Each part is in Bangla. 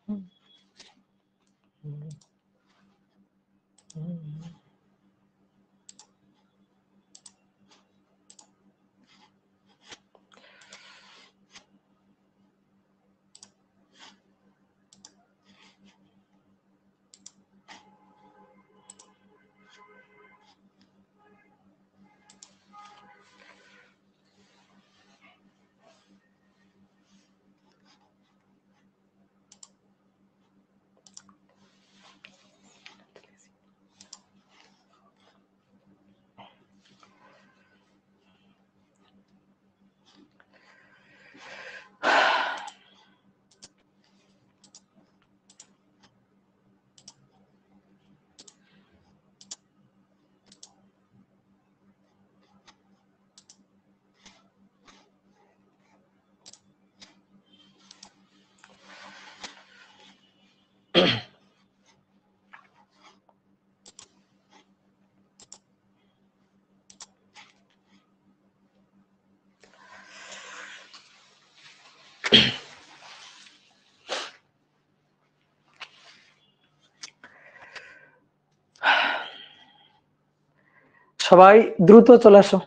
সবাই দ্রুত চলে আসো,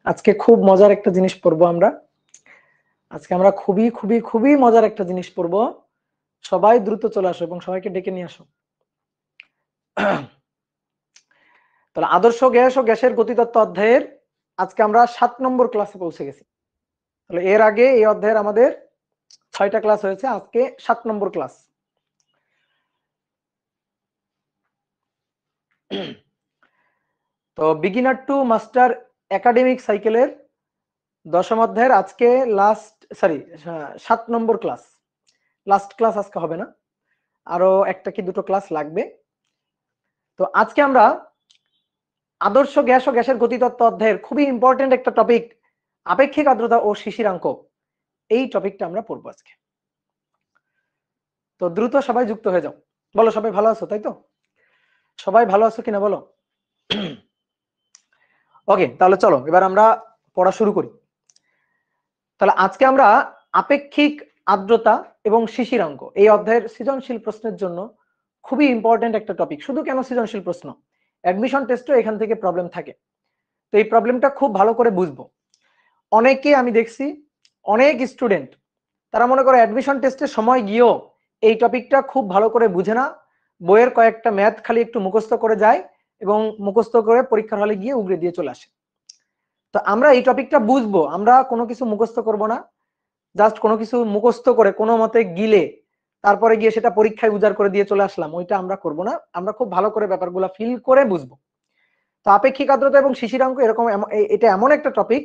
আজকে খুব মজার একটা জিনিস পড়বো আমরা। আজকে আমরা খুবই খুবই খুবই মজার একটা জিনিস পড়বো। সবাই দ্রুত চলে আসো এবং সবাইকে ডেকে নিয়ে আসো। তাহলে আদর্শ গ্যাস ও গ্যাসের গতিতত্ত্ব অধ্যায়ের আজকে আমরা 7 নম্বর ক্লাসে পৌঁছে গেছি। তাহলে এর আগে এই অধ্যায়ের আমাদের 6টা ক্লাস হয়েছে, আজকে 7 নম্বর ক্লাস। তো বিগিনার টু মাস্টার একাডেমিক সাইকেলের 10ম অধ্যায়ের আজকে 7 নম্বর ক্লাস। লাস্ট ক্লাস আজকে হবে না, আরো একটা কি দুটো ক্লাস লাগবে। তো আজকে আমরা আদর্শ গ্যাস ও গ্যাসের গতিতত্ত্ব অধ্যায়ের খুবই ইম্পর্টেন্ট একটা টপিক, আপেক্ষিক আর্দ্রতা ও শিশিরাঙ্ক, এই টপিকটা আমরা পড়বো আজকে। তো দ্রুত সবাই যুক্ত হয়ে যাও। বলো সবাই ভালো আছো, তাই তো? সবাই ভালো আছো কিনা বলো। ওকে, তাহলে চলো এবার আমরা পড়া শুরু করি। তাহলে আজকে আমরা আপেক্ষিক আর্দ্রতা এবং শিশিরাঙ্ক এই অধ্যায়ের সৃজনশীল প্রশ্নের জন্য খুবই ইম্পর্টেন্ট একটা টপিক। শুধু কেন সৃজনশীল প্রশ্ন, অ্যাডমিশন টেস্টও এখান থেকে প্রবলেম থাকে। তো এই প্রবলেমটা খুব ভালো করে বুঝবো। অনেকে আমি দেখছি, অনেক স্টুডেন্ট তারা মনে করে অ্যাডমিশন টেস্টের সময় গিয়েও এই টপিকটা খুব ভালো করে বুঝে না, বইয়ের কয়েকটা ম্যাথ খালি একটু মুখস্থ করে যায় এবং মুখস্থ করে পরীক্ষার হলে গিয়ে উগরে দিয়ে চলে আসে। তো আমরা এই টপিকটা বুঝবো, আমরা কোনো কিছু মুখস্থ করব না, জাস্ট কোনো কিছু মুখস্থ করে কোনো মতে গিলে তারপরে গিয়ে সেটা পরীক্ষায় উজাড় করে দিয়ে চলে আসলাম, ওইটা আমরা করব না। আমরা খুব ভালো করে ব্যাপারগুলো ফিল করে বুঝবো। তো আপেক্ষিক আর্দ্রতা এবং শিশিরাঙ্ক এরকম, এটা এমন একটা টপিক,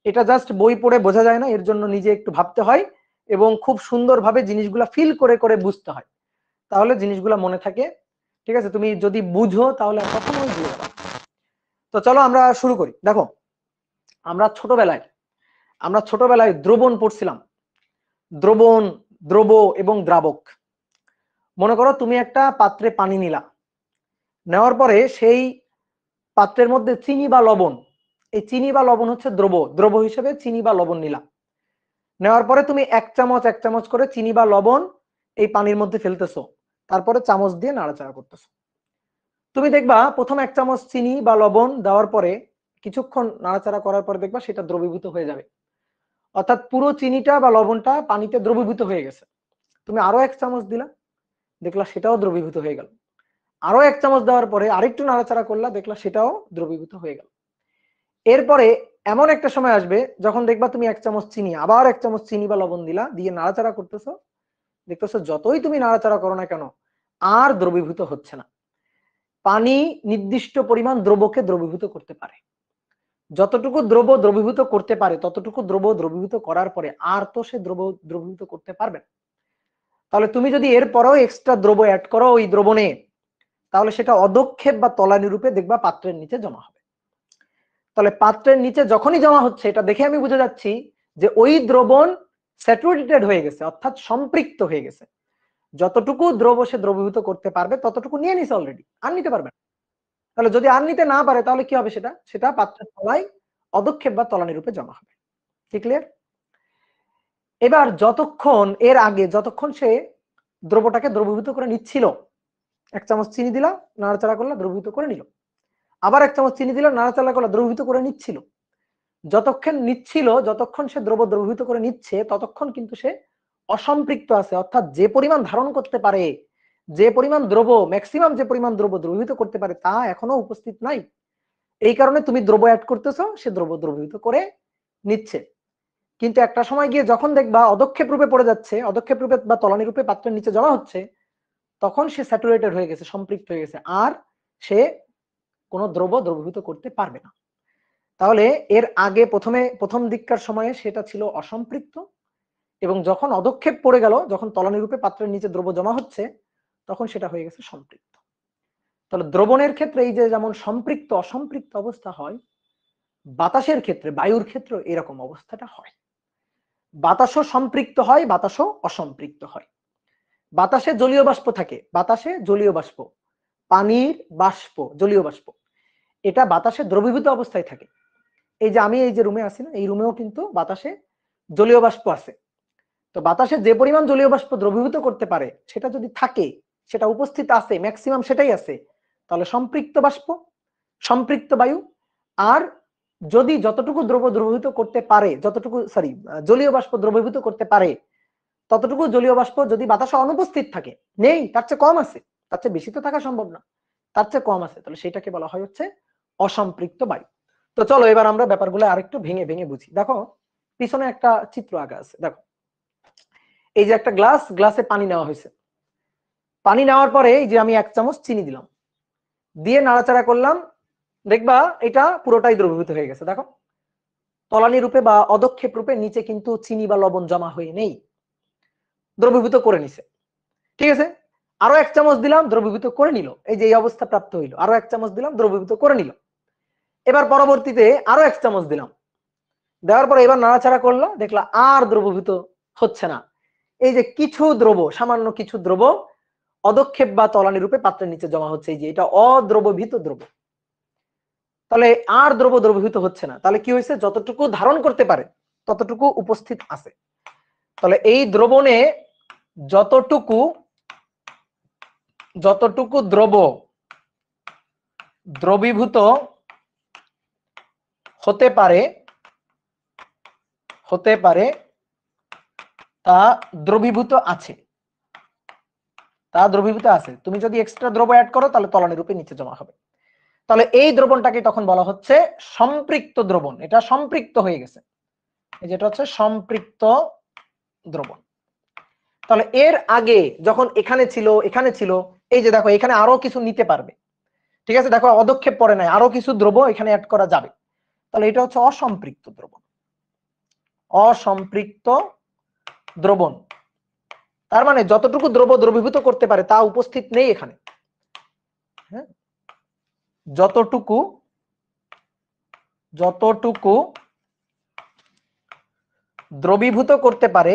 এটা জাস্ট বই পড়ে বোঝা যায় না, এর জন্য নিজে একটু ভাবতে হয় এবং খুব সুন্দরভাবে জিনিসগুলো ফিল করে করে বুঝতে হয়, তাহলে জিনিসগুলো মনে থাকে। ঠিক আছে, তুমি যদি বুঝো তাহলে কখনোই ভুলে যাবে। তো চলো আমরা শুরু করি। দেখো, আমরা ছোটবেলায় দ্রবণ পড়ছিলাম, দ্রবণ, দ্রব এবং দ্রাবক। মনে করো তুমি একটা পাত্রে পানি নিলা, নেওয়ার পরে সেই পাত্রের মধ্যে চিনি বা লবণ, এই চিনি বা লবণ হচ্ছে দ্রব, দ্রব হিসেবে চিনি বা লবণ নিলা। নেওয়ার পরে তুমি এক চামচ করে চিনি বা লবণ এই পানির মধ্যে ফেলতেছো, তারপরে চামচ দিয়ে নাড়াচাড়া করতেছো। তুমি দেখবা প্রথম 1 চামচ চিনি বা লবণ দেওয়ার পরে কিছুক্ষণ নাড়াচাড়া করার পরে দেখবা সেটা দ্রবীভূত হয়ে যাবে, অর্থাৎ পুরো চিনিটা বা লবণটা পানিতে দ্রবীভূত হয়ে গেছে। তুমি আরো 1 চামচ দিলা, দেখলা সেটাও দ্রবীভূত হয়ে গেল। আরো 1 চামচ দেওয়ার পরে আরেকটু নাড়াচাড়া করলা, দেখলা সেটাও দ্রবীভূত হয়ে গেল। এরপরে এমন একটা সময় আসবে যখন দেখবা তুমি 1 চামচ চিনি, আবার 1 চামচ চিনি বা লবণ দিলা, দিয়ে নাড়াচাড়া করতেছো, দেখতেছো যতই তুমি নাড়াচাড়া করো না কেন আর দ্রবীভূত হচ্ছে না। পানি নির্দিষ্ট পরিমাণ দ্রবকে দ্রবীভূত করতে পারে, যতটুকু দ্রব দ্রবীভূত করতে পারে ততটুকু দ্রব দ্রবীভূত করার পরে আর তো সে দ্রবীভূত করতে পারবে না। তাহলে তুমি যদি এরপরেও এক্সট্রা দ্রব অ্যাড করো ওই দ্রবণে, তাহলে সেটা অদক্ষেপ বা তলানি রূপে দেখবা পাত্রের নিচে জমা হবে। তাহলে পাত্রের নিচে যখনই জমা হচ্ছে, এটা দেখে আমি বুঝে যাচ্ছি যে ওই দ্রবণ স্যাচুরেটেড হয়ে গেছে, অর্থাৎ সম্পৃক্ত হয়ে গেছে। যতটুকু দ্রব সে দ্রবীভূত করতে পারবে ততটুকু নিয়ে নিছে অলরেডি, আর নিতে পারবে না। তাহলে যদি আর নিতে না পারে তাহলে কি হবে, সেটা পাত্রের তলায় অদক্ষেপ বা তলানি রূপে জমা হবে। ঠিক ক্লিয়ার? এবার যতক্ষণ এর আগে যতক্ষণ সে দ্রবটাকে দ্রবীভূত করে নিচ্ছিল। 1 চামচ চিনি দিলা, নাড়াচাড়া করলা, দ্রবীভূত করে নিল। আবার 1 চামচ চিনি দিলা, নাড়াচাড়া করলা, দ্রবীভূত করে নিচ্ছিল। যতক্ষণ সে দ্রব দ্রবীভূত করে নিচ্ছে ততক্ষণ কিন্তু সে অসম্পৃক্ত আছে, অর্থাৎ যে পরিমাণ ধারণ করতে পারে, যে পরিমাণ দ্রব, ম্যাক্সিমাম যে পরিমাণ দ্রব দ্রবীভূত করতে পারে তা এখনো উপস্থিত নাই। এই কারণে তুমি দ্রব অ্যাড করতেছো, সে দ্রব দ্রবীভূত করে নিচ্ছে। কিন্তু একটা সময় গিয়ে যখন দেখবা অদক্ষেপ রূপে পড়ে যাচ্ছে, অদক্ষেপ রূপে বা তলানি রূপে পাত্রের নিচে জমা হচ্ছে, তখন সে স্যাচুরেটেড হয়ে গেছে, সম্পৃক্ত হয়ে গেছে, আর সে কোনো দ্রব দ্রবীভূত করতে পারবে না। তাহলে এর আগে প্রথম দিককার সময়ে সেটা ছিল অসম্পৃক্ত, এবং যখন অদক্ষেপ পড়ে গেল, যখন তলানি রূপে পাত্রের নিচে দ্রব জমা হচ্ছে, তখন সেটা হয়ে গেছে সম্পৃক্ত। তাহলে দ্রবণের ক্ষেত্রে এই যে যেমন সম্পৃক্ত অসম্পৃক্ত অবস্থা হয়, বাতাসের ক্ষেত্রে, বায়ুর ক্ষেত্রে এরকম অবস্থাটা হয়। বাতাসও সম্পৃক্ত হয়, বাতাসও অসম্পৃক্ত হয়। বাতাসে জলীয় বাষ্প থাকে, বাতাসে জলীয় বাষ্প, পানির বাষ্প, জলীয় বাষ্প, এটা বাতাসে দ্রবীভূত অবস্থায় থাকে। এই যে আমি এই যে রুমে আছি না, এই রুমেও কিন্তু বাতাসে জলীয় বাষ্প আছে। তো বাতাসে যে পরিমাণ জলীয় বাষ্প দ্রবীভূত করতে পারে সেটা যদি থাকে, সেটা উপস্থিত আছে, ম্যাক্সিমাম সেটাই আছে, তাহলে সম্পৃক্ত বাষ্প, সম্পৃক্ত বায়ু। আর যদি যতটুকু দ্রব দ্রবীভূত করতে পারে, জলীয় বাষ্প দ্রবীভূত করতে পারে, ততটুকু জলীয় বাষ্প যদি বাতাসে অনুপস্থিত থাকে, নেই, তার চেয়ে কম আছে, তার চেয়ে বেশি তো থাকা সম্ভব না, তার চেয়ে কম আছে, তাহলে সেটাকে বলা হয় হচ্ছে অসম্পৃক্ত বায়ু। তো চলো এবার আমরা ব্যাপারগুলো আরেকটু ভেঙে ভেঙে বুঝি। দেখো পিছনে একটা চিত্র আঁকা আছে, দেখো এই যে একটা গ্লাসে পানি নেওয়া হয়েছে। পানি নেওয়ার পরে এই যে আমি 1 চামচ চিনি দিলাম, দিয়ে নাড়াচাড়া করলাম, দেখবা এটা পুরোটাই দ্রবীভূত হয়ে গেছে। দেখো তলানি রূপে বা অদক্ষেপ রূপে নিচে কিন্তু চিনি বা লবণ জমা হয়ে নেই, দ্রবীভূত করে নিছে। ঠিক আছে, আরো 1 চামচ দিলাম, দ্রবীভূত করে নিল, এই যে এই অবস্থা প্রাপ্ত হইলো। আরো 1 চামচ দিলাম, দ্রবীভূত করে নিল। এবার পরবর্তীতে আরো 1 চামচ দিলাম, দেওয়ার পরে এবার নাড়াচাড়া করলো, দেখলা আর দ্রবীভূত হচ্ছে না। এই যে কিছু দ্রব, সামান্য কিছু দ্রব অদক্ষেপ বা তলানি রূপে পাত্রের নিচে জমা হচ্ছে, এই যে এটা অদ্রবীভূত দ্রব। তাহলে আর দ্রব দ্রবীভূত হচ্ছে না, তাহলে কি হয়েছে, যতটুকু ধারণ করতে পারে ততটুকু উপস্থিত আছে। তাহলে এই দ্রবণে যতটুকু দ্রব দ্রবীভূত হতে পারে তা দ্রবীভূত আছে, তুমি যদি এক্সট্রা দ্রব অ্যাড করো তাহলে তলানি রূপে নিচে জমা হবে। তাহলে এই দ্রবণটাকে তখন বলা হচ্ছে সম্পৃক্ত দ্রবণ, এটা সম্পৃক্ত হয়ে গেছে, যেটা হচ্ছে সম্পৃক্ত দ্রবণ। তাহলে এর আগে যখন এখানে ছিল, এই যে দেখো এখানে আরো কিছু নিতে পারবে, ঠিক আছে, দেখো অদক্ষেপ পড়ে নাই, আরো কিছু দ্রব এখানে অ্যাড করা যাবে, তাহলে এটা হচ্ছে অসম্পৃক্ত দ্রবণ। অসম্পৃক্ত দ্রবণ তার মানে যতটুকু দ্রব দ্রবীভূত করতে পারে তা উপস্থিত নেই এখানে। হ্যাঁ, যতটুকু দ্রবীভূত করতে পারে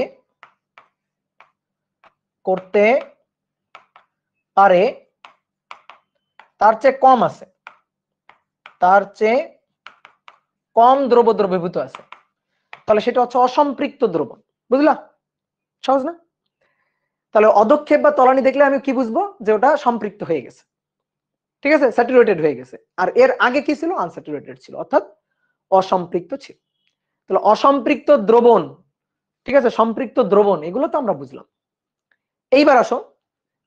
তার চেয়ে কম আছে, তার চেয়ে কম দ্রব দ্রবীভূত আছে, তাহলে সেটা হচ্ছে অসম্পৃক্ত দ্রবণ। বুঝলা, সহজ না? তাহলে অদক্ষেপ বা তলানি দেখলে আমি কি বুঝবো, যে ওটা সম্পৃক্ত হয়ে গেছে, ঠিক আছে, স্যাচুরেটেড হয়ে গেছে। আর এর আগে কি ছিল, আনস্যাচুরেটেড ছিল, অর্থাৎ অসম্পৃক্ত ছিল। তাহলে অসম্পৃক্ত দ্রবণ, ঠিক আছে, সম্পৃক্ত দ্রবণ, এগুলো তো আমরা বুঝলাম। এইবার আসো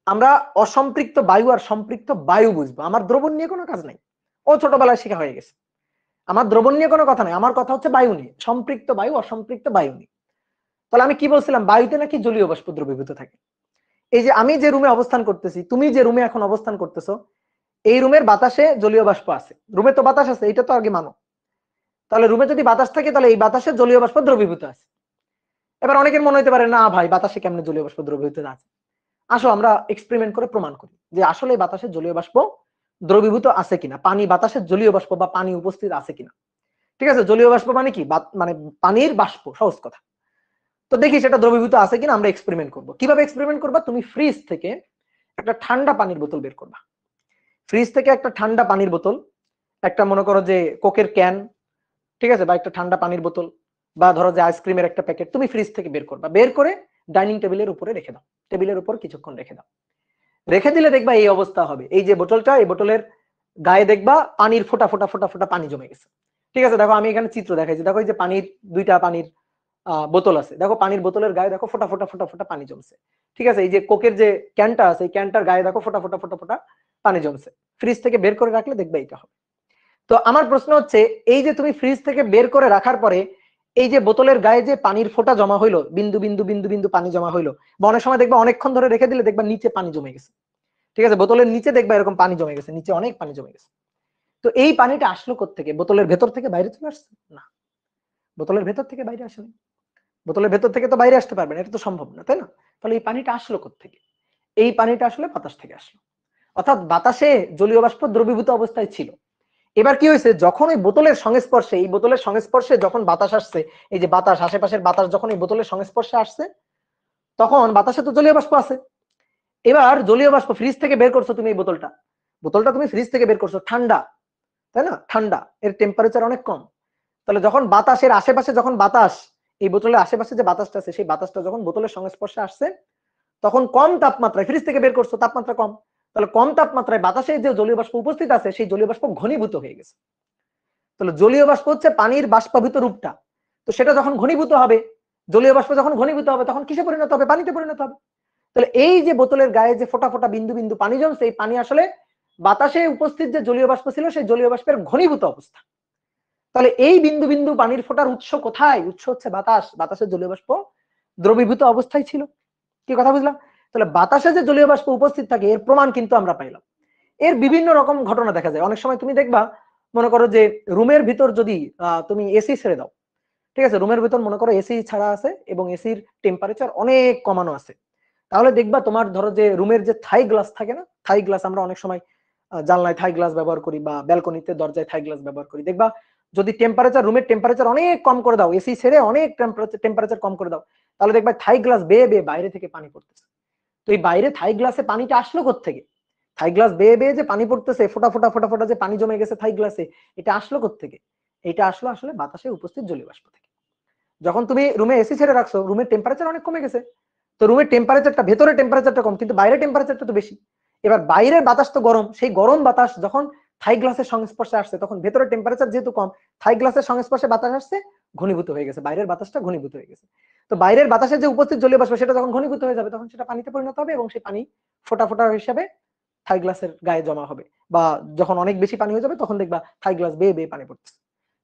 আমরা অসম্পৃক্ত বায়ু আর সম্পৃক্ত বায়ু বুঝবো। আমার দ্রবণ নিয়ে কোনো কাজ নাই, ও ছোটবেলায় শেখা হয়ে গেছে। আমার দ্রবণ নিয়ে কোনো কথা নাই, আমার কথা হচ্ছে বায়ু নিয়ে, সম্পৃক্ত বায়ু অসম্পৃক্ত বায়ু নিয়ে। তাহলে আমি কি বলছিলাম, বায়ুতে নাকি জলীয় বাষ্প দ্রবীভূত থাকে। এই যে আমি যে রুমে অবস্থান করতেছি, তুমি যে রুমে এখন অবস্থান করতেছো, এই রুমের বাতাসে জলীয় বাষ্প আছে, রুমে তো বাতাস আছে, এটা তো আগে মানো। তাহলে রুমে যদি বাতাস থাকে তাহলে এই বাতাসে জলীয় বাষ্প দ্রবীভূত আছে। এবার অনেকের মনে হতে পারে না ভাই বাতাসে কেমনে জলীয় বাষ্প দ্রবীভূত আছে। আসো আমরা এক্সপেরিমেন্ট করে প্রমাণ করি যে আসলে বাতাসে জলীয় বাষ্প দ্রবীভূত আছে কিনা, পানি বাতাসের জলীয় বাষ্প বা পানি উপস্থিত আছে কিনা। ঠিক আছে, জলীয় বাষ্প মানে কি, মানে পানির বাষ্প, সহজ কথা। তো দেখি সেটা দ্রবীভূত আছে কিনা, আমরা এক্সপেরিমেন্ট করব। কিভাবে এক্সপেরিমেন্ট করবা, তুমি ফ্রিজ থেকে একটা ঠান্ডা পানির বোতল বের করবা, ফ্রিজ থেকে একটা ঠান্ডা পানির বোতল, একটা মনে করো যে কোকের ক্যান, ঠিক আছে, বা একটা ঠান্ডা পানির বোতল, বা ধরো যে আইসক্রিমের একটা প্যাকেট তুমি ফ্রিজ থেকে বের করবা, বের করে ডাইনিং টেবিলের উপরে রেখে দাও, টেবিলের উপর কিছুক্ষণ রেখে দাও। রেখে দিলে দেখবা এই অবস্থা হবে, এই যে বোতলটা, এই বোতলের গায়ে দেখবা পানির ফোঁটা ফোঁটা ফোঁটা ফোঁটা পানি জমে গেছে। ঠিক আছে, দেখো আমি এখানে চিত্র দেখাইছি, দেখো এই যে পানির দুইটা পানির বোতল আছে, দেখো পানির বোতলের গায়ে দেখো ফোঁটা ফোঁটা ফোঁটা ফোঁটা পানি জমছে। ঠিক আছে, এই যে কোকের যে ক্যানটা আছে, এই ক্যানটার গায়ে দেখো ফোঁটা ফোঁটা ফোঁটা ফোঁটা পানি জমছে। ফ্রিজ থেকে বের করে রাখলে দেখবে এইটা হবে। তো আমার প্রশ্ন হচ্ছে, এই যে তুমি ফ্রিজ থেকে বের করে রাখার পরে এই যে বোতলের গায়ে যে পানির ফোঁটা জমা হইলো, বিন্দু বিন্দু বিন্দু বিন্দু পানি জমা হইলো, বা অনেক সময় দেখবা অনেকক্ষণ ধরে রেখে দিলে দেখবা নিচে পানি জমে গেছে। ঠিক আছে, বোতলের নিচে দেখবা এরকম পানি জমে গেছে, নিচে অনেক পানি জমে গেছে। তো এই পানিটা আসলো কোত্থেকে? বোতলের ভেতর থেকে বাইরে চলে আসছে? না, বোতলের ভেতর থেকে বাইরে আসেনি। বোতলের ভেতর থেকে তো বাইরে আসতে পারবে না, এটা তো সম্ভব না, তাই না? তাহলে এই পানিটা আসলো কোত্থেকে? এই পানিটা আসলে বাতাস থেকে আসলো, অর্থাৎ বাতাসে জলীয় বাষ্প দ্রবীভূত অবস্থায় ছিল। এবার কি হয়েছে, যখন এই বোতলের সংস্পর্শে, এই বোতলের সংস্পর্শে যখন বাতাস আসছে, এই যে বাতাস, আশেপাশের বাতাস যখন এই বোতলের সংস্পর্শে আসছে, তখন বাতাসে তো জলীয় বাষ্প আছে। এবার জলীয় বাষ্প ফ্রিজ থেকে বের করছো তুমি, এই বোতলটা, বোতলটা তুমি ফ্রিজ থেকে বের করছো, ঠান্ডা, তাই না? ঠান্ডা, এর টেম্পারেচার অনেক কম। তাহলে যখন বাতাসের আশেপাশে, যখন বাতাস, এই বোতলের আশেপাশে যে বাতাসটা আছে, সেই বাতাসটা যখন বোতলের সংস্পর্শে আসছে, তখন কম তাপমাত্রায়, ফ্রিজ থেকে বের করছো, তাপমাত্রা কম, তাহলে কম তাপমাত্রায় বাতাসে যে জলীয় বাষ্প উপস্থিত আছে, সেই জলীয় বাষ্প ঘনীভূত হয়ে গেছে। তাহলে জলীয় বাষ্প হচ্ছে পানির বাষ্পাভিত রূপটা, তো সেটা যখন ঘনীভূত হবে, জলীয় বাষ্প যখন ঘনীভূত হবে, তখন কিসে পরিণত হবে? পানিতে পরিণত হবে। তাহলে এই যে বোতলের গায়ে যে ফোঁটা ফোঁটা বিন্দু বিন্দু পানি জমছে, এই পানি আসলে বাতাসে উপস্থিত যে জলীয় বাষ্প ছিল, সেই জলীয় বাষ্পের ঘনীভূত অবস্থা। তাহলে এই বিন্দু বিন্দু পানির ফোঁটার উৎস কোথায়? উৎস হচ্ছে বাতাস, বাতাসের জলীয় বাষ্প দ্রবীভূত অবস্থায় ছিল। কি কথা বুঝলাম? তাহলে বাতাসে যে জলীয় বাষ্প উপস্থিত থাকে, এর প্রমাণ কিন্তু আমরা পাইলাম। এর বিভিন্ন রকম ঘটনা দেখা যায়। অনেক সময় তুমি দেখবা, মনে করো যে রুমের ভিতর যদি তুমি এসি ছেড়ে দাও, ঠিক আছে, রুমের ভিতর মনে করো এসি ছাড়া আছে এবং এসির টেম্পারেচার অনেক কমানো আছে, তাহলে দেখবা তোমার ধরো যে রুমের যে থাই গ্লাস থাকে না, থাই গ্লাস আমরা অনেক সময় জানলায় থাই গ্লাস ব্যবহার করি বা ব্যালকনিতে দরজায় থাই গ্লাস ব্যবহার করি, দেখবা যদি টেম্পারেচার, রুমের টেম্পারেচার অনেক কম করে দাও, এসি ছেড়ে অনেক টেম্পারেচার কম করে দাও, তাহলে দেখবা থাই গ্লাস বেয়ে বেয়ে বাইরে থেকে পানি পড়তেছে। তো এই বাইরে থাই গ্লাসে পানিটা আসলো কোত্থেকে? থাই গ্লাস বেয়ে বেয়ে যে পানি পড়তেছে, ফোটা ফোটা ফোটা ফোটা যে পানি জমে গেছে থাই গ্লাসে, এটা আসলো কোত্থেকে? এটা আসলো আসলে বাতাসে উপস্থিত জলীয় বাষ্প থেকে। যখন তুমি রুমে এসি ছেড়ে রাখছো, রুমের টেম্পারেচার অনেক কমে গেছে, তো রুমের টেম্পারেচারটা, ভেতরে টেম্পারেচারটা কম, কিন্তু বাইরের টেম্পারেচারটা তো বেশি। এবার বাইরের বাতাস তো গরম, সেই গরম বাতাস যখন থাই গ্লাসের সংস্পর্শে আসছে, তখন ভেতরের টেম্পারেচার যেহেতু কম, থাই গ্লাসের সংস্পর্শে বাতাস আসছে, ঘনীভূত হয়ে গেছে, বাইরের বাতাসটা ঘনীভূত হয়ে গেছে। তো বাইরের বাতাসে যে উপস্থিত জলীয় বাষ্প, সেটা যখন ঘনীভূত হয়ে যাবে, তখন সেটা পানিতে পরিণত হবে এবং সেই পানি ফোঁটা ফোঁটা হিসাবে থাই গ্লাসের গায়ে জমা হবে, বা যখন অনেক বেশি পানি হয়ে যাবে, তখন দেখবা থাই গ্লাস বেয়ে বেয়ে পানি পড়ছে।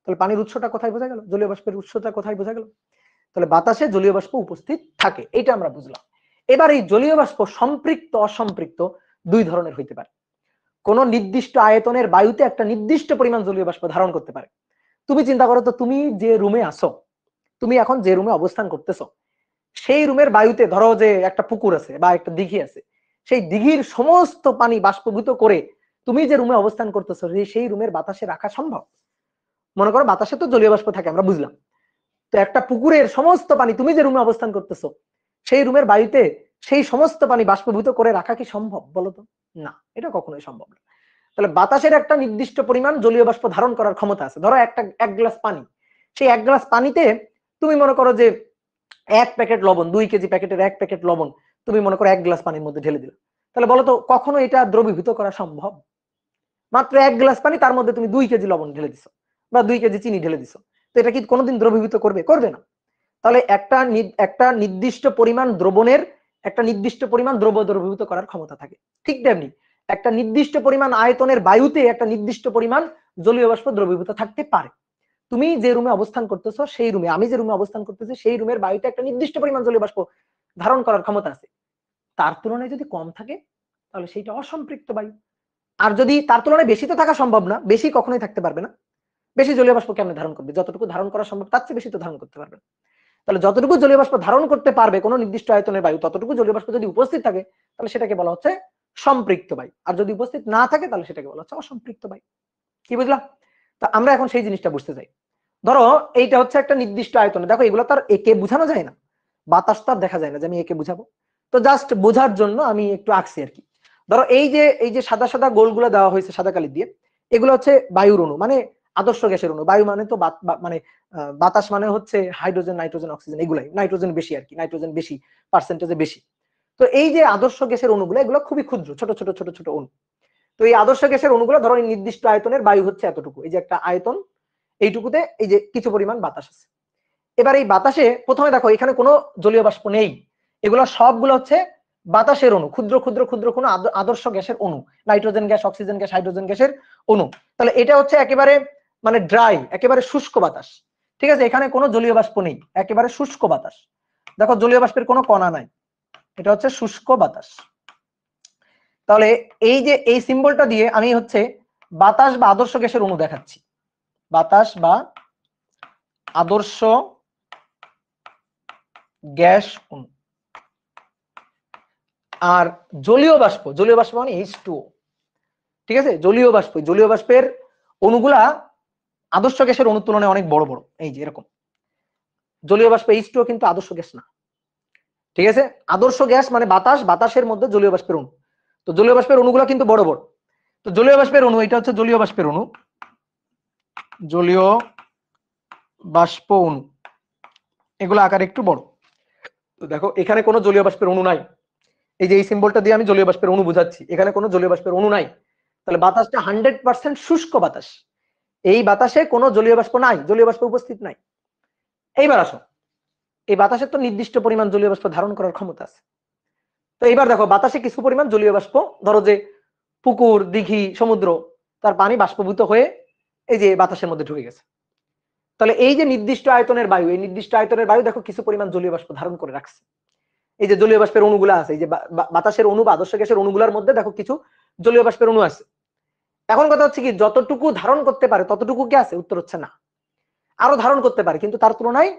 তাহলে পানির উৎসটা কোথায় বোঝা গেল? জলীয় বাষ্পের উৎসটা কোথায় বোঝা গেল? তাহলে বাতাসে জলীয় বাষ্প উপস্থিত থাকে, এটা আমরা বুঝলাম। এবার এই জলীয় বাষ্প সম্পৃক্ত অসম্পৃক্ত দুই ধরনের হইতে পারে। কোন নির্দিষ্ট আয়তনের বায়ুতে একটা নির্দিষ্ট পরিমাণ জলীয় বাষ্প ধারণ করতে পারে। তুমি চিন্তা করো তো, তুমি যে রুমে আসো, তুমি এখন যে রুমে অবস্থান করতেছো, সেই রুমের বায়ুতে ধরো যে একটা পুকুর আছে বা একটা দিঘি আছে, সেই দিঘির সমস্ত পানি বাষ্পভূত করে তুমি যে রুমে অবস্থান করতেছো, সেই রুমের বাতাসে রাখা সম্ভব? মনে করো বাতাসে তো জলীয় বাষ্প থাকে, আমরা বুঝলাম। তো একটা পুকুরের সমস্ত পানি, তুমি যে রুমে অবস্থান করতেছো, সেই রুমের বায়ুতে সেই সমস্ত পানি বাষ্পভূত করে রাখা কি সম্ভব? বলতো না, এটা কখনোই সম্ভব না। তাহলে বাতাসের একটা নির্দিষ্ট পরিমাণ জলীয় বাষ্প ধারণ করার ক্ষমতা আছে। ধরো এক গ্লাস পানি, সেই এক গ্লাস পানিতে তুমি মনে করো যে 1 প্যাকেট লবণ, 2 কেজি প্যাকেটের 1 প্যাকেট লবণ তুমি মনে করো 1 গ্লাস পানির মধ্যে ঢেলে দিলে, তাহলে বলো তো কখনো এটা দ্রবীভূত করা সম্ভব? মাত্র 1 গ্লাস পানি, তার মধ্যে তুমি 2 কেজি লবণ ঢেলে দিছো বা 2 কেজি চিনি ঢেলে দিছো, তো এটা কি কোনোদিন দ্রবীভূত করবে? করবে না। তাহলে একটা নির্দিষ্ট পরিমাণ দ্রবণের একটা নির্দিষ্ট পরিমাণ দ্রব্য দ্রবীভূত করার ক্ষমতা থাকে। ঠিক তেমনি একটা নির্দিষ্ট পরিমাণ আয়তনের বায়ুতে একটা নির্দিষ্ট পরিমাণ জলীয় বাষ্প দ্রবীভূত থাকতে পারে। তুমি যে রুমে অবস্থান করতেছো, সেই রুমে, আমি যে রুমে অবস্থান করতেছি, সেই রুমের বায়ুতে একটা নির্দিষ্ট পরিমাণ জলীয় বাষ্প ধারণ করার ক্ষমতা আছে। তার তুলনায় যদি কম থাকে, তাহলে সেইটা অসম্পৃক্ত বায়ু। আর যদি তার তুলনায় বেশি, তো থাকা সম্ভব না, বেশি কখনোই থাকতে পারবে না। বেশি জলীয় বাষ্প কেমনে ধারণ করবে? যতটুকু ধারণ করা সম্ভব তার চেয়ে বেশি তো ধারণ করতে পারবে না। তাহলে যতটুকু জলীয় বাষ্প ধারণ করতে পারবে কোনো নির্দিষ্ট আয়তনের বায়ু, ততটুকু জলীয় বাষ্প যদি উপস্থিত থাকে, তাহলে সেটাকে বলা হচ্ছে সম্পৃক্ত বায়ু। আর যদি উপস্থিত না থাকে, তাহলে সেটাকে বলা হচ্ছে অসম্পৃক্ত বায়ু। কি বুঝলাম? তো আমরা এখন সেই জিনিসটা বুঝতে চাই। ধরো এইটা হচ্ছে একটা নির্দিষ্ট আয়তনে, দেখো এগুলো তার একে বোঝানো যায় না, বাতাস তার দেখা যায় না যে আমি একে বুঝাবো, তো জাস্ট বোঝার জন্য আমি একটু আঁকছি আর কি। ধরো এই যে সাদা সাদা গোলগুলো দেওয়া হয়েছে সাদা কালি দিয়ে, এগুলো হচ্ছে বায়ুর অণু, মানে আদর্শ গ্যাসের অণু। বায়ু মানে তো মানে বাতাস মানে হচ্ছে হাইড্রোজেন, নাইট্রোজেন, অক্সিজেন, এগুলাই। নাইট্রোজেন বেশি আর কি, নাইট্রোজেন বেশি, পার্সেন্টেজে বেশি। তো এই যে আদর্শ গ্যাসের অণুগুলো, এগুলো খুবই ক্ষুদ্র, ছোট ছোট ছোট ছোট অণু। তো এই আদর্শ গ্যাসের অণুগুলো ধরো নির্দিষ্ট আয়তনের, বায়ু হচ্ছে এতটুকু, এই যে একটা আয়তন, এইটুকুতে এই যে কিছু পরিমাণ বাতাস আছে। এবার এই বাতাসে প্রথমে দেখো এখানে কোনো জলীয় বাষ্প নেই, এগুলো সবগুলো হচ্ছে বাতাসের অণু, ক্ষুদ্র ক্ষুদ্র ক্ষুদ্র কোনো আদর্শ গ্যাসের অণু, nitrogen gas, oxygen gas, hydrogen গ্যাসের অণু। তাহলে এটা হচ্ছে একেবারে মানে ড্রাই, একেবারে শুষ্ক বাতাস। ঠিক আছে, এখানে কোনো জলীয় বাষ্প নেই, একেবারে শুষ্ক বাতাস। দেখো জলীয় বাষ্পের কোনো কণা নাই, এটা হচ্ছে শুষ্ক বাতাস। তাহলে এই যে এই সিম্বলটা দিয়ে আমি হচ্ছে বাতাস বা আদর্শ গ্যাসের অণু দেখাচ্ছি, বাতাস বা আদর্শ গ্যাস অণু। আর জলীয় বাষ্প, জলীয় বাষ্প মানে H2O। ঠিক আছে, জলীয় বাষ্প, জলীয় বাষ্পের অণুগুলা আদর্শ গ্যাসের অণুর তুলনায় অনেক বড় বড়, এই যে এরকম। জলীয় বাষ্প H2O কিন্তু আদর্শ গ্যাস না। ঠিক আছে, আদর্শ গ্যাস মানে বাতাস, বাতাসের মধ্যে জলীয় বাষ্পের অণু। তো জলীয় বাষ্পের অণুগুলা কিন্তু বড় বড়। তো জলীয় বাষ্পের অণু, এটা হচ্ছে জলীয় বাষ্পের অণু, জলীয় বাষ্প অণু, এগুলো আকার একটু বড়। তো দেখো এখানে কোনো জলীয় বাষ্পের অণু নাই, এই যে এই সিম্বলটা দিয়ে আমি জলীয় বাষ্পের অণু বোঝাচ্ছি, এখানে কোনো জলীয় বাষ্পের অণু নাই। তাহলে বাতাসটা 100% শুষ্ক বাতাস, এই বাতাসে কোনো জলীয় বাষ্প নাই, জলীয় বাষ্প উপস্থিত নাই। এইবার আসো, এই বাতাসের তো নির্দিষ্ট পরিমাণ জলীয় বাষ্প ধারণ করার ক্ষমতা আছে। তো এইবার দেখো বাতাসে কিছু পরিমাণ জলীয় বাষ্প, ধরো যে পুকুর, দিঘি, সমুদ্র, তার পানি বাষ্পভূত হয়ে এই যে বাতাসের মধ্যে ঢুকে গেছে। তাহলে এই যে নির্দিষ্ট আয়তনের বায়ু, এই নির্দিষ্ট আয়তনের বায়ু দেখো কিছু পরিমাণ জলীয় বাষ্প ধারণ করে রাখছে। এই যে জলীয় বাষ্পের অণুগুলা আছে, এই যে বাতাসের অণু বা আদর্শ গ্যাসের অণুগুলোর মধ্যে দেখো কিছু জলীয় বাষ্পের অণু আছে। এখন কথা হচ্ছে কি, যতটুকু ধারণ করতে পারে ততটুকু কি আছে? উত্তর হচ্ছে না, আরো ধারণ করতে পারে কিন্তু তার তুলনায়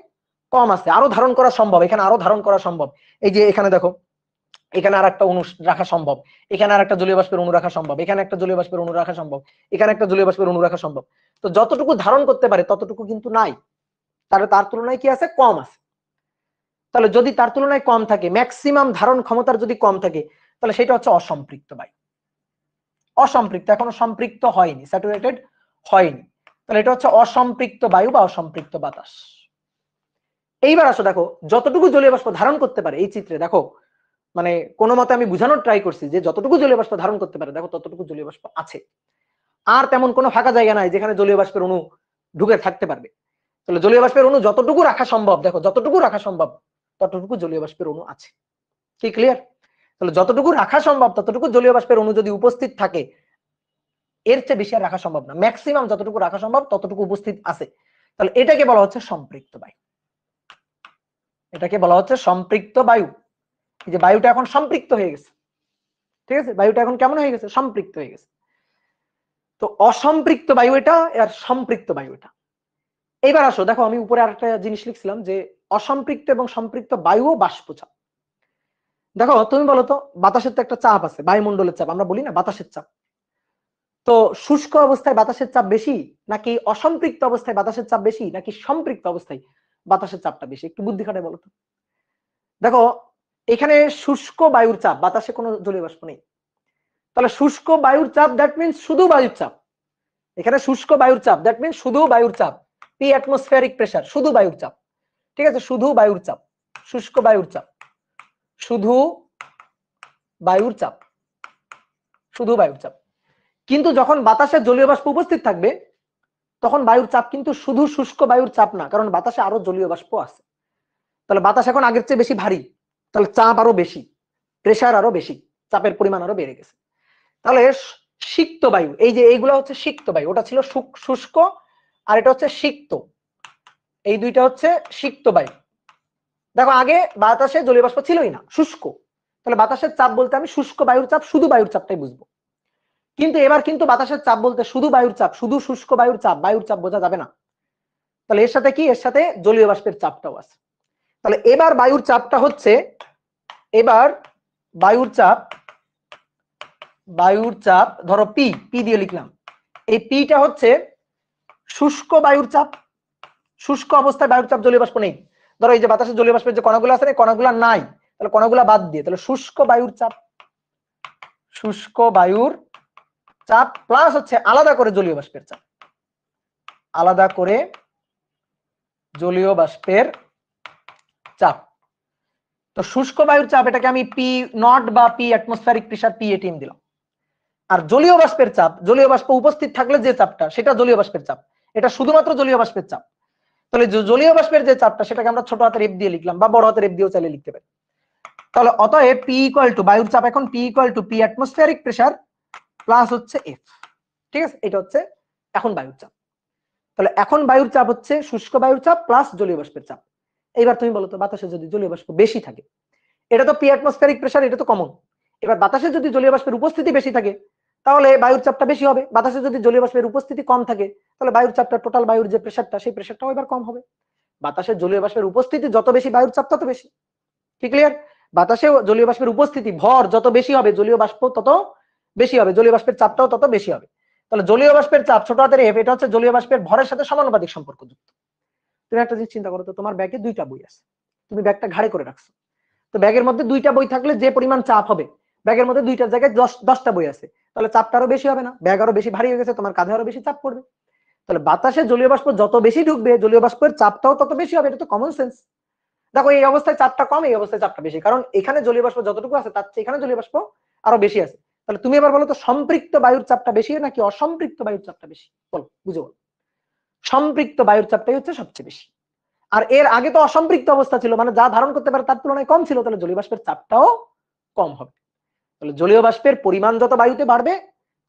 কম আছে। আরো ধারণ করা সম্ভব, এখানে আরো ধারণ করা সম্ভব। এই যে এখানে দেখো, এখানে আর একটা অণু রাখা সম্ভব, এখানে আর একটা জলীয় বাষ্পের অণু রাখা সম্ভব, এখানে একটা জলীয় বাষ্পের অণু রাখা সম্ভব, এখানে একটা জলীয় বাষ্পের অণু রাখা সম্ভব। তো যতটুকু ধারণ করতে পারে ততটুকু কিন্তু নাই, তাহলে তার তুলনায় কি আছে? কম আছে। তাহলে যদি তার তুলনায় কম থাকে, ম্যাক্সিমাম ধারণ ক্ষমতার যদি কম থাকে, তাহলে সেটা হচ্ছে অসম্পৃক্ত বায়ু। অসম্পৃক্ত, এখনো সম্পৃক্ত হয়নি, স্যাচুরেটেড হয়নি, তাহলে এটা হচ্ছে অসম্পৃক্ত বায়ু বা অসম্পৃক্ত বাতাস। এইবার আসো দেখো, যতটুকু জলীয় বাষ্প ধারণ করতে পারে, এই চিত্রে দেখো মানে কোনো মতে আমি বোঝানোর ট্রাই করছি যে যতটুকু জলীয় বাষ্প ধারণ করতে পারে দেখো ততটুকু জলীয় বাষ্প আছে। আর তেমন কোনো ফাঁকা জায়গা নাই যেখানে জলীয় বাষ্পের অণু ঢুকে থাকতে পারবে। তাহলে জলীয় বাষ্পের অণু যতটুকু রাখা সম্ভব, দেখো যতটুকু রাখা সম্ভব ততটুকু জলীয় বাষ্পের অণু আছে। কি ক্লিয়ার? তাহলে যতটুকু রাখা সম্ভব ততটুকু জলীয় বাষ্পের অণু যদি উপস্থিত থাকে, এর চেয়ে বেশি আর রাখা সম্ভব না, ম্যাক্সিমাম যতটুকু রাখা সম্ভব ততটুকু উপস্থিত আছে। তাহলে এটাকে বলা হচ্ছে সম্পৃক্ত বায়ু, এটাকে বলা হচ্ছে সম্পৃক্ত বায়ু। এই যে বায়ুটা এখন সম্পৃক্ত হয়ে গেছে, ঠিক আছে, বায়ুটা এখন কেমন হয়ে গেছে? সম্পৃক্ত হয়ে গেছে। তো অসম্পৃক্ত বায়ু এটা, আর সম্পৃক্ত বায়ু এটা। এইবার আসো দেখো, আমি উপরে আরেকটা জিনিস লিখছিলাম যে অসম্পৃক্ত এবং সম্পৃক্ত বায়ু ও বাষ্পচাপ। দেখো তুমি বলো তো, বাতাসের তো একটা চাপ আছে, বায়ুমণ্ডলের চাপ, আমরা বলি না বাতাসের চাপ। তো শুষ্ক অবস্থায় বাতাসের চাপ বেশি, নাকি অসম্পৃক্ত অবস্থায় বাতাসের চাপ বেশি, নাকি সম্পৃক্ত অবস্থায় বাতাসের চাপটা বেশি? একটু বুদ্ধি খাটায় বলো তো। দেখো এখানে শুষ্ক বায়ুর চাপ, বাতাসে কোনো জলীয় বাষ্প নেই, তাহলে শুষ্ক বায়ুর চাপ দ্যাট মিনস শুধু বায়ুর চাপ। এখানে শুষ্ক বায়ুর চাপ দ্যাট মিনস শুধু বায়ুর চাপ, পি অ্যাটমসফিয়ারিক প্রেসার, শুধু বায়ুর চাপ। ঠিক আছে, শুধু বায়ুর চাপ, শুষ্ক বায়ুর চাপ, শুধু বায়ুর চাপ, শুধু বায়ুর চাপ। কিন্তু যখন বাতাসে জলীয় বাষ্প উপস্থিত থাকবে তখন বায়ুর চাপ কিন্তু শুধু শুষ্ক বায়ুর চাপ না, কারণ বাতাসে আরো জলীয় বাষ্প আছে। তাহলে বাতাস এখন আগের চেয়ে বেশি ভারী, তাহলে চাপ আরো বেশি, প্রেসার আরো বেশি, চাপের পরিমাণ আরো বেড়ে গেছে। তাহলে সিক্ত বায়ু, এই যে এইগুলো হচ্ছে সিক্ত বায়ু, ওটা ছিল শুষ্ক আর এটা হচ্ছে সিক্ত, এই দুইটা হচ্ছে সিক্ত বায়ু। দেখো আগে বাতাসে জলীয় বাষ্প ছিলই না, শুষ্ক, তাহলে বাতাসের চাপ বলতে আমি শুষ্ক বায়ুর চাপ, শুধু বায়ুর চাপটাই বুঝবো। কিন্তু এবার কিন্তু বাতাসের চাপ বলতে শুধু বায়ুর চাপ, শুধু শুষ্ক বায়ুর চাপ, বায়ুর চাপ বোঝা যাবে না। তাহলে এর সাথে কি, এর সাথে জলীয় বাষ্পের চাপটাও আছে। তাহলে এবার বায়ুর চাপটা হচ্ছে, এবার বায়ুর চাপ, বায়ুর চাপ ধরো পি, পি দিয়ে লিখলাম, এই পিটা হচ্ছে শুষ্ক বায়ুর চাপ। শুষ্ক অবস্থায় বায়ুর চাপ, জলীয় বাষ্প নেই। ধরো এই যে বাতাসের জলীয় বাষ্পের যে কণাগুলো আছে, এই কণাগুলো নাই, তাহলে কণাগুলো বাদ দিয়ে তাহলে শুষ্ক বায়ুর চাপ, শুষ্ক বায়ুর চাপ প্লাস হচ্ছে আলাদা করে জলীয় বাষ্পের চাপ, আলাদা করে জলীয় বাষ্পের চাপ। তো শুষ্ক বায়ুর চাপ এটাকে আমি পি নট বা পি অ্যাটমসফেরিক প্রেসার PATM দিলাম। আর জলীয় বাষ্পের চাপ, জলীয় বাষ্প উপস্থিত থাকলে যে চাপটা সেটা জলীয় বাষ্পের চাপ, এটা শুধুমাত্র জলীয় বাষ্পের চাপ। তাহলে জলীয় বাষ্পের যে চাপটা সেটাকে আমরা ছোট হাতের এফ দিয়ে লিখলাম বা বড় হাতের এফ দিয়েও চাইলে লিখতে পারি। তাহলে অতএব পি ইকুয়াল টু বায়ুর চাপ এখন P equal to P atmospheric pressure plus হচ্ছে এফ। ঠিক আছে, এটা হচ্ছে এখন বায়ুর চাপ। তাহলে এখন বায়ুর চাপ হচ্ছে শুষ্ক বায়ুর চাপ প্লাস জলীয় বাষ্পের চাপ। এইবার তুমি বলো তো বাতাসে যদি জলীয় বাষ্প বেশি থাকে, এটা তো পি অ্যাটমসফেরিক প্রেসার, এটা তো কমন। এবার বাতাসে যদি জলীয় বাষ্পের উপস্থিতি বেশি থাকে তাহলে বায়ুর চাপটা বেশি হবে। বাতাসে যদি জলীয় বাষ্পের উপস্থিতি কম থাকে তাহলে বায়ুর চাপটা, টোটাল বায়ুর যে প্রেসারটা, সেই প্রেসারটাও এবার কম হবে। বাতাসে জলীয় বাষ্পের উপস্থিতি যত বেশি বায়ুর চাপ তত বেশি। কি ক্লিয়ার? বাতাসে জলীয় বাষ্পের উপস্থিতি ভর যত বেশি হবে জলীয় বাষ্প তত বেশি হবে, জলীয় বাষ্পের চাপটাও তত বেশি হবে। তাহলে জলীয় বাষ্পের চাপ ছোট হাতের এফ, এটা হচ্ছে জলীয় বাষ্পের ভরের সাথে সমানুপাতিক সম্পর্কযুক্ত। তুমি একটা জিনিস চিন্তা করো তো, তোমার ব্যাগে দুইটা বই আছে, তুমি ব্যাগটা ঘাড়ে করে রাখছো। তো ব্যাগের মধ্যে দুইটা বই থাকলে যে পরিমাণ চাপ হবে, ব্যাগের মধ্যে দুইটার জায়গায় 10টা বই আছে, তাহলে চাপটা আরো বেশি হবে না? ব্যাগ আরো বেশি ভারী হয়ে গেছে, তোমার কাঁধে আরো বেশি চাপ পড়বে। তাহলে বাতাসে জলীয় বাষ্প যত বেশি ঢুকবে জলীয় বাষ্পের চাপটাও তত বেশি হবে, এটা তো কমন সেন্স। দেখো এই অবস্থায় চাপটা কম, এই অবস্থায় চাপটা বেশি, কারণ এখানে জলীয় বাষ্প যতটুকু আছে তার চেয়ে এখানে জলীয় বাষ্প আরো বেশি আছে। তাহলে তুমি এবার বলো তো সম্পৃক্ত বায়ুর চাপটা বেশি নাকি অসম্পৃক্ত বায়ুর চাপটা বেশি? বলো, বুঝো বলো। সম্পৃক্ত বায়ুর চাপটাই হচ্ছে সবচেয়ে বেশি। আর এর আগে তো অসম্পৃক্ত অবস্থা ছিল, মানে যা ধারণ করতে পারে তার তুলনায় কম ছিল, তাহলে জলীয় বাষ্পের চাপটাও কম হবে। তাহলে জলীয় বাষ্পের পরিমাণ যত বায়ুতে বাড়বে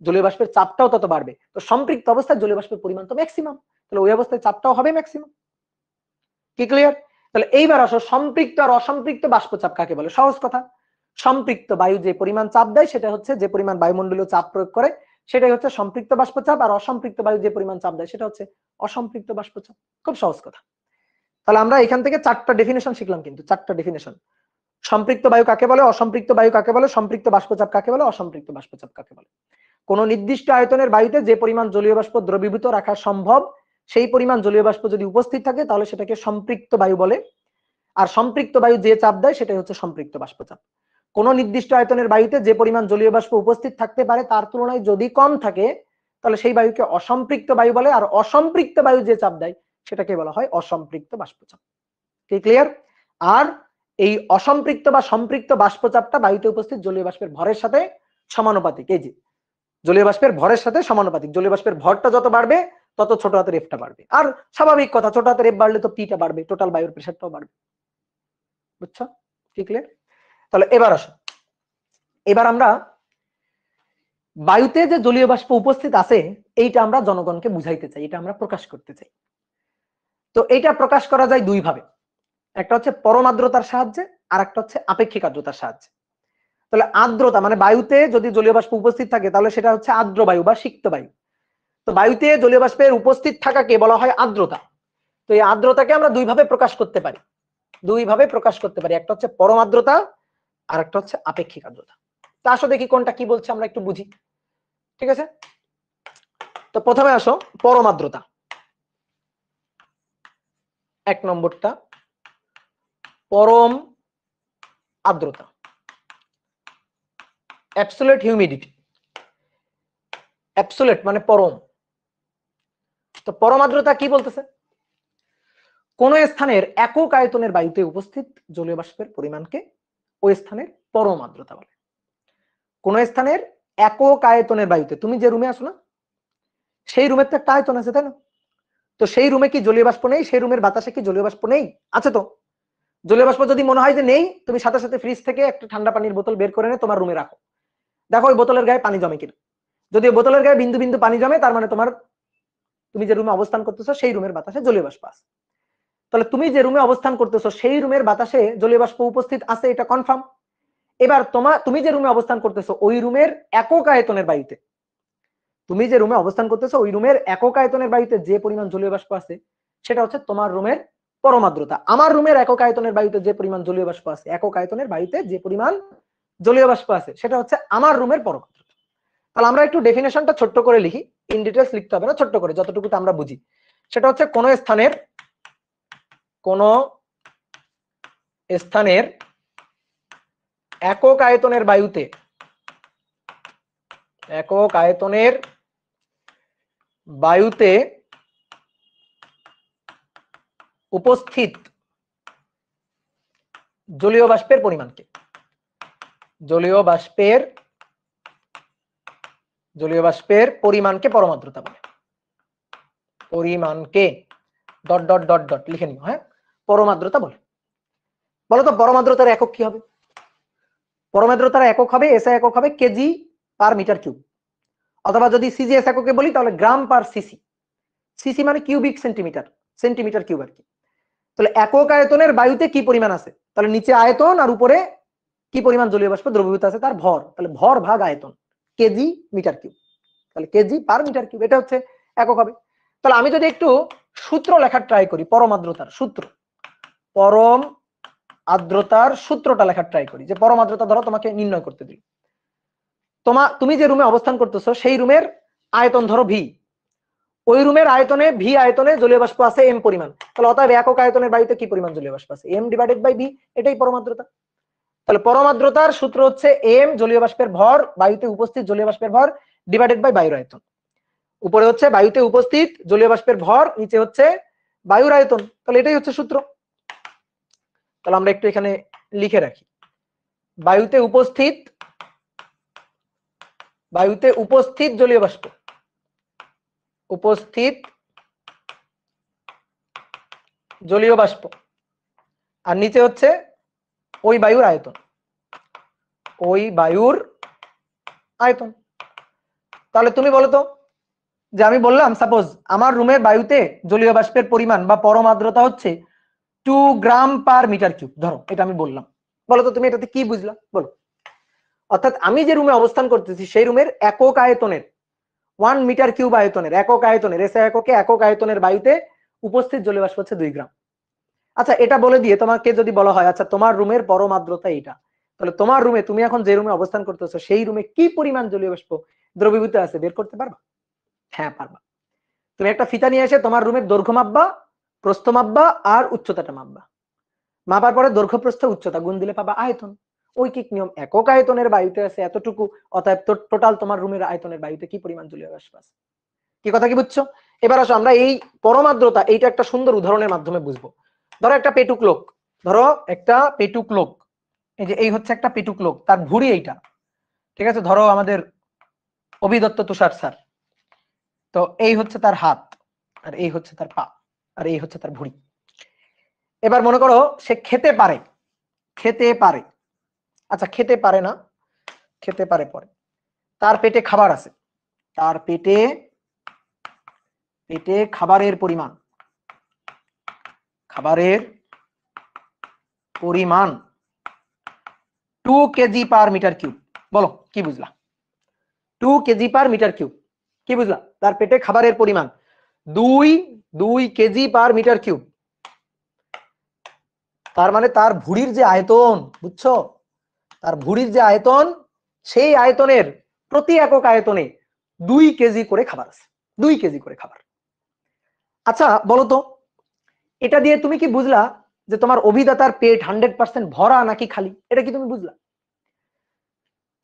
জলীয় বাষ্পের চাপটাও তত বাড়বে। তো সম্পৃক্ত অবস্থায় জলীয় বাষ্পের পরিমাণ তো ম্যাক্সিমাম, তাহলে ওই অবস্থায় চাপটাও হবে ম্যাক্সিমাম। কি ক্লিয়ার? তাহলে এইবার আসো সম্পৃক্ত আর অসম্পৃক্ত বাষ্পচাপ কাকে বলে। সহজ কথা, সম্পৃক্ত বায়ু যে পরিমাণ চাপ দেয় সেটা হচ্ছে, যে পরিমাণ বায়ুমণ্ডলীয় চাপ প্রয়োগ করে সেটাই হচ্ছে সম্পৃক্ত বাষ্পচাপ, আর অসম্পৃক্ত বায়ু যে পরিমাণ চাপ দেয় সেটা হচ্ছে অসম্পৃক্ত বাষ্পচাপ। খুব সহজ কথা। তাহলে আমরা এখান থেকে 4টা ডেফিনেশন শিখলাম, কিন্তু 4টা ডেফিনেশন। সম্পৃক্ত বায়ু কাকে বলে, অসম্পৃক্ত বায়ু কাকে বলে, সম্পৃক্ত বাষ্পচাপ কাকে বলে, অসম্পৃক্ত বাষ্পচাপ কাকে বলে। কোন নির্দিষ্ট আয়তনের বায়ুতে যে পরিমাণ জলীয় বাষ্প দ্রবীভূত রাখা সম্ভব সেই পরিমাণ জলীয় বাষ্প যদি উপস্থিত থাকে তাহলে সেটাকে সম্পৃক্ত বায়ু বলে। আর সম্পৃক্ত বায়ু যে চাপ দেয় সেটাই হচ্ছে সম্পৃক্ত বাষ্পচাপ। কোন নির্দিষ্ট আয়তনের বায়ুতে যে পরিমাণ জলীয় বাষ্প উপস্থিত থাকতে পারে তার তুলনায় যদি কম থাকে তাহলে সেই বায়ুকে অসম্পৃক্ত বায়ু বলে। আর অসম্পৃক্ত বায়ু যে চাপ দেয় সেটাকে বলা হয় অসম্পৃক্ত বাষ্পচাপ। কি ক্লিয়ার? আর এই অসম্পৃক্ত বা সম্পৃক্ত বাষ্পচাপটা বায়ুতে উপস্থিত জলীয় বাষ্পের ভরের সাথে সমানুপাতিক। এই যে জলীয় বাষ্পের ভরের সাথে সমানুপাতিক, জলীয় বাষ্পের ভরটা যত বাড়বে তত ছোট হাতের এফটা বাড়বে। আর স্বাভাবিক কথা, ছোট হাতের এফ বাড়লে তো পিটা বাড়বে, টোটাল বায়ুর প্রেসারটাও বাড়বে। বুঝছো? কি ক্লিয়ার? তাহলে এবার আসো, এবার আমরা বায়ুতে যে জলীয় বাষ্প উপস্থিত আছে এইটা আমরা জনগণকে বুঝাইতে চাই, এটা আমরা প্রকাশ করতে চাই। তো এইটা প্রকাশ করা যায় দুই ভাবে, একটা হচ্ছে পরম আর্দ্রতার সাহায্যে আর একটা হচ্ছে আপেক্ষিক আর্দ্রতার সাহায্যে। তাহলে আর্দ্রতা মানে বায়ুতে যদি জলীয় বাষ্প উপস্থিত থাকে তাহলে সেটা হচ্ছে আর্দ্র বায়ু বা সিক্ত বায়ু। তো বায়ুতে জলীয় বাষ্পের উপস্থিত থাকাকে বলা হয় আর্দ্রতা। তো এই আর্দ্রতাকে আমরা দুই ভাবে প্রকাশ করতে পারি, একটা হচ্ছে পরম আর্দ্রতা আর একটা হচ্ছে আপেক্ষিক আর্দ্রতা। তা আসো দেখি কোনটা কি বলছে আমরা একটু বুঝি। ঠিক আছে, তো প্রথমে আসো পরম আর্দ্রতা। 1 নম্বরটা পরম আর্দ্রতা, অ্যাবসোলিউট হিউমিডিটি। অ্যাবসোলিউট মানে পরম। তো পরম আর্দ্রতা কি বলতেছে? কোন স্থানের একক আয়তনের বায়ুতে উপস্থিত জলীয় বাষ্পের পরিমাণকে ওই স্থানের পরম আর্দ্রতা বলে। কোন স্থানের একক আয়তনের বায়ুতে, তুমি যে রুমে আসো না সেই রুমের তো একটা আয়তন আছে তাই না? তো সেই রুমে কি জলীয় বাষ্প নেই? সেই রুমের বাতাসে কি জলীয় বাষ্প নেই? আছে তো। জলীয় বাষ্প যদি মনে হয় যে নেই, তুমি সাথে সাথে ফ্রিজ থেকে একটা ঠান্ডা পানির বোতল বের করে এনে তোমার রুমে রাখো, দেখো ওই বোতলের গায়ে পানি জমে কিনা। যদি বোতলের গায়ে বিন্দু বিন্দু পানি জমে তার মানে তুমি যে রুমে অবস্থান করতেছো সেই রুমের বাতাসে জলীয় বাষ্প আছে। তাহলে তুমি যে রুমে অবস্থান করতেছো সেই রুমের বাতাসে জলীয় বাষ্প উপস্থিত আছে, এটা কনফার্ম। এবার তুমি যে রুমে অবস্থান করতেছো ওই রুমের একক আয়তনের বায়ুতে, তুমি যে রুমে অবস্থান করতেছো ওই রুমের একক আয়তনের বায়ুতে যে পরিমাণ জলীয় বাষ্প আছে সেটা হচ্ছে তোমার রুমের পরম আর্দ্রতা। আমার রুমের একক আয়তনের বায়ুতে যে পরিমাণ জলীয় বাষ্প আছে, একক আয়তনের বায়ুতে যে পরিমাণ জলীয় বাষ্প আছে সেটা হচ্ছে আমার রুমের পরম আর্দ্রতা। তাহলে আমরা একটু ডেফিনেশনটা ছোট্ট করে লিখি, ইন ডিটেইলস লিখতে হবে না, ছোট্ট করে যতটুকু আমরা বুঝি। সেটা হচ্ছে কোন স্থানের একক আয়তনের বায়ুতে উপস্থিত জলীয় বাষ্পের পরিমাণকে, জলীয় বাষ্পের পরিমাণকে পরম আর্দ্রতা বলে। পরিমাণকে ডট ডট ডট ডট লিখে নিও, হ্যাঁ, পরম আর্দ্রতা বলে। বলতো পরম আর্দ্রতার একক কি হবে? পরম আর্দ্রতার একক হবে, এসআই একক হবে কেজি পার মিটার কিউব, অথবা যদি সিজিএস এককে বলি তাহলে গ্রাম পার সিসি। সিসি মানে কিউবিক সেন্টিমিটার, সেন্টিমিটার কিউব আর কি। তাহলে একক আয়তনের বায়ুতে কি পরিমাণ আছে, তাহলে নিচে আয়তন আর উপরে কি পরিমাণ জলীয় বাষ্প দ্রবীভূত আছে তার ভর, তাহলে ভর ভাগ আয়তন, কেজি মিটার কিউব, তাহলে কেজি পার মিটার কিউব, এটা হচ্ছে একক হবে। তাহলে আমি যদি একটু সূত্র লেখার ট্রাই করি, পরম আর্দ্রতার সূত্র, পরম আর্দ্রতার সূত্রটা লেখার ট্রাই করি, যে পরম আর্দ্রতা ধরো তোমাকে নির্ণয় করতে দিই। তুমি যে রুমে অবস্থান করতেছো সেই রুমের আয়তন ধরো ভি, ওই রুমের আয়তনে ভি আয়তনে জলীয় বাষ্প আছে এম পরিমাণ, তাহলে অতএব একক আয়তনের বায়ুতে কি পরিমাণ জলীয় বাষ্প আছে, এম ডিভাইডেড বাই ভি, এটাই পরম আর্দ্রতা। তাহলে পরম আর্দ্রতার সূত্র হচ্ছে এম জলীয় বাষ্পের ভর, বায়ুতে উপস্থিত জলীয় বাষ্পের ভর ডিভাইডেড বাই বায়ুর আয়তন। উপরে হচ্ছে বায়ুতে উপস্থিত জলীয় বাষ্পের ভর, নিচে হচ্ছে বায়ুর আয়তন, তাহলে এটাই হচ্ছে সূত্র। তাহলে আমরা একটু এখানে লিখে রাখি, বায়ুতে উপস্থিত জলীয় বাষ্প, উপস্থিত জলীয় বাষ্প, আর নিচে হচ্ছে ওই বায়ুর আয়তন, ওই বায়ুর আয়তন। তাহলে তুমি বলো তো, যে আমি বললাম সাপোজ আমার রুমের বায়ুতে জলীয় বাষ্পের পরিমাণ বা পরম আর্দ্রতা হচ্ছে 2 গ্রাম পার মিটার কিউব, ধরো এটা আমি বললাম, বলো তো তুমি এটাতে কি বুঝলা বলো। অর্থাৎ আমি যে রুমে অবস্থান করতেছি সেই রুমের একক আয়তনের 1 মিটার কিউব আয়তনের, একক আয়তনের, এসআই এককে একক আয়তনের বায়ুতে উপস্থিত জলীয় বাষ্প হচ্ছে 2 গ্রাম। আচ্ছা, এটা বলে দিয়ে তোমাকে যদি বলা হয় আচ্ছা তোমার রুমের পরম আর্দ্রতা এইটা, তাহলে তোমার রুমে, তুমি এখন যে রুমে অবস্থান করতেছো সেই রুমে কি পরিমাণ জলীয় বাষ্প দ্রবীভূত আছে বের করতে পারবা? হ্যাঁ পারবা। তুমি একটা ফিতা নিয়ে এসে তোমার রুমের দৈর্ঘ্য মাপবা, প্রস্থ মাপবা আর উচ্চতাটা মাপবা, মাপার পরে দৈর্ঘ্য প্রস্থ উচ্চতা গুণ দিলে পাবা আয়তন। ঐকিক নিয়ম, একক আয়তনের বায়ুতে আছে এতটুকু, অতএব টোটাল তোমার রুমের আয়তনের বায়ুতে কি পরিমাণ জলীয় বাষ্প আছে। কি কথা কি বুঝছো? এবার আসো আমরা এই পরম আর্দ্রতা এইটা একটা সুন্দর উদাহরণের মাধ্যমে বুঝবো। ধরো একটা পেটুক লোক, এই যে এই হচ্ছে একটা পেটুক লোক, তার ভুঁড়ি এইটা, ঠিক আছে, ধরো আমাদের অভিদত্ত তুষার স্যার, তো এই হচ্ছে তার হাত, আর এই হচ্ছে তার পা, আর এই হচ্ছে তার ভুঁড়ি। এবার মনে করো সে খেতে পারে, আচ্ছা খেতে পারে না, খেতে পারে পরে, তার পেটে খাবার আছে, তার পেটে খাবারের পরিমাণ 2 কেজি পার মিটার কিউব। বলো কি বুঝলা? 2 কেজি পার মিটার কিউব, কি বুঝলা? তার পেটে খাবারের পরিমাণ 2 কেজি পার মিটার কিউব, তার মানে তার ভুঁড়ির যে আয়তন, বুঝছো, তার ভুঁড়ির যে আয়তন, সেই আয়তনের প্রতি একক আয়তনে 2 কেজি করে খাবার আছে, 2 কেজি করে খাবার। আচ্ছা বলো তো, এটা দিয়ে তুমি কি বুঝলা যে তোমার অভিদাতার পেট 100% ভরা নাকি খালি? এটা কি তুমি বুঝলা?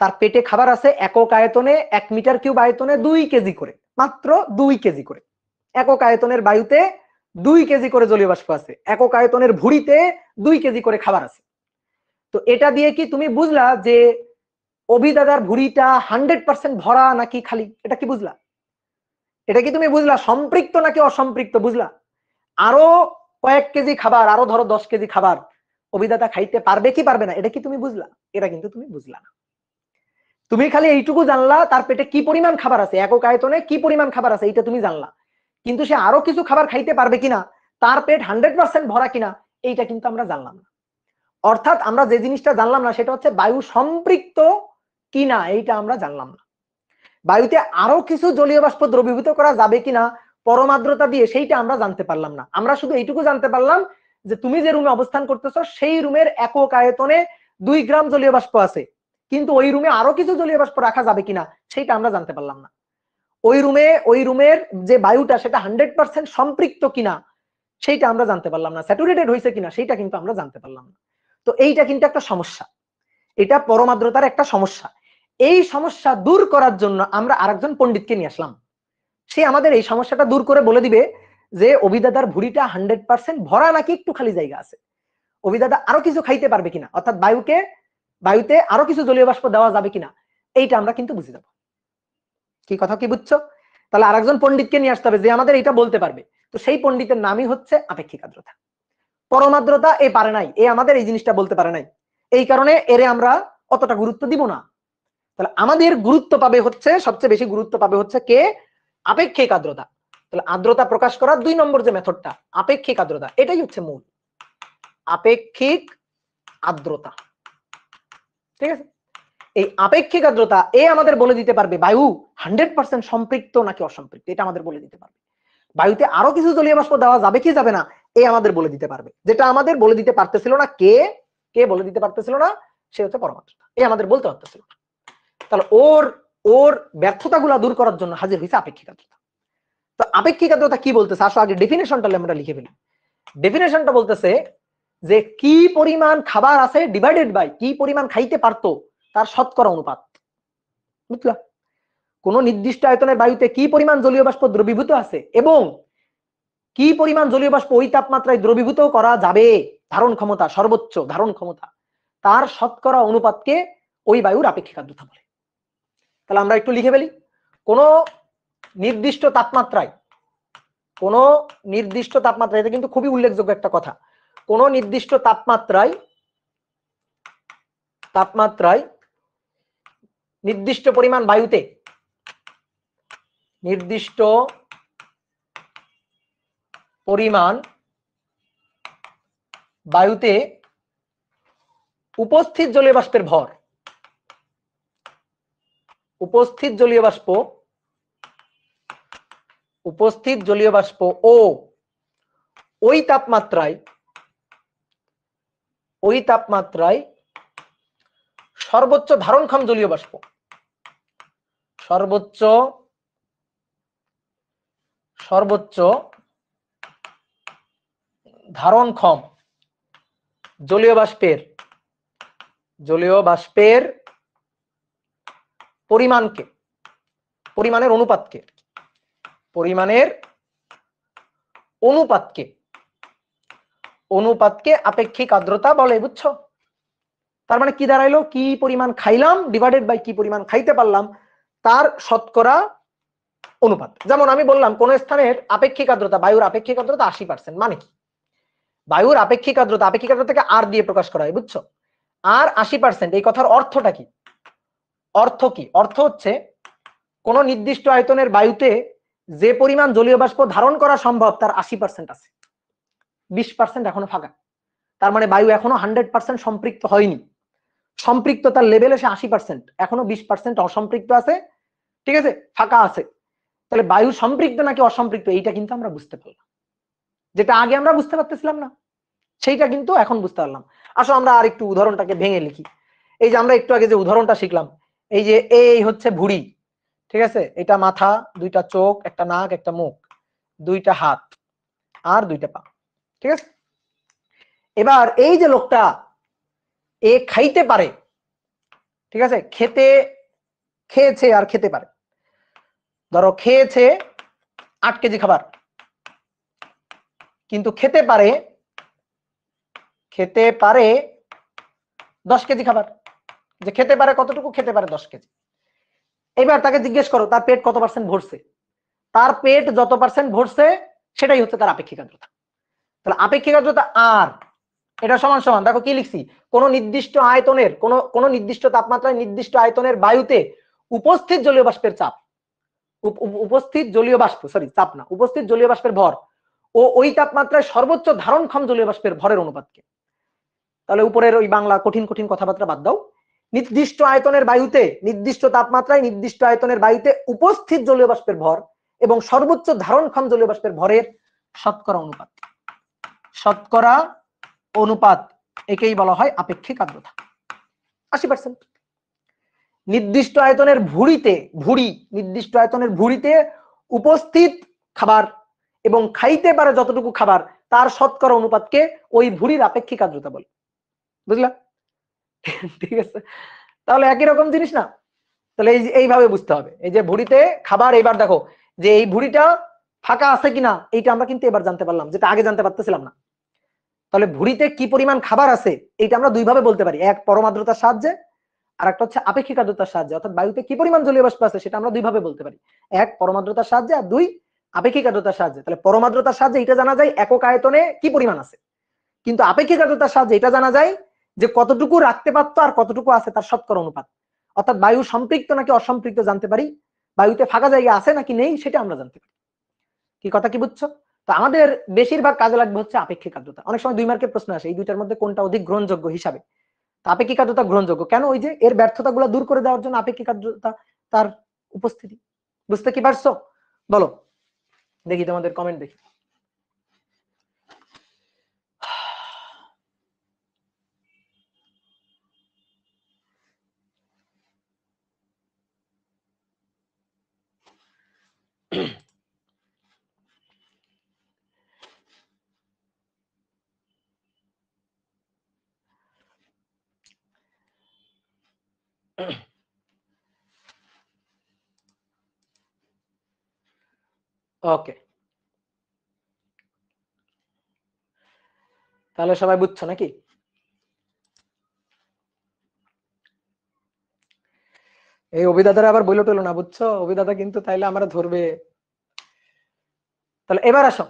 তার পেটে খাবার আছে একক আয়তনে 1 মিটার কিউব আয়তনে 2 কেজি করে, মাত্র 2 কেজি করে। একক আয়তনের বায়ুতে 2 কেজি করে জলীয় বাষ্প আছে, একক আয়তনের ভুঁড়িতে 2 কেজি করে খাবার আছে। তো এটা দিয়ে কি তুমি বুঝলা যে অভিদাতার ভুঁড়িটা 100% ভরা নাকি খালি? এটা কি বুঝলা? এটা কি তুমি বুঝলা সম্পৃক্ত নাকি অসম্পৃক্ত? বুঝলা? আরো কয়েক কেজি খাবার, আরো ধরো 10 কেজি খাবার অভিদাতা খাইতে পারবে কি পারবে না, এটা কি তুমি বুঝলা? এটা কিন্তু তুমি বুঝলা না। তুমি খালি এইটুকু জানলা তার পেটে কি পরিমাণ খাবার আছে, একক আয়তনে কি পরিমাণ খাবার আছে এইটা তুমি জানলা, কিন্তু সে আরো কিছু খাবার খাইতে পারবে কিনা, তার পেট 100% ভরা কিনা, এইটা কিন্তু আমরা জানলাম না। অর্থাৎ আমরা যে জিনিসটা জানলাম না সেটা হচ্ছে বায়ু সম্পৃক্ত কিনা, এইটা আমরা জানলাম না। বায়ুতে আরো কিছু জলীয় বাষ্প দ্রবীভূত করা যাবে কিনা পরম আর্দ্রতা দিয়ে, সেইটা আমরা জানতে পারলাম না। আমরা শুধু এইটুকু জানতে পারলাম যে তুমি যে রুমে অবস্থান করতেছো সেই রুমের একক আয়তনে 2 গ্রাম জলীয় বাষ্প আছে, কিন্তু ওই রুমে আরো কিছু জলীয় বাষ্প রাখা যাবে কিনা সেইটা আমরা জানতে পারলাম না। ওই রুমের যে বায়ুটা সেটা 100% সম্পৃক্ত কিনা সেইটা আমরা জানতে পারলাম না, স্যাচুরেটেড হয়েছে কিনা সেইটা কিন্তু আমরা জানতে পারলাম না। তো এইটা কিন্তু একটা সমস্যা, এটা পরম আর্দ্রতার একটা সমস্যা। এই সমস্যা দূর করার জন্য আমরা আরেকজন পণ্ডিতকে নিয়ে আসলাম, সে আমাদের এই সমস্যাটা দূর করে বলে দিবে যে অভিদাদার ভুঁড়িটা 100% ভরা নাকি একটু খালি জায়গা আছে, অভিদাদা আরো কিছু খাইতে পারবে কিনা, অর্থাৎ বায়ুতে আরো কিছু জলীয় বাষ্প দেওয়া যাবে কিনা, এইটা আমরা কিন্তু বুঝে যাবো। কি কথা কি বুঝছো? তাহলে আরেকজন পণ্ডিতকে নিয়ে আসতে হবে যে আমাদের এটা বলতে পারবে। তো সেই পণ্ডিতের নামই হচ্ছে আপেক্ষিক আর্দ্রতা। পরম আর্দ্রতা এ পারে নাই, এ আমাদের এই জিনিসটা বলতে পারে নাই, এই কারণে এরে আমরা অতটা গুরুত্ব দিব না। তাহলে আমাদের গুরুত্ব পাবে হচ্ছে, সবচেয়ে বেশি গুরুত্ব পাবে হচ্ছে কে? আপেক্ষিক আর্দ্রতা। তাহলে আর্দ্রতা প্রকাশ করার 2 নম্বর যে মেথডটা আপেক্ষিক আর্দ্রতা, এটাই হচ্ছে মূল আপেক্ষিক আর্দ্রতা। ঠিক আছে, এই আপেক্ষিক আর্দ্রতা এ আমাদের বলে দিতে পারবে বায়ু 100% সম্পৃক্ত নাকি অসম্পৃক্ত, এটা আমাদের বলে দিতে পারবে। বায়ুতে আরো কিছু জলীয় বাষ্প দেওয়া যাবে কি যাবে না, এ আমাদের বলে দিতে পারবে। যেটা আমাদের বলে দিতে পারতেছিল না, কে বলে দিতে পারতেছিল না? সে হচ্ছে পরম আর্দ্রতা, এ আমাদের বলতে পারতেছিল না। তাহলে ওর ব্যর্থতাগুলো দূর করার জন্য হাজির হয়েছে আপেক্ষিক আর্দ্রতা। তো আপেক্ষিক আর্দ্রতা কি বলতেছে, আসো আগে ডেফিনেশনটা আমরা লিখে ফেলি। ডেফিনেশনটা বলতেছে যে কি পরিমাণ খাবার আছে ডিভাইডেড বাই কি পরিমাণ খাইতে পারতো তার শতকরা অনুপাত। বুঝলা? কোন নির্দিষ্ট আয়তনের বায়ুতে কি পরিমাণ জলীয় বাষ্প দ্রবীভূত আছে এবং কি পরিমাণ জলীয় বাষ্প ওই তাপমাত্রায় দ্রবীভূত করা যাবে, ধারণ ক্ষমতা, সর্বোচ্চ ধারণ ক্ষমতা, তার শতকরা অনুপাতকে ওই বায়ুর আপেক্ষিক আর্দ্রতা বলে। তাহলে আমরা একটু লিখে ফেলি। কোন নির্দিষ্ট তাপমাত্রায়, এটা কিন্তু খুবই উল্লেখযোগ্য একটা কথা, কোন নির্দিষ্ট তাপমাত্রায় নির্দিষ্ট পরিমাণ বায়ুতে উপস্থিত জলীয় বাষ্পের ভর, উপস্থিত জলীয় বাষ্প ও ওই তাপমাত্রায় সর্বোচ্চ ধারণক্ষম জলীয় বাষ্প, সর্বোচ্চ ধারণক্ষম জলীয় বাষ্পের পরিমাণের অনুপাতকে আপেক্ষিক আর্দ্রতা বলে। বুঝছো? তার মানে কি দাঁড়াইলো, কি পরিমাণ খাইলাম ডিভাইডেড বাই কি পরিমাণ খাইতে পারলাম তার শতকরা অনুপাত। যেমন আমি বললাম কোন স্থানের আপেক্ষিক আর্দ্রতা, বায়ুর আপেক্ষিক আর্দ্রতা 80%, মানে কি বায়ুর আপেক্ষিক আর্দ্রতাকে আর দিয়ে প্রকাশ করা হয়। বুঝছো? আর 80%, এই কথার অর্থটা কি? অর্থ হচ্ছে কোন নির্দিষ্ট আয়তনের বায়ুতে যে পরিমাণ জলীয় বাষ্প ধারণ করা সম্ভব তার 80% আছে, 20% এখনো ফাঁকা। তার মানে বায়ু এখনো 100% সম্পৃক্ত হয়নি, সম্পৃক্ততার লেভেল এসে 80%, এখনো 20% অসম্পৃক্ত আছে। ঠিক আছে, ফাঁকা আছে। তাহলে বায়ু সম্পৃক্ত নাকি অসম্পৃক্ত এইটা কিন্তু আমরা বুঝতে পারলাম, যেটা আগে আমরা বুঝতে পারতেছিলাম না সেইটা কিন্তু এখন বুঝতে পারলাম। আসো আমরা আর একটু উদাহরণটাকে ভেঙে লিখি। এই যে আমরা একটু আগে যে উদাহরণটা শিখলাম, এই যে এই হচ্ছে ভুঁড়ি, ঠিক আছে, এটা মাথা, 2টা চোখ, একটা নাক, একটা মুখ, 2টা হাত আর 2টা পা। ঠিক আছে, এবার এই যে লোকটা এ খাইতে পারে, ঠিক আছে, খেয়েছে আর খেতে পারে। ধরো খেয়েছে 8 কেজি খাবার, কিন্তু খেতে পারে 10 কেজি খাবার। যে খেতে পারে কতটুকু? খেতে পারে 10 কেজি। এবার তাকে জিজ্ঞেস করো তার পেট কত পার্সেন্ট ভরছে, তার পেট যত পার্সেন্ট ভরছে সেটাই হচ্ছে তার আপেক্ষিক আর্দ্রতা। তাহলে আপেক্ষিক আর্দ্রতা আর এটা সমান সমান, দেখো কি লিখছি, কোন নির্দিষ্ট আয়তনের, কোন নির্দিষ্ট তাপমাত্রায় নির্দিষ্ট আয়তনের বায়ুতে উপস্থিত জলীয় বাষ্পের চাপ, উপস্থিত জলীয় বাষ্পের ভর ও ওই তাপমাত্রায় সর্বোচ্চ ধারণক্ষম জলীয় বাষ্পের ভরের অনুপাতকে। তাহলে উপরের ওই বাংলা কঠিন কথাবার্তা বাদ দাও। নির্দিষ্ট আয়তনের বায়ুতে, নির্দিষ্ট তাপমাত্রায় নির্দিষ্ট আয়তনের বায়ুতে উপস্থিত জলীয় বাষ্পের ভর এবং সর্বোচ্চ ধারণক্ষম জলীয় বাষ্পের ভরের শতকরা অনুপাত একেই বলা হয় আপেক্ষিক আর্দ্রতা। 80%। নির্দিষ্ট আয়তনের ভুঁড়িতে উপস্থিত খাবার এবং খাইতে পারে যতটুকু খাবার তার শতকরা অনুপাতকে ওই ভুঁড়ির আপেক্ষিক আর্দ্রতা বলে। বুঝলা? ঠিক আছে, তাহলে একই রকম জিনিস না? তাহলে এইভাবে বুঝতে হবে, এই যে ভুঁড়িতে খাবার, এবার দেখো যে এই ভুঁড়িটা ফাঁকা আছে কিনা এইটা আমরা কিন্তু এবার জানতে পারলাম, যেটা আগে জানতে পারতেছিলাম না। তাহলে ভুঁড়িতে কি পরিমাণ খাবার আছে এইটা আমরা দুই ভাবে বলতে পারি, এক পরম আর্দ্রতার সাহায্যে, আর একটা হচ্ছে আপেক্ষিক আর্দ্রতার সাহায্যে। অর্থাৎ বায়ুতে কি পরিমাণ জলীয় বাষ্প আছে সেটা আমরা দুই ভাবে বলতে পারি, এক পরম আর্দ্রতার সাহায্যে আর দুই আপেক্ষিক আর্দ্রতার সাহায্যে। তাহলে পরম আর্দ্রতার সাহায্যে এটা জানা যায় একক আয়তনে কি পরিমাণ আছে, কিন্তু আপেক্ষিক আর্দ্রতার সাহায্যে এটা জানা যায় যে কতটুকু রাখতে পারতো আর কতটুকু আছে তার শতকরা অনুপাত। অর্থাৎ বায়ু সম্পৃক্ত নাকি অসম্পৃক্ত জানতে পারি, বায়ুতে ফাঁকা জায়গা আছে নাকি নেই সেটা আমরা জানতে পারি। কি কথা কি বুঝছো? তো আমাদের বেশিরভাগ কাজে লাগবে হচ্ছে আপেক্ষিক আর্দ্রতা। অনেক সময় 2 মার্কের প্রশ্ন আসে এই দুইটার মধ্যে কোনটা অধিক গ্রহণযোগ্য হিসাবে। আপেক্ষিক আর্দ্রতা গ্রহণযোগ্য কেন? ওই যে এর ব্যর্থতাগুলো দূর করে দেওয়ার জন্য আপেক্ষিক আর্দ্রতা তার উপস্থিতি। বুঝতে কি পারছো? বলো দেখি তোমাদের কমেন্ট দেখি। ওকে, তাহলে সবাই বুঝছো নাকি? এই অভিদাতারা আবার বইলো টইলো না, বুঝছো? অভিদাতা কিন্তু তাইলে আমরা ধরবে। তাহলে এবার আসো,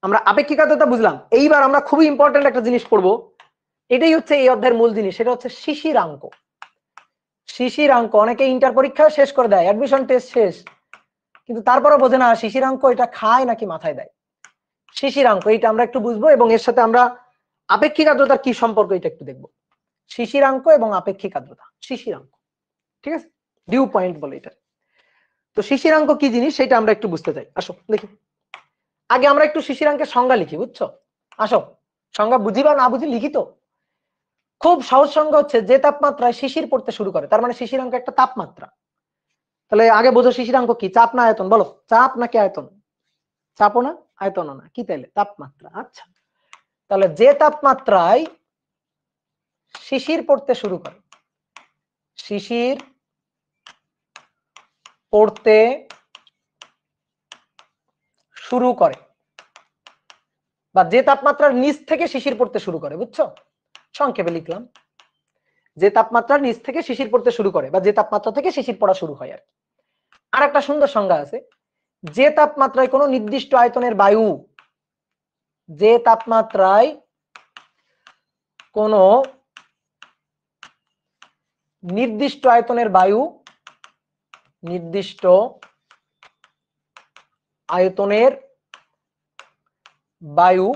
আমরা আপেক্ষিক আর্দ্রতা বুঝলাম, এইবার আমরা খুবই ইম্পর্টেন্ট একটা জিনিস পড়বো, এটাই হচ্ছে এই অধ্যায়ের মূল জিনিস, সেটা হচ্ছে শিশিরাঙ্ক। শিশিরাঙ্ক অনেকে ইন্টার পরীক্ষা শেষ করে দেয়, অ্যাডমিশন টেস্ট শেষ, কিন্তু তারপরও বোঝে না শিশিরাঙ্ক এটা খায় নাকি মাথায় দেয়। শিশিরাঙ্ক এইটা আমরা একটু বুঝবো, এবং এর সাথে আমরা আপেক্ষিক আর্দ্রতার কি সম্পর্ক এটা একটু দেখবো। শিশিরাঙ্ক এবং আপেক্ষিক আর্দ্রতা, শিশিরাঙ্ক, ঠিক আছে, ডিউ পয়েন্ট বলে এটা। তো শিশিরাঙ্ক কি জিনিস সেটা আমরা একটু বুঝতে চাই, আসো দেখি। আগে আমরা একটু শিশিরাঙ্কের সংজ্ঞা লিখি, বুঝছো? আসো, সংজ্ঞা বুঝি বা না বুঝি লিখি। তো খুব সহজ সংজ্ঞা হচ্ছে যে তাপমাত্রায় শিশির পড়তে শুরু করে, তার মানে শিশিরাঙ্ক একটা তাপমাত্রা। তাহলে আগে বোঝো শিশিরাঙ্ক কি, চাপ না আয়তন? বলো, চাপ নাকি আয়তন? চাপও না আয়তনও না, কি তাইলে? তাপমাত্রা। আচ্ছা, তাহলে যে তাপমাত্রায় শিশির পড়তে শুরু করে, শিশির পড়তে শুরু করে, বা যে তাপমাত্রার নিচ থেকে শিশির পড়তে শুরু করে, বুঝছো? সংক্ষেপে লিখলাম, যে তাপমাত্রার নিচ থেকে শিশির পড়তে শুরু করে, বা যে তাপমাত্রা থেকে শিশির পড়া শুরু হয় আর কি। আর একটা সুন্দর সংজ্ঞা আছে, যে তাপমাত্রায় কোনো নির্দিষ্ট আয়তনের বায়ু, যে তাপমাত্রায় কোনো নির্দিষ্ট আয়তনের বায়ু, নির্দিষ্ট আয়তনের বায়ু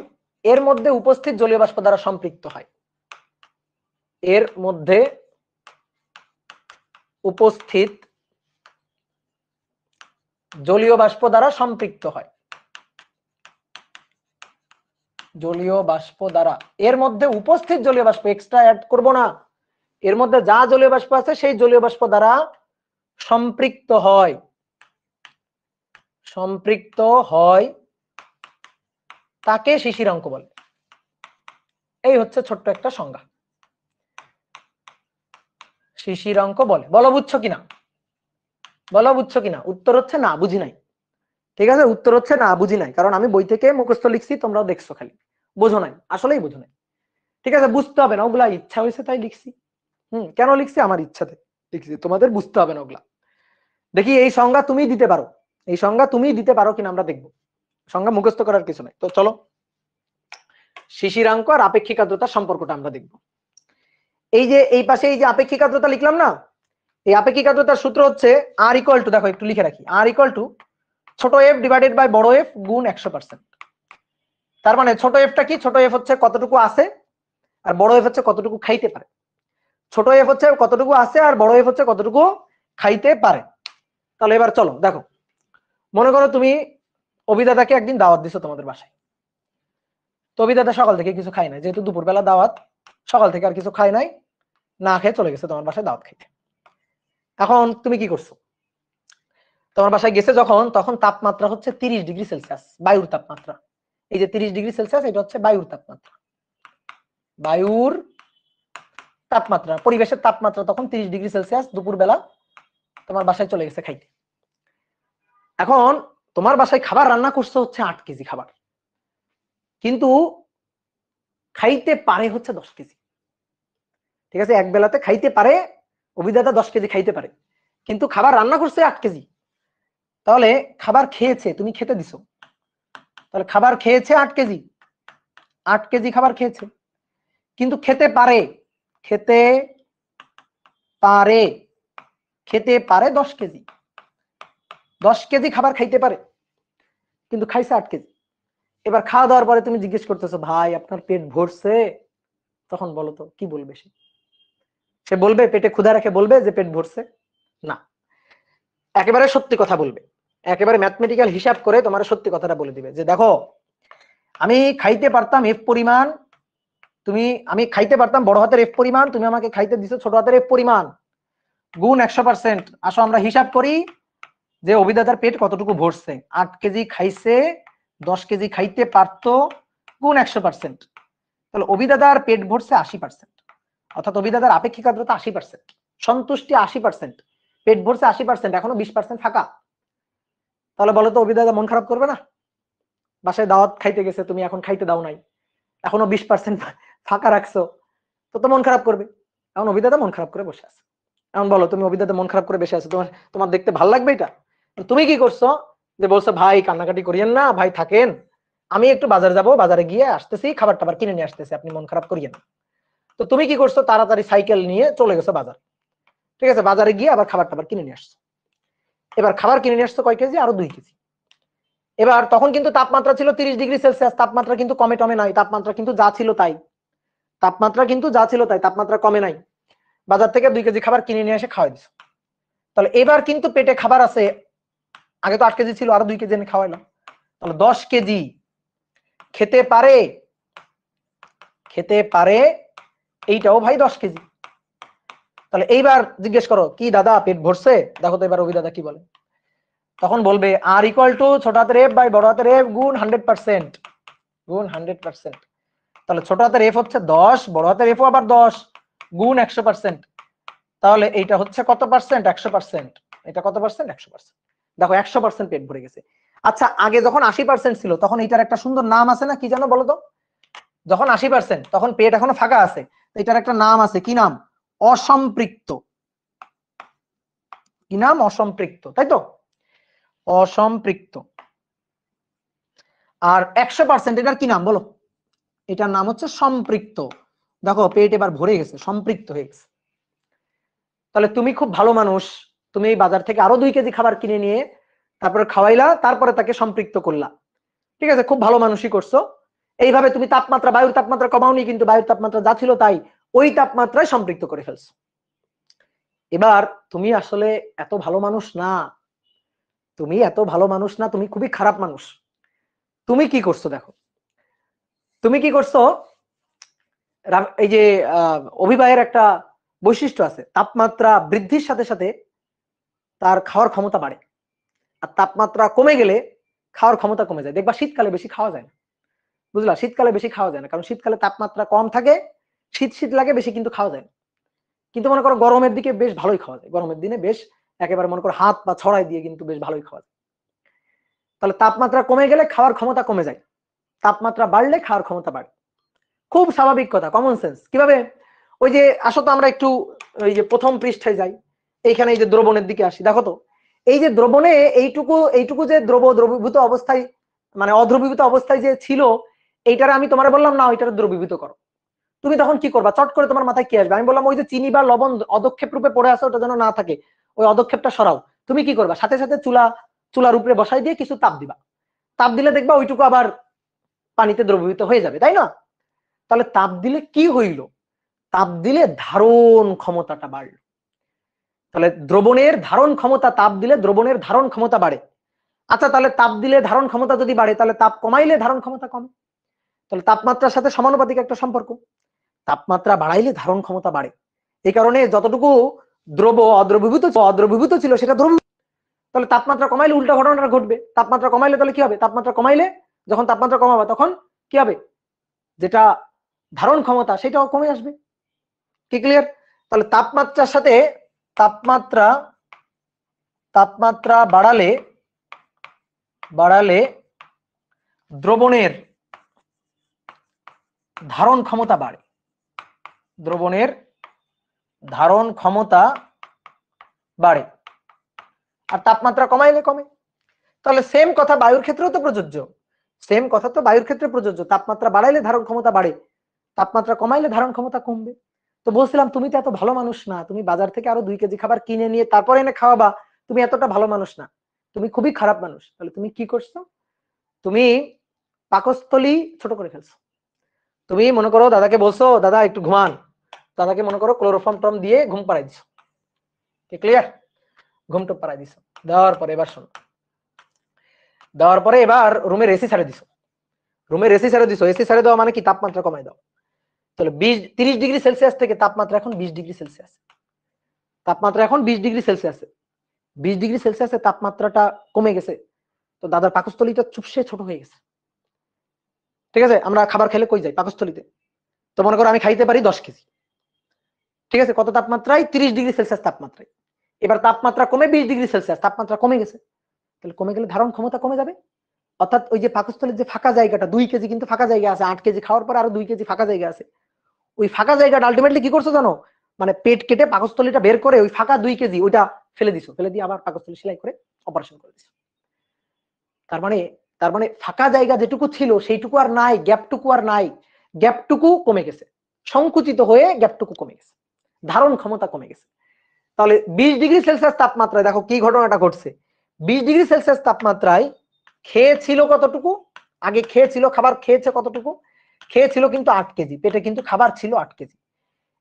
এর মধ্যে উপস্থিত জলীয় বাষ্প দ্বারা সম্পৃক্ত হয়, এর মধ্যে উপস্থিত জলীয় বাষ্প দ্বারা সম্পৃক্ত হয়, জলীয় বাষ্প দ্বারা, এর মধ্যে উপস্থিত জলীয় বাষ্প, এক্সট্রা অ্যাড করব না, এর মধ্যে যা জলীয় বাষ্প আছে সেই জলীয় বাষ্প দ্বারা সম্পৃক্ত হয়, সম্পৃক্ত হয়, তাকে শিশিরাঙ্ক বলে। এই হচ্ছে ছোট্ট একটা সংজ্ঞা, শিশিরাঙ্ক বলে। বলো বুঝছো কিনা, বলো বুঝছো কিনা? উত্তর হচ্ছে না, বুঝি নাই। ঠিক আছে, উত্তর হচ্ছে না, বুঝি নাই, কারণ আমি বই থেকে মুখস্থ লিখছি, তোমরাও দেখছো, খালি বোঝো নাই, আসলেই বোঝো নাই। ঠিক আছে, বুঝতে হবে না, ওগুলা ইচ্ছা হয়েছে তাই লিখছি। কেন লিখছি? আমার ইচ্ছাতে লিখছি, তোমাদের বুঝতে হবে না ওগুলা। দেখি এই সংজ্ঞা তুমি দিতে পারো, এই সংজ্ঞা তুমি দিতে পারো কিনা আমরা দেখবো, সংজ্ঞা মুখস্থ করার কিছু নাই। তো চলো শিশিরাঙ্ক আর আপেক্ষিক আর্দ্রতার সম্পর্কটা আমরা দেখবো। এই যে এই পাশে এই যে আপেক্ষিক আর্দ্রতা লিখলাম না, এই আপেক্ষিক আর্দ্রতার সূত্র হচ্ছে আর ইকুয়াল টু, দেখো একটু লিখে রাখি, আর ইকুয়াল টু ছোট এফ ডিভাইডেড বাই বড় এফ গুণ 100%। তার মানে ছোট এফটা কি? ছোট এফ হচ্ছে কতটুকু আছে, আর বড় এফ হচ্ছে কতটুকু খাইতে পারে। ছোট এফ হচ্ছে কতটুকু আছে, আর বড় এফ হচ্ছে কতটুকু খাইতে পারে। তাহলে এবার চলো দেখো, মনে করো তুমি অভিদাতাকে একদিন দাওয়াত দিছো তোমাদের বাসায়, তো অভিদাতা সকাল থেকে কিছু খায় নাই, যেহেতু দুপুরবেলা দাওয়াত, সকাল থেকে আর কিছু খায় নাই, না খেয়ে চলে গেছে তোমার বাসায় দাওয়াত খাইতে। এখন তুমি কি করছো? তোমার বাসায় গেছে যখন, তখন তাপমাত্রা হচ্ছে 30°C, বায়ুর তাপমাত্রা। এই যে 30°C, এটা হচ্ছে বায়ুর তাপমাত্রা, বায়ুর তাপমাত্রা, পরিবেশের তাপমাত্রা তখন 30°C, দুপুরবেলা তোমার বাসায় চলে গেছে খাইতে। এখন তোমার বাসায় খাবার রান্না করছে হচ্ছে 8 কেজি খাবার, কিন্তু খাইতে পারে হচ্ছে 10 কেজি। ঠিক আছে, এক বেলাতে খাইতে পারে, অভিদাতা 10 কেজি খাইতে পারে, কিন্তু খাবার রান্না করছে 8 কেজি। তাহলে খাবার খেয়েছে, তুমি খেতে দিছো, তাহলে খাবার খেয়েছে 8 কেজি, 8 কেজি খাবার খেয়েছে, কিন্তু খেতে পারে, খেতে পারে, খেতে পারে 10 কেজি, 10 কেজি খাবার খাইতে পারে, কিন্তু খাইছে 8 কেজি। এবার খাওয়া দাওয়ার পরে তুমি জিজ্ঞেস করতেছো, ভাই আপনার পেট ভরছে? তখন বলো তো কি বলবে সে? সে বলবে, পেটে ক্ষুধা রেখে বলবে যে পেট ভরছে? না, একেবারে সত্যি কথা বলবে, একেবারে ম্যাথমেটিক্যাল হিসাব করে তোমার সত্যি কথাটা বলে দিবে যে দেখো, আমি খাইতে পারতাম এফ পরিমাণ, আমি খাইতে পারতাম বড় হাতের এফ পরিমাণ, তুমি আমাকে খাইতে দিছো ছোট হাতের এফ পরিমাণ, গুণ 100%। আসো আমরা হিসাব করি যে অভিদাতার পেট কতটুকু ভরছে। 8 কেজি খাইছে, 10 কেজি খাইতে পারতো, গুণ 100%। তাহলে অভিদাতার পেট ভরছে 80%, অর্থাৎ অভিদাতার আপেক্ষিক আর্দ্রতা 80%, সন্তুষ্টি 80%, পেট ভরছে 80%, এখনো 20% ফাঁকা। তাহলে বলো তো অভিদাতা মন খারাপ করবে না? বাসায় দাওয়াত খাইতে গেছে, তুমি এখন খাইতে দাও নাই, এখনো 20% ফাঁকা রাখছো, তো মন খারাপ করবে। এখন অভিদাতা মন খারাপ করে বসে আছে। এখন বলো, তুমি অভিদাতা মন খারাপ করে বসে আছো, তোমার তোমার দেখতে ভালো লাগবে এটা? তুমি কি করছো, যে বলছো ভাই কান্নাকাটি করিয়েন না, ভাই থাকেন, আমি একটু বাজারে যাব, বাজারে গিয়ে আসতেছি, খাবার টাবার কিনে নিয়ে আসতেছি, আপনি মন খারাপ করিয়েন না। তো তুমি কি করছো, তাড়াতাড়ি সাইকেল নিয়ে চলে গেছো বাজার। ঠিক আছে, বাজারে গিয়ে আবার খাবার টাবার কিনে নিয়ে আসছো। এবার খাবার কিনে নিয়ে আসছো কয় কেজি? আরো 2 কেজি। এবার তখন কিন্তু তাপমাত্রা ছিল 30°C, তাপমাত্রা কিন্তু কমে টমে নাই, তাপমাত্রা কিন্তু যা ছিল তাই, তাপমাত্রা কিন্তু যা ছিল তাই, তাপমাত্রা কমে নাই। বাজার থেকে 2 কেজি খাবার কিনে নিয়ে এসে খাওয়াই দিছো। তাহলে এবার কিন্তু পেটে খাবার আছে, আগে তো 8 কেজি ছিল, আরো 2 কেজি এনে খাওয়াইলাম, তাহলে 10 কেজি খেতে পারে, খেতে পারে, এইটাও ভাই 10 কেজি। তাহলে এইবার জিজ্ঞেস করো, কি দাদা পেট ভরছে? দেখো তো এবার অভিদাতা কি বলে। তখন বলবে আর ইকুয়াল টু ছোট হাতের এফ বাই বড় হাতের এফ গুণ 100%, গুণ 100%। তাহলে ছোট হাতের এফ হচ্ছে 10, বড় হাতের এফ আবার 10, গুণ 100%। তাহলে এইটা হচ্ছে কত পার্সেন্ট? 100%। এটা কত পার্সেন্ট? 100%। দেখো 100% পেট ভরে গেছে। আচ্ছা, আগে যখন 80% ছিল তখন এইটার একটা সুন্দর নাম আছে না, কি জানো বলো তো? যখন 80% তখন পেট এখনো ফাঁকা আছে, এটার একটা নাম আছে, কি নাম? অসম্পৃক্ত। কি নাম? অসম্পৃক্ত, তাই তো? অসম্পৃক্ত। আর 100% এটার কি নাম বলো? এটার নাম হচ্ছে সম্পৃক্ত। দেখো পেট এবার ভরে গেছে, সম্পৃক্ত হয়ে গেছে। তাহলে তুমি খুব ভালো মানুষ, তুমি এই বাজার থেকে আরো 2 কেজি খাবার কিনে নিয়ে তারপরে খাওয়াইলা, তারপরে তাকে সম্পৃক্ত করলা। ঠিক আছে, খুব ভালো মানুষই করছো। এইভাবে তুমি তাপমাত্রা, বায়ুর তাপমাত্রা কমাওনি, কিন্তু বায়ুর তাপমাত্রা যা ছিল তাই, ওই তাপমাত্রায় সম্পৃক্ত করে ফেলছো। এবার তুমি আসলে এত ভালো মানুষ না, তুমি এত ভালো মানুষ না, তুমি খুবই খারাপ মানুষ। তুমি কি করছো দেখো, তুমি কি করছো, এই যে অভিবায়ের একটা বৈশিষ্ট্য আছে, তাপমাত্রা বৃদ্ধির সাথে সাথে তার খাওয়ার ক্ষমতা বাড়ে, আর তাপমাত্রা কমে গেলে খাওয়ার ক্ষমতা কমে যায়। দেখবা শীতকালে বেশি খাওয়া যায় না, বুঝলা? শীতকালে বেশি খাওয়া যায় না, কারণ শীতকালে তাপমাত্রা কম থাকে, শীত শীত লাগে বেশি, কিন্তু খাওয়া যায় না। কিন্তু মনে করো গরমের দিকে বেশ ভালোই খাওয়া যায়, গরমের দিনে বেশ একেবারে মনে করো হাত বা ছড়াই দিয়ে কিন্তু বেশ ভালোই খাওয়া যায়। তাহলে তাপমাত্রা কমে গেলে খাওয়ার ক্ষমতা কমে যায়, তাপমাত্রা বাড়লে খাওয়ার ক্ষমতা বাড়ে। খুব স্বাভাবিক কথা, কমন সেন্স। কিভাবে? ওই যে আসো তো আমরা একটু ওই যে প্রথম পৃষ্ঠায় যাই, এইখানে এই যে দ্রবণের দিকে আসি। দেখো তো এই যে দ্রবণে এইটুকু এইটুকু যে দ্রবীভূত অবস্থায়, মানে অদ্রবীভূত অবস্থায় যে ছিল, এইটারে আমি তোমার বললাম না ওইটারে দ্রবীভূত করো। তুমি তখন কি করবা? চট করে তোমার মাথায় কি আসবে? আমি বললাম ওই যে চিনি বা লবণ অদক্ষেপ রূপে পড়ে আছে, ওটা যেন না থাকে, ওই অদক্ষেপটা সরাও। তুমি কি করবা? সাথে সাথে চুলার উপরে বসাই দিয়ে কিছু তাপ দিবা, তাপ দিলে দেখবা ওইটুকু আবার পানিতে দ্রবীভূত হয়ে যাবে, তাই না? তাহলে তাপ দিলে কি হইল? তাপ দিলে ধারণ ক্ষমতাটা বাড়লো। তাহলে দ্রবণের ধারণ ক্ষমতা, তাপ দিলে দ্রবণের ধারণ ক্ষমতা বাড়ে। আচ্ছা, তাহলে তাপ দিলে ধারণ ক্ষমতা যদি বাড়ে, তাহলে তাপ কমাইলে ধারণ ক্ষমতা কমে। তাহলে তাপমাত্রার সাথে সমানুপাতিক একটা সম্পর্ক, তাপমাত্রা বাড়াইলে ধারণ ক্ষমতা বাড়ে। এই কারণে যতটুকু অদ্রবীভূত ছিল সেটা দ্রবীভূত। তাহলে তাপমাত্রা কমাইলে উল্টা ঘটনাটা ঘটবে। তাপমাত্রা কমাইলে তাহলে কি হবে? তাপমাত্রা কমাইলে, যখন তাপমাত্রা কমাবে তখন কি হবে? যেটা ধারণ ক্ষমতা সেটাও কমে আসবে। কি ক্লিয়ার? তাহলে তাপমাত্রার সাথে তাপমাত্রা বাড়ালে বাড়ালে দ্রবণের ধারণ ক্ষমতা বাড়ে, দ্রবণের ধারণ ক্ষমতা বাড়ে, আর তাপমাত্রা কমাইলে কমে। তাহলে সেম কথা বায়ুর ক্ষেত্রেও তো প্রযোজ্য, সেম কথা তো বায়ুর ক্ষেত্রে প্রযোজ্য, তাপমাত্রা বাড়াইলে ধারণ ক্ষমতা বাড়ে, তাপমাত্রা কমাইলে ধারণ ক্ষমতা কমবে। তো বলছিলাম তুমি তো এত ভালো মানুষ না, তুমি বাজার থেকে আরো 2 কেজি খাবার কিনে নিয়ে তারপরে এনে খাওয়াবা, তুমি এতটা ভালো মানুষ না, তুমি খুবই খারাপ মানুষ। তাহলে তুমি কি করছো? তুমি পাকস্থলী ছোট করে ফেলছো। তুমি মনে করো দাদাকে বলছো দাদা একটু ঘুমান, দাদাকে মনে করো ক্লোরোফর্ম টম দিয়ে ঘুম পাড়াই দিছো, ক্লিয়ার? ঘুমটা পাড়াই দিছো, দেওয়ার পরে এবার শোনো, দেওয়ার পরে এবার রুমের এসি ছাড়ে দিছো, রুমের এসি ছাড়ে দিছো। এসি ছাড়ে দেওয়া মানে কি? তাপমাত্রা কমাই দাও। তাহলে 30 ডিগ্রি সেলসিয়াস থেকে তাপমাত্রা এখন 20 ডিগ্রি সেলসিয়াস, তাপমাত্রা এখন 20 ডিগ্রি সেলসিয়াসে, 20 ডিগ্রি সেলসিয়াসে তাপমাত্রাটা কমে গেছে। তো দাদার পাকস্থলীটা চুপসে ছোট হয়ে গেছে। ঠিক আছে, আমরা খাবার খেলে কই যাই? পাকস্থলীতে। তো মনে করো আমি খাইতে পারি 10 কেজি, ঠিক আছে, কত তাপমাত্রায়? 30 ডিগ্রি সেলসিয়াস তাপমাত্রায়। এবার তাপমাত্রা কমে 20 ডিগ্রি সেলসিয়াস, তাপমাত্রা কমে গেছে। তাহলে কমে গেলে ধারণ ক্ষমতা কমে যাবে, অর্থাৎ ওই যে পাকস্থলীর যে ফাঁকা জায়গাটা, 2 কেজি কিন্তু ফাঁকা জায়গা আছে, 8 কেজি খাওয়ার পর আরো 2 কেজি ফাঁকা জায়গা আছে। ওই ফাঁকা জায়গাটা আলটিমেটলি কি করছো জানো? মানে পেট কেটে পাকস্থলীটা বের করে ওই ফাঁকা 2 কেজি ওইটা ফেলে দিছো, ফেলে দিয়ে আবার পাকস্থলী সেলাই করে অপারেশন করে দিছো। তার মানে ফাঁকা জায়গা যেটুকু ছিল সেইটুকু আর নাই, গ্যাপটুকু আর নাই, গ্যাপটুকু কমে গেছে, সংকুচিত হয়ে গ্যাপটুকু কমে গেছে, ধারণ ক্ষমতা কমে গেছে। তাহলে 20 ডিগ্রি সেলসিয়াস তাপমাত্রায় দেখো কি ঘটনাটা ঘটছে। 20 ডিগ্রি সেলসিয়াস তাপমাত্রায় খেয়েছিল কতটুকু? আগে খেয়েছিল, খাবার খেয়েছে কতটুকু? খেয়েছিল কিন্তু 8 কেজি, পেটে কিন্তু খাবার ছিল 8 কেজি।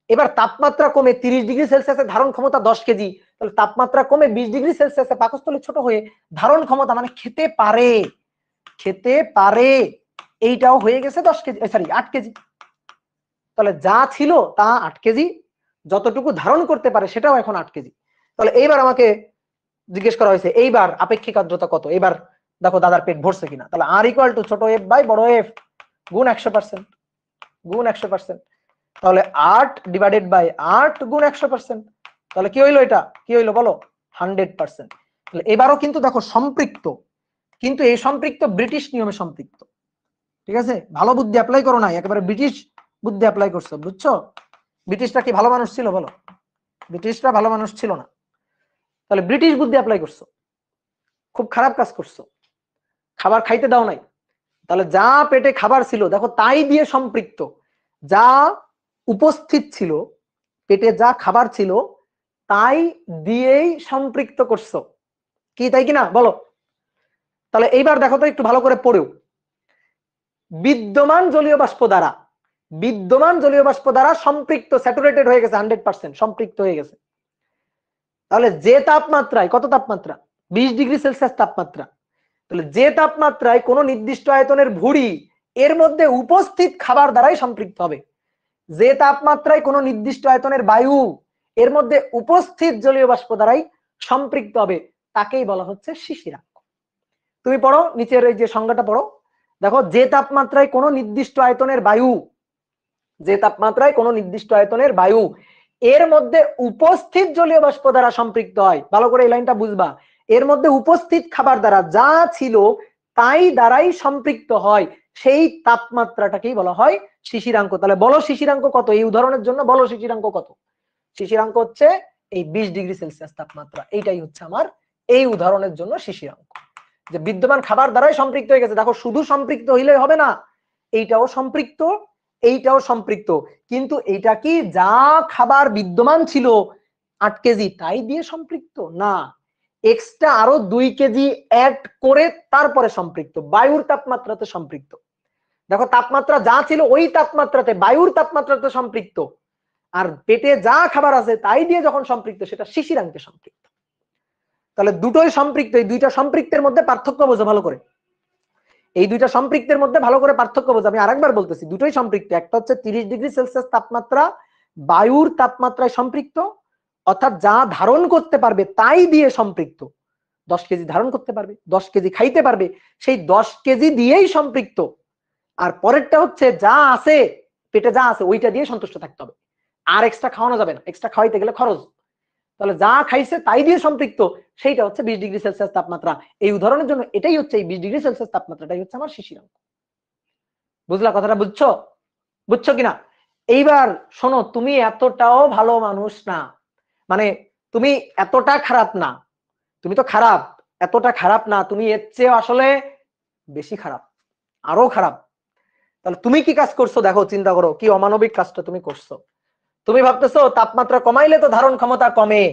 এবার তাপমাত্রা কমে 30 ডিগ্রি সেলসিয়াসে ধারণ ক্ষমতা 10 কেজি, তাহলে তাপমাত্রা কমে 20 ডিগ্রি সেলসিয়াসে পাকস্থলী ছোট হয়ে ধারণ ক্ষমতা মানে খেতে পারে, খেতে পারে এইটাও হয়ে গেছে 10 কেজি, সরি 8 কেজি। তাহলে যা ছিল তা 8 কেজি, যতটুকু ধারণ করতে পারে সেটাও এখন 8 কেজি। তাহলে এইবার আমাকে জিজ্ঞেস করা হয়েছে এইবার আপেক্ষিক আর্দ্রতা কত, এবার দেখো দাদার পেট ভরছে কিনা। তাহলে আর ইকুয়াল টু ছোট এফ বাই বড় এফ গুণ 100%, গুণ 100%। তাহলে 8 ডিভাইডেড বাই 8 গুণ 100%। তাহলে কি হইলো? এটা কি হইলো বলো? 100%। তাহলে এবারও কিন্তু দেখো সম্পৃক্ত, কিন্তু এই সম্পৃক্ত ব্রিটিশ নিয়মে সম্পৃক্ত, ঠিক আছে? ভালো বুদ্ধি অ্যাপ্লাই করো না, একেবারে ব্রিটিশ বুদ্ধি অ্যাপ্লাই করছো, বুঝছো? ব্রিটিশরা কি ভালো মানুষ ছিল বলো? ব্রিটিশরা ভালো মানুষ ছিল না। তাহলে ব্রিটিশ বুদ্ধি অ্যাপ্লাই করছো, খুব খারাপ কাজ করছো, খাবার খাইতে দাও নাই। তাহলে যা পেটে খাবার ছিল দেখো তাই দিয়ে সম্পৃক্ত, যা উপস্থিত ছিল পেটে, যা খাবার ছিল তাই দিয়েই সম্পৃক্ত করছো, কি তাই কিনা বলো? তাহলে এইবার দেখো তো একটু ভালো করে পড়েও, বিদ্যমান জলীয় বাষ্প দ্বারা, বিদ্যমান জলীয় বাষ্প দ্বারা সম্পৃক্ত, স্যাচুরেটেড হয়ে গেছে, 100% সম্পৃক্ত হয়ে গেছে। তাহলে যে তাপমাত্রায়, কত তাপমাত্রা? 20 ডিগ্রি সেলসিয়াস তাপমাত্রা। তাহলে যে তাপমাত্রায় কোনো নির্দিষ্ট আয়তনের ভুঁড়ি এর মধ্যে উপস্থিত খাবার দ্বারাই সম্পৃক্ত হবে, যে তাপমাত্রায় কোনো নির্দিষ্ট আয়তনের বায়ু এর মধ্যে উপস্থিত জলীয় বাষ্প দ্বারাই সম্পৃক্ত হবে, তাকেই বলা হচ্ছে শিশিরাঙ্ক। তুমি পড়ো নিচের এই যে সংজ্ঞাটা পড়ো, দেখো যে তাপমাত্রায় কোনো নির্দিষ্ট আয়তনের বায়ু, যে তাপমাত্রায় কোনো নির্দিষ্ট আয়তনের বায়ু এর মধ্যে উপস্থিত জলীয় বাষ্প দ্বারা সম্পৃক্ত হয়, ভালো করে এই লাইনটা বুঝবা, এর মধ্যে উপস্থিত খাবার দ্বারা যা ছিল তাই দ্বারাই সম্পৃক্ত হয়, সেই তাপমাত্রাটাকেই বলা হয় শিশিরাঙ্ক। তাহলে বলো শিশিরাঙ্ক কত এই উদাহরণের জন্য? বলো শিশিরাঙ্ক কত? শিশিরাঙ্ক হচ্ছে এই 20 ডিগ্রি সেলসিয়াস তাপমাত্রা, এইটাই হচ্ছে আমার এই উদাহরণের জন্য শিশিরাঙ্ক। যে বিদ্যমান খাবার দ্বারাই সম্পৃক্ত হয়ে গেছে, দেখো শুধু সম্পৃক্ত হইলে হবে না, এইটাও সম্পৃক্ত, এইটাও সম্পৃক্ত, কিন্তু এটা কি যা খাবার বিদ্যমান ছিল 8 কেজি তাই দিয়ে সম্পৃক্ত না, এক্সট্রা আরো 2 কেজি অ্যাড করে তারপরে সম্পৃক্ত, বায়ুর তাপমাত্রাতে সম্পৃক্ত। দেখো তাপমাত্রা যা ছিল ওই তাপমাত্রাতে, বায়ুর তাপমাত্রাতে সম্পৃক্ত, আর পেটে যা খাবার আছে তাই দিয়ে যখন সম্পৃক্ত সেটা শিশিরাঙ্কে সম্পৃক্ত। তাহলে দুটোই সম্পৃক্ত, এই দুইটা সম্পৃক্তের মধ্যে পার্থক্য বোঝো ভালো করে, এই দুইটা সম্পৃক্তের মধ্যে ভালো করে পার্থক্য বোঝো। আমি আরেকবার বলতেছি, দুটোই সম্পৃক্ত। একটা হচ্ছে 30 ডিগ্রি সেলসিয়াস তাপমাত্রা বায়ুর তাপমাত্রায় সম্পৃক্ত, অর্থাৎ যা ধারণ করতে পারবে তাই দিয়ে সম্পৃক্ত, 10 কেজি ধারণ করতে পারবে, 10 কেজি খাইতে পারবে, সেই 10 কেজি দিয়েই সম্পৃক্ত। আর পরেরটা হচ্ছে যা আছে পেটে, যা আছে ওইটা দিয়ে সন্তুষ্ট থাকতে হবে, আর এক্সট্রা খাওয়ানো যাবে না, এক্সট্রা খাওয়াইতে গেলে খরচ। তাহলে যা খাইছে তাই দিয়ে সম্পৃক্ত, সেইটা হচ্ছে 20 ডিগ্রি সেলসিয়াস তাপমাত্রা। এই উদাহরণের জন্য এটাই হচ্ছে, এই 20 ডিগ্রি সেলসিয়াস তাপমাত্রাটাই হচ্ছে আমার শিশিরাঙ্ক। বুঝলা কথাটা? বুঝছো? বুঝছো কিনা? এইবার শোনো, তুমি এতটাও ভালো মানুষ না, মানে তুমি এতটা খারাপ না, তুমি তো খারাপ, এতটা খারাপ না, তুমি এর চেয়ে আসলে বেশি খারাপ, আরো খারাপ। তাহলে তুমি কি কাজ করছো দেখো, চিন্তা করো কি অমানবিক কাজটা তুমি করছো। তুমি ভাবতেছো তাপমাত্রা কমাইলে তো ধারণ ক্ষমতা কমে,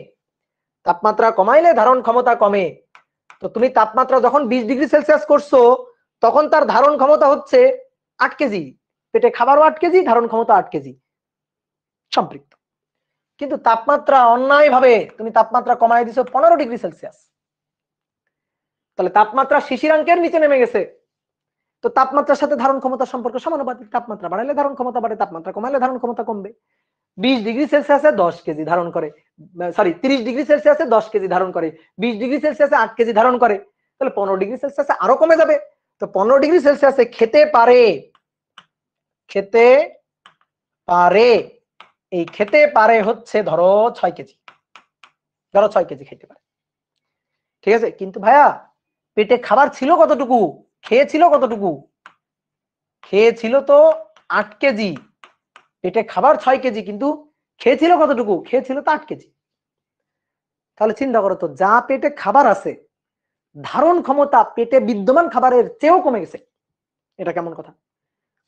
তাপমাত্রা কমাইলে ধারণ ক্ষমতা কমে। তো তুমি তাপমাত্রা যখন 20 ডিগ্রি সেলসিয়াস করছো, তখন তার ধারণ ক্ষমতা হচ্ছে 8 কেজি, পেটে খাবারও 8 কেজি, ধারণ ক্ষমতা 8 কেজি সম্পৃক্ত। কিন্তু তাপমাত্রা অন্যায় ভাবে তুমি তাপমাত্রা কমাই দিছো 15 ডিগ্রি সেলসিয়াস, তাহলে তাপমাত্রা শিশিরাঙ্কের নিচে নেমে গেছে। তো তাপমাত্রার সাথে ধারণ ক্ষমতার সম্পর্ক সমানুপাতিক, তাপমাত্রা বাড়াইলে ধারণ ক্ষমতা বাড়ে, তাপমাত্রা কমাইলে ধারণ ক্ষমতা কমবে। 20 ডিগ্রি সেলসিয়াসে 10 কেজি ধারণ করে, সরি 30 ডিগ্রি সেলসিয়াসে 10 কেজি ধারণ করে, 20 ডিগ্রি সেলসিয়াসে 8 কেজি ধারণ করে, তাহলে 15 ডিগ্রি সেলসিয়াসে আরো কমে যাবে। তো 15 ডিগ্রি সেলসিয়াসে খেতে পারে, খেতে পারে, এই খেতে পারে হচ্ছে ধরো 6 কেজি, ধরো 6 কেজি খেতে পারে, ঠিক আছে। কিন্তু ভাইয়া পেটে খাবার ছিল কতটুকু, খেয়েছিল কতটুকু, খেয়েছিল তো 8 কেজি, পেটে খাবার 6 কেজি, কিন্তু খেয়েছিল কতটুকু, খেয়েছিল তো 8 কেজি। তাহলে চিন্তা করো তো, যা পেটে খাবার আছে ধারণ ক্ষমতা পেটে বিদ্যমান খাবারের চেয়েও কমে গেছে, এটা কেমন কথা?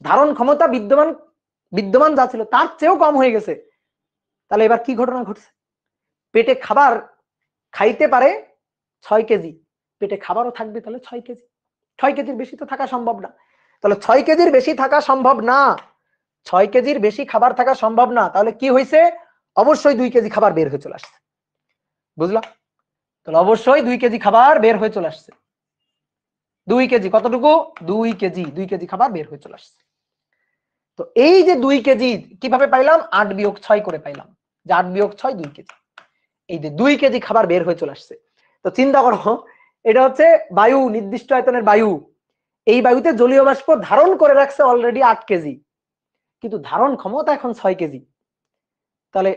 ধারণ ক্ষমতা বিদ্যমান বিদ্যমান যা ছিল তার চেয়েও কম হয়ে গেছে। তাহলে এবার কি ঘটনা ঘটছে? পেটে খাবার খাইতে পারে 6 কেজি, পেটে খাবারও থাকবে তাহলে 6 কেজি, 6 কেজির বেশি তো থাকা সম্ভব না। তাহলে 6 কেজির বেশি থাকা সম্ভব না, 6 কেজির বেশি খাবার থাকা সম্ভব না। তাহলে কি হয়েছে? অবশ্যই 2 কেজি খাবার বের হয়ে চলে আসছে। বুঝলা? তাহলে অবশ্যই 2 কেজি খাবার বের হয়ে চলে আসছে। 2 কেজি কতটুকু? 2 কেজি, 2 কেজি খাবার বের হয়ে চলে আসছে। তো এই যে 2 কেজি কিভাবে পাইলাম? 8 বিয়োগ 6 করে পাইলাম, যে 8 বিয়োগ 6 2 কেজি। এই যে 2 কেজি খাবার বের হয়ে চলে আসছে। তো চিন্তা করো, এটা হচ্ছে বায়ু, নির্দিষ্ট আয়তনের বায়ু, এই বায়ুতে জলীয় বাষ্প ধারণ করে রাখছে অলরেডি 8 কেজি, কিন্তু ধারণ ক্ষমতা এখন 6 কেজি। তাহলে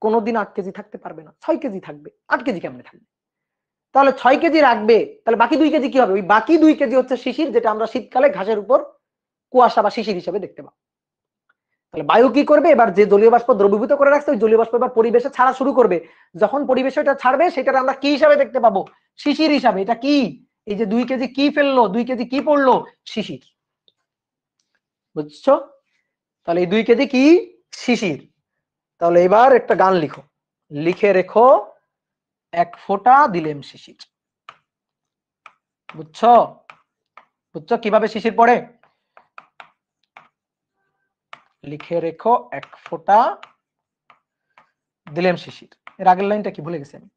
কোনোদিন 8 কেজি থাকতে পারবে না, 6 কেজি থাকবে। 8 কেজি কেমনে থাকবে? তাহলে 6 কেজি রাখবে, তাহলে বাকি 2 কেজি কি হবে? ওই বাকি 2 কেজি হচ্ছে শিশির, যেটা আমরা শীতকালে ঘাসের উপর কুয়াশা বা শিশির হিসেবে দেখতে পাবো। তাহলে বায়ু কি করবে? এবার যে জলীয় বাষ্প দ্রবীভূত করে রাখছে, ওই জলীয় বাষ্প এবার পরিবেশে ছাড়া শুরু করবে। যখন পরিবেশে এটা ছাড়বে, সেটা আমরা কি হিসাবে দেখতে পাবো? শিশির হিসাবে। এটা কি? এই যে 2 কেজি কি ফেললো, 2 কেজি কি পড়লো? শিশির। বুঝছো? তাহলে এই 2 কেজি কি? শিশির। তাহলে এবার একটা গান লিখো, লিখে রেখো, 1 ফোঁটা দিলেম শিশির। বুঝছো? বুঝছো কিভাবে শিশির পড়ে? লিখে রেখো 1 ফোঁটা দিলেম শিশির। এর আগের লাইনটা কি ভুলে গেছি আমি।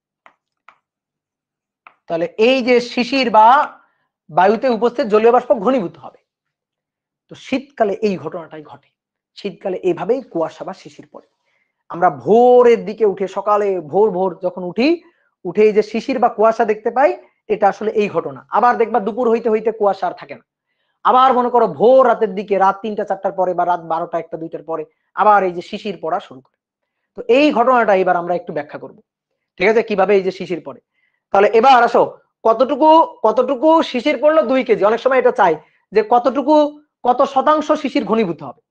তাহলে এই যে শিশির বা বায়ুতে উপস্থিত জলীয় বাষ্প ঘনীভূত হবে। তো শীতকালে এই ঘটনাটাই ঘটে, শীতকালে এইভাবেই কুয়াশা বা শিশির পড়ে। আমরা ভোরের দিকে উঠে, সকালে ভোর ভোর যখন উঠি, উঠে এই যে শিশির বা কুয়াশা দেখতে পাই, এটা আসলে এই ঘটনা। আবার দেখবা দুপুর হইতে হইতে কুয়াশা আর থাকে না, আবার মনে করো ভোর রাতের দিকে, রাত 3টা 4টার পরে বা রাত 12টা 1টা 2টার পরে আবার এই যে শিশির পড়া শুরু করে। তো এই ঘটনাটা এবার আমরা একটু ব্যাখ্যা করব, ঠিক আছে, কিভাবে এই যে শিশির পড়ে। তাহলে এবার আসো, কতটুকু কতটুকু শিশির পড়লো? 2 কেজি। অনেক সময় এটা চাই যে কতটুকু, কত শতাংশ শিশির ঘনীভূত হবে,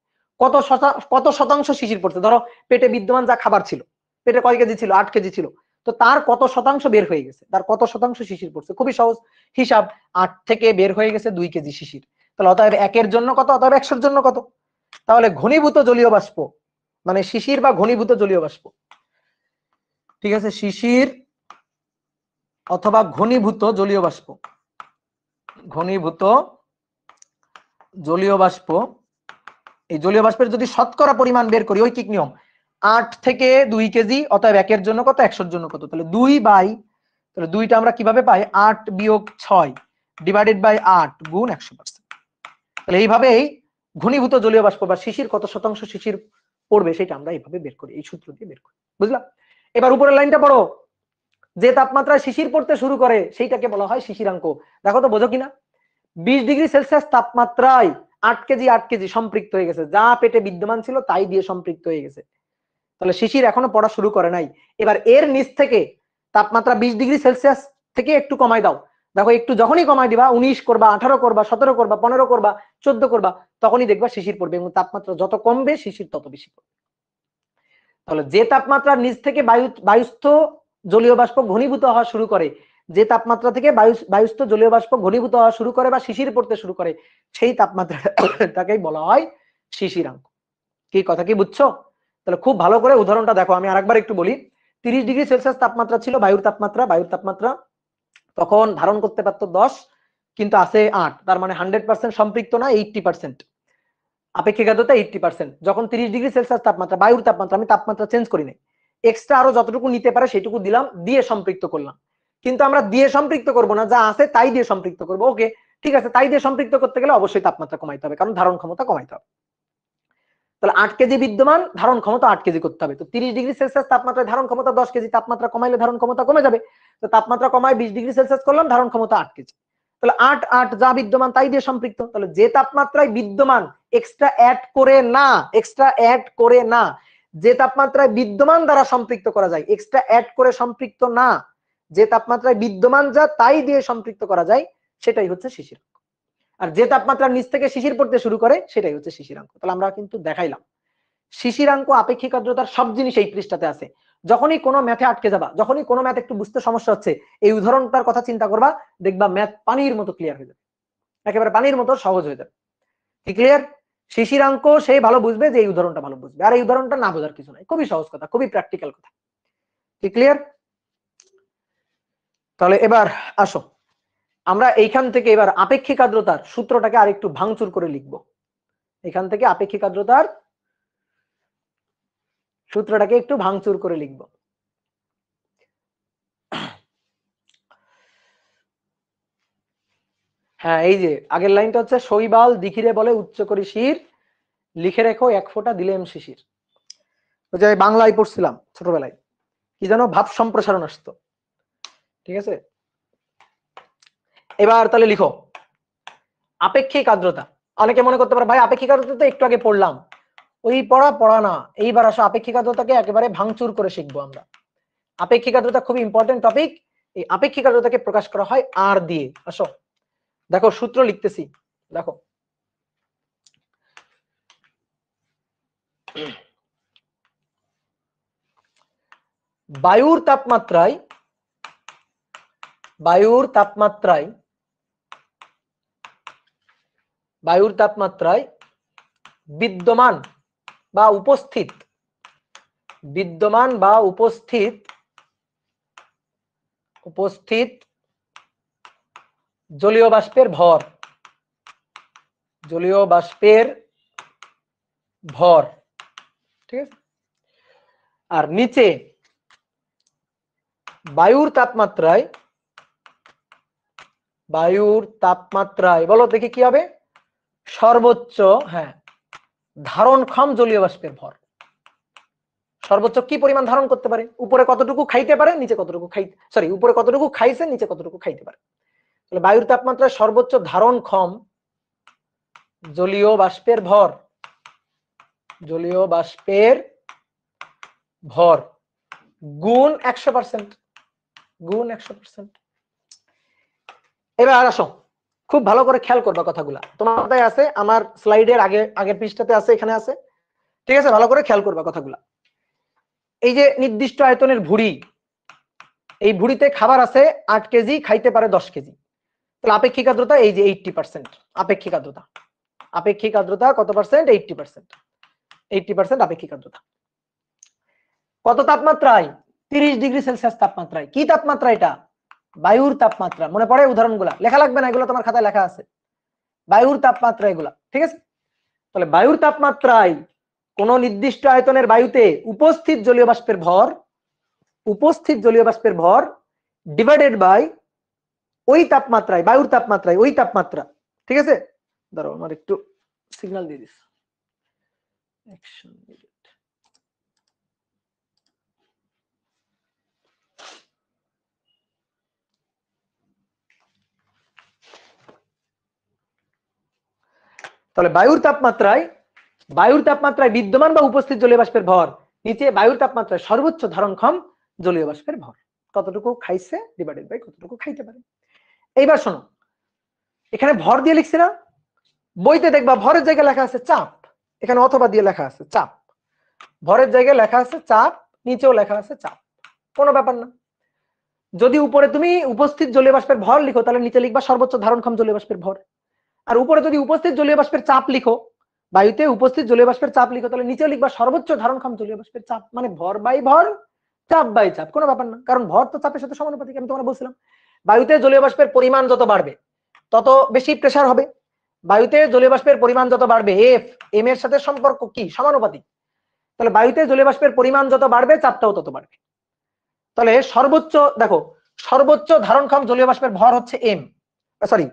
কত শতাংশ শিশির পড়ছে। ধরো পেটে বিদ্যমান যা খাবার ছিল, পেটে কয় কেজি ছিল? 8 কেজি ছিল, তো তার কত শতাংশ বের হয়ে গেছে, তার কত শতাংশ শিশির পড়ছে। খুবই সহজ হিসাব, 8 থেকে বের হয়ে গেছে 2 কেজি শিশির। তাহলে অতএব 1 এর জন্য কত, অতএব 100 এর জন্য কত? তাহলে ঘনীভূত জলীয় বাষ্প, মানে শিশির বা ঘনীভূত জলীয় বাষ্প, ঠিক আছে, শিশির অথবা ঘনীভূত জলীয় বাষ্প, ঘনীভূত জলীয় বাষ্প, এই জলীয় বাষ্পের যদি শতকরা পরিমাণ বের করি, ঐকিক নিয়ম, 8 থেকে 2 কেজি, অতএব 1 এর জন্য কত, 100 এর জন্য কত। তাহলে 2 বাই, তাহলে 2টা আমরা কিভাবে পাই? 8 বিয়োগ 6 ডিভাইডেড বাই 8 গুণ 100%। তাহলে এইভাবেই ঘনীভূত জলীয় বাষ্প বা শিশির কত শতাংশ শিশির পড়বে, সেটা আমরা এইভাবে বের করি, এই সূত্র দিয়ে বের করি। বুঝলাম? এবার উপরের লাইনটা পড়ো, যে তাপমাত্রায় শিশির পড়তে শুরু করে সেইটাকে বলা হয় শিশিরাঙ্ক। দেখো তো বোঝো কিনা? 20 ডিগ্রি সেলসিয়াস তাপমাত্রায় 8 কেজি 8 কেজি সম্পৃক্ত হয়ে গেছে, যা পেটে বিদ্যমান ছিল তাই দিয়ে সম্পৃক্ত হয়ে গেছে। তাহলে শিশির এখনো পড়া শুরু করে নাই। এবার এর নিচ থেকে তাপমাত্রা 20°C থেকে একটু কমাই দাও। দেখো একটু যখনই কমাই দিবা, 19 করবা, 18 করবা, 17 করবা, 15 করবা, 14 করবা, তখনই দেখবা শিশির পড়বে, এবং তাপমাত্রা যত কমবে শিশির তত বেশি পড়বে। তাহলে যে তাপমাত্রার নিচ থেকে বায়ুস্থ জলীয় বাষ্প ঘনীভূত হওয়া শুরু করে, যে তাপমাত্রা থেকে বায়ুস্থ জলীয় বাষ্প ঘনীভূত হওয়া শুরু করে বা শিশির পড়তে শুরু করে, সেই তাপমাত্রাটাকেই বলা হয় শিশিরাঙ্ক। কি কথা কি বুঝছো? তাহলে খুব ভালো করে উদাহরণটা দেখো, আমি আরেকবার একটু বলি। 30°C তাপমাত্রা ছিল বায়ুর তাপমাত্রা, তখন ধারণ করতে পারতো 10, কিন্তু আছে 8, তার মানে 100% সম্পৃক্ত না, 80%। আপেক্ষিক আর্দ্রতা 80%। যখন 30°C তাপমাত্রা, বায়ুর তাপমাত্রা, আমি তাপমাত্রা চেঞ্জ করি নাই, এক্সট্রা আরো যতটুকু নিতে পারে সেটুকু দিলাম, দিয়ে সম্পৃক্ত করলাম। কিন্তু আমরা দিয়ে সম্পৃক্ত করব না, যা আছে তাই দিয়ে সম্পৃক্ত করব। ওকে, ঠিক আছে, তাই দিয়ে সম্পৃক্ত করতে গেলে অবশ্যই তাপমাত্রা কমাইতে হবে, কারণ ধারণ ক্ষমতা কমাইতে হবে। তাহলে 8 কেজি বিদ্যমান, ধারণ ক্ষমতা 8 কেজি করতে হবে। তো 30°C তাপমাত্রায় ধারণ ক্ষমতা 10 কেজি, তাপমাত্রা কমাইলে ধারণ ক্ষমতা কমে যাবে। তো তাপমাত্রা কমায় 20°C করলাম, ধারণ ক্ষমতা 8 কেজি। তাহলে 8 যা বিদ্যমান তাই দিয়ে সম্পৃক্ত। তাহলে যে তাপমাত্রায় বিদ্যমান, এক্সট্রা অ্যাড করে না, যে তাপমাত্রায় বিদ্যমান দ্বারা সম্পৃক্ত করা যায়, এক্সট্রা অ্যাড করে সম্পৃক্ত না, যে তাপমাত্রায় বিদ্যমান যা তাই দিয়ে সম্পৃক্ত করা যায়, সেটাই হচ্ছে শিশিরাঙ্ক। আর যে তাপমাত্রার নিচ থেকে শিশির পড়তে শুরু করে, সেটাই হচ্ছে শিশিরাঙ্ক। তাহলে আমরা কিন্তু দেখাইলাম শিশিরাঙ্ক, আপেক্ষিক আর্দ্রতার সব জিনিস এই পৃষ্ঠাতে আছে। যখনই কোনো ম্যাথে আটকে যাবা, যখনই কোনো ম্যাথ একটু বুঝতে সমস্যা হচ্ছে, এই উদাহরণটার কথা চিন্তা করবা, দেখবা ম্যাথ পানির মতো ক্লিয়ার হয়ে যাবে, একেবারে পানির মতো সহজ হয়ে যাবে। কি ক্লিয়ার? শিশিরাঙ্ক সেই ভালো বুঝবে যে এই উদাহরণটা ভালো বুঝবে, আর এই উদাহরণটা না বোঝার কিছু নাই, খুবই সহজ কথা, খুবই প্র্যাকটিক্যাল কথা। কি ক্লিয়ার? তাহলে এবার আসো আমরা এইখান থেকে এবার আপেক্ষিক আর্দ্রতার সূত্রটাকে আরেকটু ভাঙচুর করে লিখবো। এখান থেকে আপেক্ষিক আর্দ্রতার সূত্রটাকে একটু ভাঙচুর করে লিখবো। হ্যাঁ, এই যে আগের লাইনটা হচ্ছে, শৈবাল দিখিরে বলে উচ্চ করি শির, লিখে রেখো 1 ফোঁটা দিলেম শিশির। ওই যে বাংলায় পড়ছিলাম ছোটবেলায়, কি জানো, ভাব সম্প্রসারণ আসতো। ঠিক আছে, এবার তাহলে লিখো আপেক্ষিক আর্দ্রতা। অনেকে মনে করতে পারে ভাই আপেক্ষিক আর্দ্রতা তো একটু আগে পড়লাম, ওই পড়া না, এইবার আসো আপেক্ষিক আর্দ্রতাকে একেবারে ভাঙচুর করে শিখবো আমরা। আপেক্ষিক আর্দ্রতা খুবই ইম্পর্টেন্ট টপিক। এই আপেক্ষিক আর্দ্রতাকে প্রকাশ করা হয় আর দিয়ে। আসো দেখো সূত্র লিখতেছি, দেখো বায়ুর তাপমাত্রায় বিদ্যমান বা উপস্থিত জলীয় বাষ্পের ভর, ঠিক আছে। আর নিচে বায়ুর তাপমাত্রায় বলো দেখি কি হবে, সর্বোচ্চ, হ্যাঁ, ধারণক্ষম জলীয় বাষ্পের ভর। সর্বোচ্চ কি পরিমাণ ধারণ করতে পারে, উপরে কতটুকু খাইতে পারে, নিচে কতটুকু উপরে কতটুকু খাইছে, নিচে কতটুকু খাইতে পারে। তাহলে বায়ুর তাপমাত্রায় সর্বোচ্চ ধারণক্ষম জলীয় বাষ্পের ভর গুণ 100%। এবার আসো খুব ভালো করে খেয়াল করবা কথাগুলা, তোমার মাথায় আছে, আমার স্লাইডের আগের পৃষ্ঠাতে আছে, এখানে আছে, ঠিক আছে, ভালো করে খেয়াল করবা কথাগুলা। এই যে নির্দিষ্ট আয়তনের ভুঁড়ি, এই ভুঁড়িতে খাবার আছে 8 কেজি, খাইতে পারে 10 কেজি। তাহলে আপেক্ষিক আর্দ্রতা এই যে 80%। আপেক্ষিক আর্দ্রতা কত পার্সেন্ট? 80% আপেক্ষিক আর্দ্রতা। কত তাপমাত্রায়? 30°C তাপমাত্রায়। কি তাপমাত্রা এটা? বায়ুর তাপমাত্রা। মনে পড়ে উদাহরণগুলা? লেখা লাগবে না, এগুলো তোমার খাতায় লেখা আছে, বায়ুর তাপমাত্রা এগুলা, ঠিক আছে। তাহলে বায়ুর তাপমাত্রায় কোন নির্দিষ্ট আয়তনের বায়ুতে উপস্থিত জলীয় বাষ্পের ভর ডিভাইডেড বাই ওই তাপমাত্রায়, বায়ুর তাপমাত্রায় ওই তাপমাত্রা, ঠিক আছে। ধরো আমার একটু সিগন্যাল দিয়ে দিস। তাহলে বায়ুর তাপমাত্রায় বিদ্যমান বা উপস্থিত জলীয় বাষ্পের ভর নিচে বায়ুর তাপমাত্রায় সর্বোচ্চ ধারণক্ষম জলীয় বাষ্পের ভর। কতটুকু খাইছে ডিভাইডেড বাই কতটুকু খাইতে পারে। এইবার শোনো, এখানে ভর দিয়ে লিখছি না, বইতে দেখবা ভরের জায়গায় লেখা আছে চাপ, এখানে অথবা দিয়ে লেখা আছে চাপ। ভরের জায়গায় লেখা আছে চাপ, নিচেও লেখা আছে চাপ, কোনো ব্যাপার না। যদি উপরে তুমি উপস্থিত জলীয় বাষ্পের ভর লিখো তাহলে নিচে লিখবা সর্বোচ্চ ধারণক্ষম জলীয় বাষ্পের ভর। আর উপরে যদি উপস্থিত জলীয় বাষ্পের চাপ লিখো, বায়ুতে উপস্থিত জলীয় বাষ্পের চাপ লিখো, তাহলে নিচে লিখবা সর্বোচ্চ ধারণক্ষম জলীয় বাষ্পের চাপ। মানে ভর বাই ভর, চাপ বাই চাপ, কোনো ব্যাপার না, কারণ ভর তো চাপের সাথে সমানুপাতিক। আমি তোমার বলছিলাম বায়ুতে জলীয় বাষ্পের পরিমাণ যত বাড়বে তত বেশি প্রেসার হবে। বায়ুতে জলীয় বাষ্পের পরিমাণ যত বাড়বে এফ এম এর সাথে সম্পর্ক কি? সমানুপাতিক। তাহলে বায়ুতে জলীয় বাষ্পের পরিমাণ যত বাড়বে চাপটাও তত বাড়বে। তাহলে সর্বোচ্চ দেখো, সর্বোচ্চ ধারণক্ষম জলীয় বাষ্পের ভর হচ্ছে এম, সরি,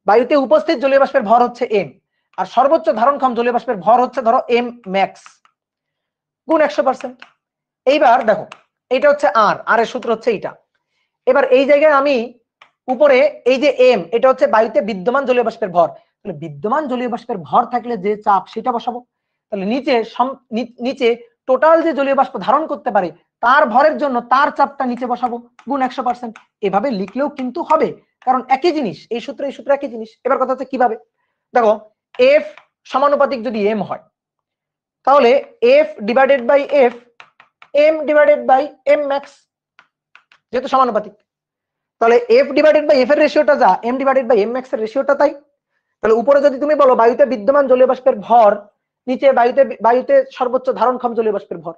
বায়ুতে উপস্থিত জলীয় বাষ্পের ভর হচ্ছে এম, আর সর্বোচ্চ ধারণক্ষম জলীয় বাষ্পের ভর হচ্ছে ধরো এম ম্যাক্স গুণ 100%। এইবার দেখো এইটা হচ্ছে আর, আর এর সূত্র হচ্ছে এইটা। এবার এই জায়গায় আমি উপরে এই যে এম, এটা হচ্ছে বায়ুতে বিদ্যমান জলীয় বাষ্পের ভর, তাহলে বিদ্যমান জলীয় বাষ্পের ভর থাকলে যে চাপ সেটা বসাবো। তাহলে নিচে নিচে টোটাল যে জলীয় বাষ্প ধারণ করতে পারে তার ভরের জন্য তার চাপটা নিচে বসাবো গুণ 100%। এভাবে লিখলেও কিন্তু হবে, কারণ একই জিনিস, এই সূত্র এই সূত্র একই জিনিস। এবার কথা হচ্ছে কিভাবে, দেখো এফ সমানুপাতিক যদি এম হয় তাহলে F divided by F, M divided by M max, যেহেতু সমানুপাতিক। তাহলে এফ ডিভাইডেড বাই এফ এর রেশিওটা যা, M divided by M max এর রেশিওটা তাই। তাহলে উপরে যদি তুমি বলো বায়ুতে বিদ্যমান জলীয় বাষ্পের ভর, নিচে বায়ুতে সর্বোচ্চ ধারণক্ষম জলীয় বাষ্পের ভর,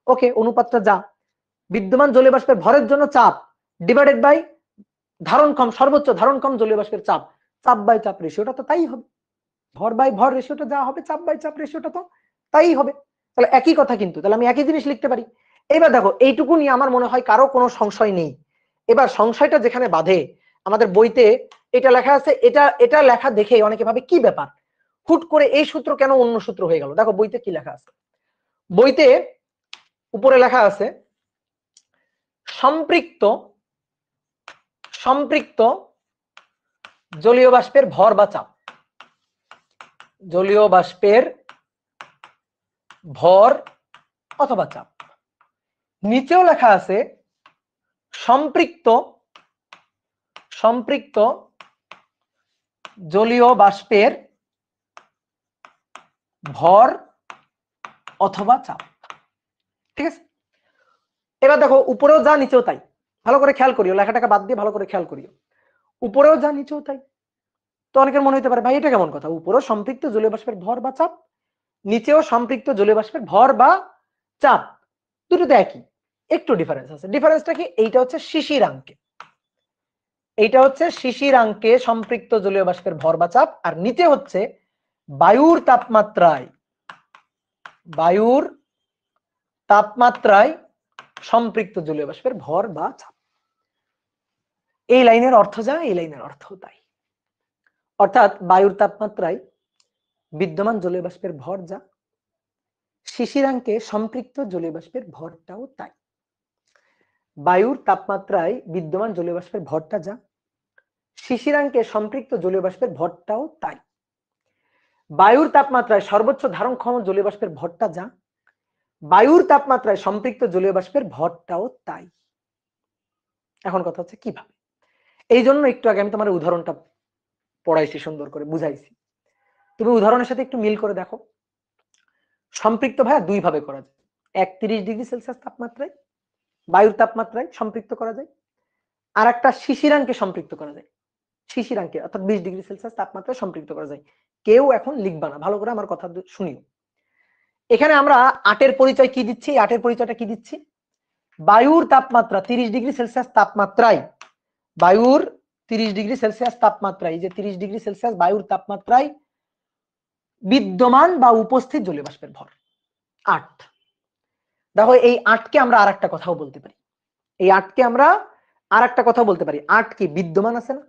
ওকে, অনুপাতটা যা, বিদ্যমান জলীয় বাষ্পের ভরের জন্য চাপ ডিভাইডেড বাই ধারণক্ষম সর্বোচ্চ ধারণক্ষম জলীয় বাষ্পের চাপ, চাপ বাই চাপ রেশিওটা তো তাই হবে। ভর বাই ভর রেশিওটা যা হবে চাপ বাই চাপ রেশিওটা তো তাই হবে। তাহলে একই কথা কিন্তু, তাহলে আমি একই জিনিস লিখতে পারি। এবার দেখো এইটুকু নিয়ে আমার মনে হয় কারো কোনো সংশয় নেই। এবার সংশয়টা যেখানে বাধে, আমাদের বইতে এটা লেখা আছে, এটা লেখা দেখে অনেকে ভাবে কি ব্যাপার, হুট করে এই সূত্র কেন অন্য সূত্র হয়ে গেল। দেখো বইতে কি লেখা আছে, বইতে উপরে লেখা আছে সম্পৃক্ত সম্পৃক্ত জলীয় বাষ্পের ভর বা চাপ, জলীয় বাষ্পের ভর অথবা চাপ। নিচেও লেখা আছে সম্পৃক্ত জলীয় বাষ্পের ভর অথবা চাপ, ঠিক আছে। এবার দেখো উপরেও যা নিচেও তাই, ভালো করে খেয়াল করিও, লেখাটাকে বাদ দিয়ে ভালো করে খেয়াল করিও, উপরেও যা নিচেও তাই। তো অনেকের মনে হতে পারে ভাই এটা কেমন কথা, উপরেও সম্পৃক্ত জলীয় বাষ্পের ভর বা চাপ, নিচেও সম্পৃক্ত জলীয় বাষ্পের ভর বা চাপ, দুটোতে একই, একটু ডিফারেন্স আছে। ডিফারেন্সটা কি, এইটা হচ্ছে শিশিরাঙ্কে, এইটা হচ্ছে শিশিরাঙ্কে সম্পৃক্ত জলীয় বাষ্পের ভর বা চাপ, আর নিচে হচ্ছে বায়ুর তাপমাত্রায় সম্পৃক্ত জলীয় বাষ্পের ভর বা চাপ। এই লাইনের অর্থ যা, এই লাইনের অর্থ তাই। অর্থাৎ বায়ুর তাপমাত্রায় বিদ্যমান জলীয় বাষ্পের ভর যা, শিশিরাঙ্কে সম্পৃক্ত জলীয় বাষ্পের ভরটাও তাই। বায়ুর তাপমাত্রায় বিদ্যমান জলীয় বাষ্পের ভরটা যা, শিশিরাঙ্কে সম্পৃক্ত জলীয় বাষ্পের ভরটাও তাই। বায়ুর তাপমাত্রায় সর্বোচ্চ ধারণক্ষম জলীয় বাষ্পের ভরটা যা, বায়ুর তাপমাত্রায় সম্পৃক্ত জলীয় বাষ্পের ভরটাও তাই। এখন কথা হচ্ছে কিভাবে, এই জন্য একটু আগে আমি তোমার উদাহরণটা পড়াইছি, সুন্দর করে বুঝাইছি, তুমি উদাহরণের সাথে একটু মিল করে দেখো। সম্পৃক্ত ভাইয়া দুই ভাবে করা যায়, 31 ডিগ্রি সেলসিয়াস তাপমাত্রায় বায়ুর তাপমাত্রায় সম্পৃক্ত করা যায়, আর একটা শিশিরাঙ্কে সম্পৃক্ত করা যায়, শিশিরাঙ্কে অর্থাৎ 20 ডিগ্রি সেলসিয়াস তাপমাত্রায় সম্পৃক্ত করা যায়। কেউ এখন লিখবা না, ভালো করে আমার কথা শুনিও। এখানে আমরা 8 পরিচয় কি দিচ্ছি, 8 পরিচয়টা কি দিচ্ছি, বায়ুর তাপমাত্রা 30 ডিগ্রি সেলসিয়াস তাপমাত্রায়, বায়ুর 30 ডিগ্রি সেলসিয়াস তাপমাত্রায়, এই যে 30 ডিগ্রি সেলসিয়াস বায়ুর তাপমাত্রায় বিদ্যমান বা উপস্থিত জলীয় বাষ্পের ভর 8। দেখো এই 8কে আমরা আর একটা কথাও বলতে পারি, এই 8কে আমরা আর একটা কথা বলতে পারি, 8 কি বিদ্যমান আছে না,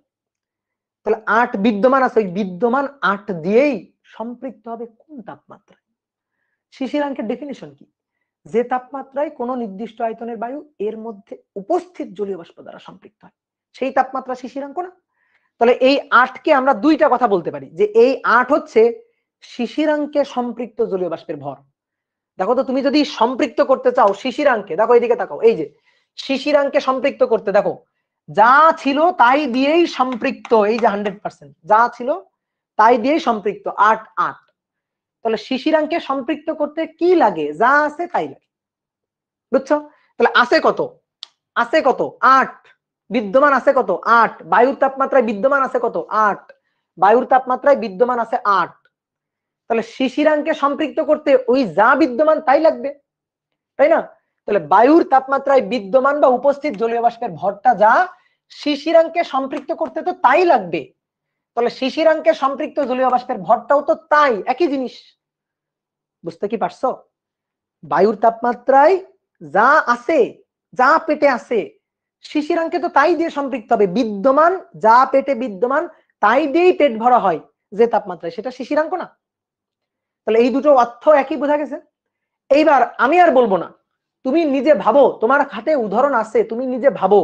তাহলে 8 বিদ্যমান আছে, ওই বিদ্যমান 8 দিয়েই সম্পৃক্ত হবে কোন তাপমাত্রায়। শিশিরাঙ্কের ডেফিনিশন কি, যে তাপমাত্রায় কোন নির্দিষ্ট আয়তনের বায়ু এর মধ্যে উপস্থিত জলীয় বাষ্প দ্বারা সম্পৃক্ত হয় সেই তাপমাত্রা শিশিরাঙ্ক না। তাহলে এই 8কে আমরা দুইটা কথা বলতে পারি, যে এই 8 হচ্ছে শিশিরাঙ্কে সম্পৃক্ত জলীয় বাষ্পের ভর। দেখো তো তুমি যদি সম্পৃক্ত করতে চাও শিশিরাঙ্কে, দেখো এইদিকে তাকাও, এই যে শিশিরাঙ্কে সম্পৃক্ত করতে, দেখো যা ছিল তাই দিয়েই সম্পৃক্ত, এই যে 100%, যা ছিল তাই দিয়েই সম্পৃক্ত 8 8। তাহলে শিশিরাঙ্কে সম্পৃক্ত করতে কি লাগে? যা আছে তাই লাগে, বুঝছো? তাহলে আছে কত? আছে কত? 8। বিদ্যমান আছে কত? 8। বায়ুর তাপমাত্রায় বিদ্যমান আছে কত? 8। বায়ুর তাপমাত্রায় বিদ্যমান আছে 8। তাহলে শিশিরাঙ্কে সম্পৃক্ত করতে ওই যা বিদ্যমান তাই লাগবে, তাই না? তাহলে বায়ুর তাপমাত্রায় বিদ্যমান বা উপস্থিত জলীয় বাষ্পের ভরটা যা, শিশিরাঙ্কে সম্পৃক্ত করতে তো তাই লাগবে। তাহলে শিশিরাঙ্কে সম্পৃক্ত জলীয় বাষ্পের ভরটাও তো তাই, একই জিনিস। বুঝতে কি পারছো? বায়ুর তাপমাত্রায় যা আছে, যা পেটে আছে, শিশিরাঙ্কে তো তাই দিয়ে সম্পৃক্ত হবে। বিদ্যমান যা পেটে বিদ্যমান তাই দিয়েই পেট ভরা হয় যে তাপমাত্রায়, সেটা শিশিরাঙ্ক না? তাহলে এই দুটো অর্থ একই, বোঝা গেছে? এইবার আমি আর বলবো না, তুমি নিজে ভাবো, তোমার হাতে উদাহরণ আছে, তুমি নিজে ভাবো,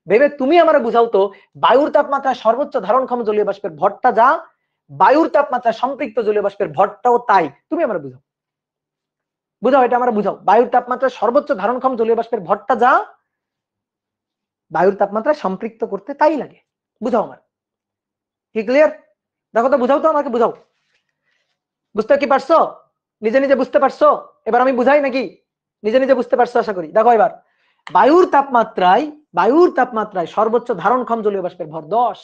ভেবে তুমি আমার বুঝাও তো, বায়ুর তাপমাত্রায় সর্বোচ্চ ধারণক্ষম জলীয় বাষ্পের ভরটা যা, বায়ুর তাপমাত্রায় সম্পৃক্ত জলীয় বাষ্পের ভরটাও তাই। তুমি আমার বুঝাও, বুঝাও, এটা আমার বুঝাও। বায়ুর তাপমাত্রায় সর্বোচ্চ ধারণক্ষম জলীয় বাষ্পের ভরটা যা, বায়ুর তাপমাত্রায় সম্পৃক্ত করতে তাই লাগে। বুঝাও আমার, কি ক্লিয়ার? দেখো তো, বুঝাও তো, আমাকে বুঝাও। বুঝতে কি পারছো? নিজে নিজে বুঝতে পারছো? এবার আমি বুঝাই নাকি? নিজে নিজে বুঝতে পারছো আশা করি। দেখো এবার, বায়ুর তাপমাত্রায় সর্বোচ্চ ধারণক্ষম জলীয় বাষ্পের ভর 10।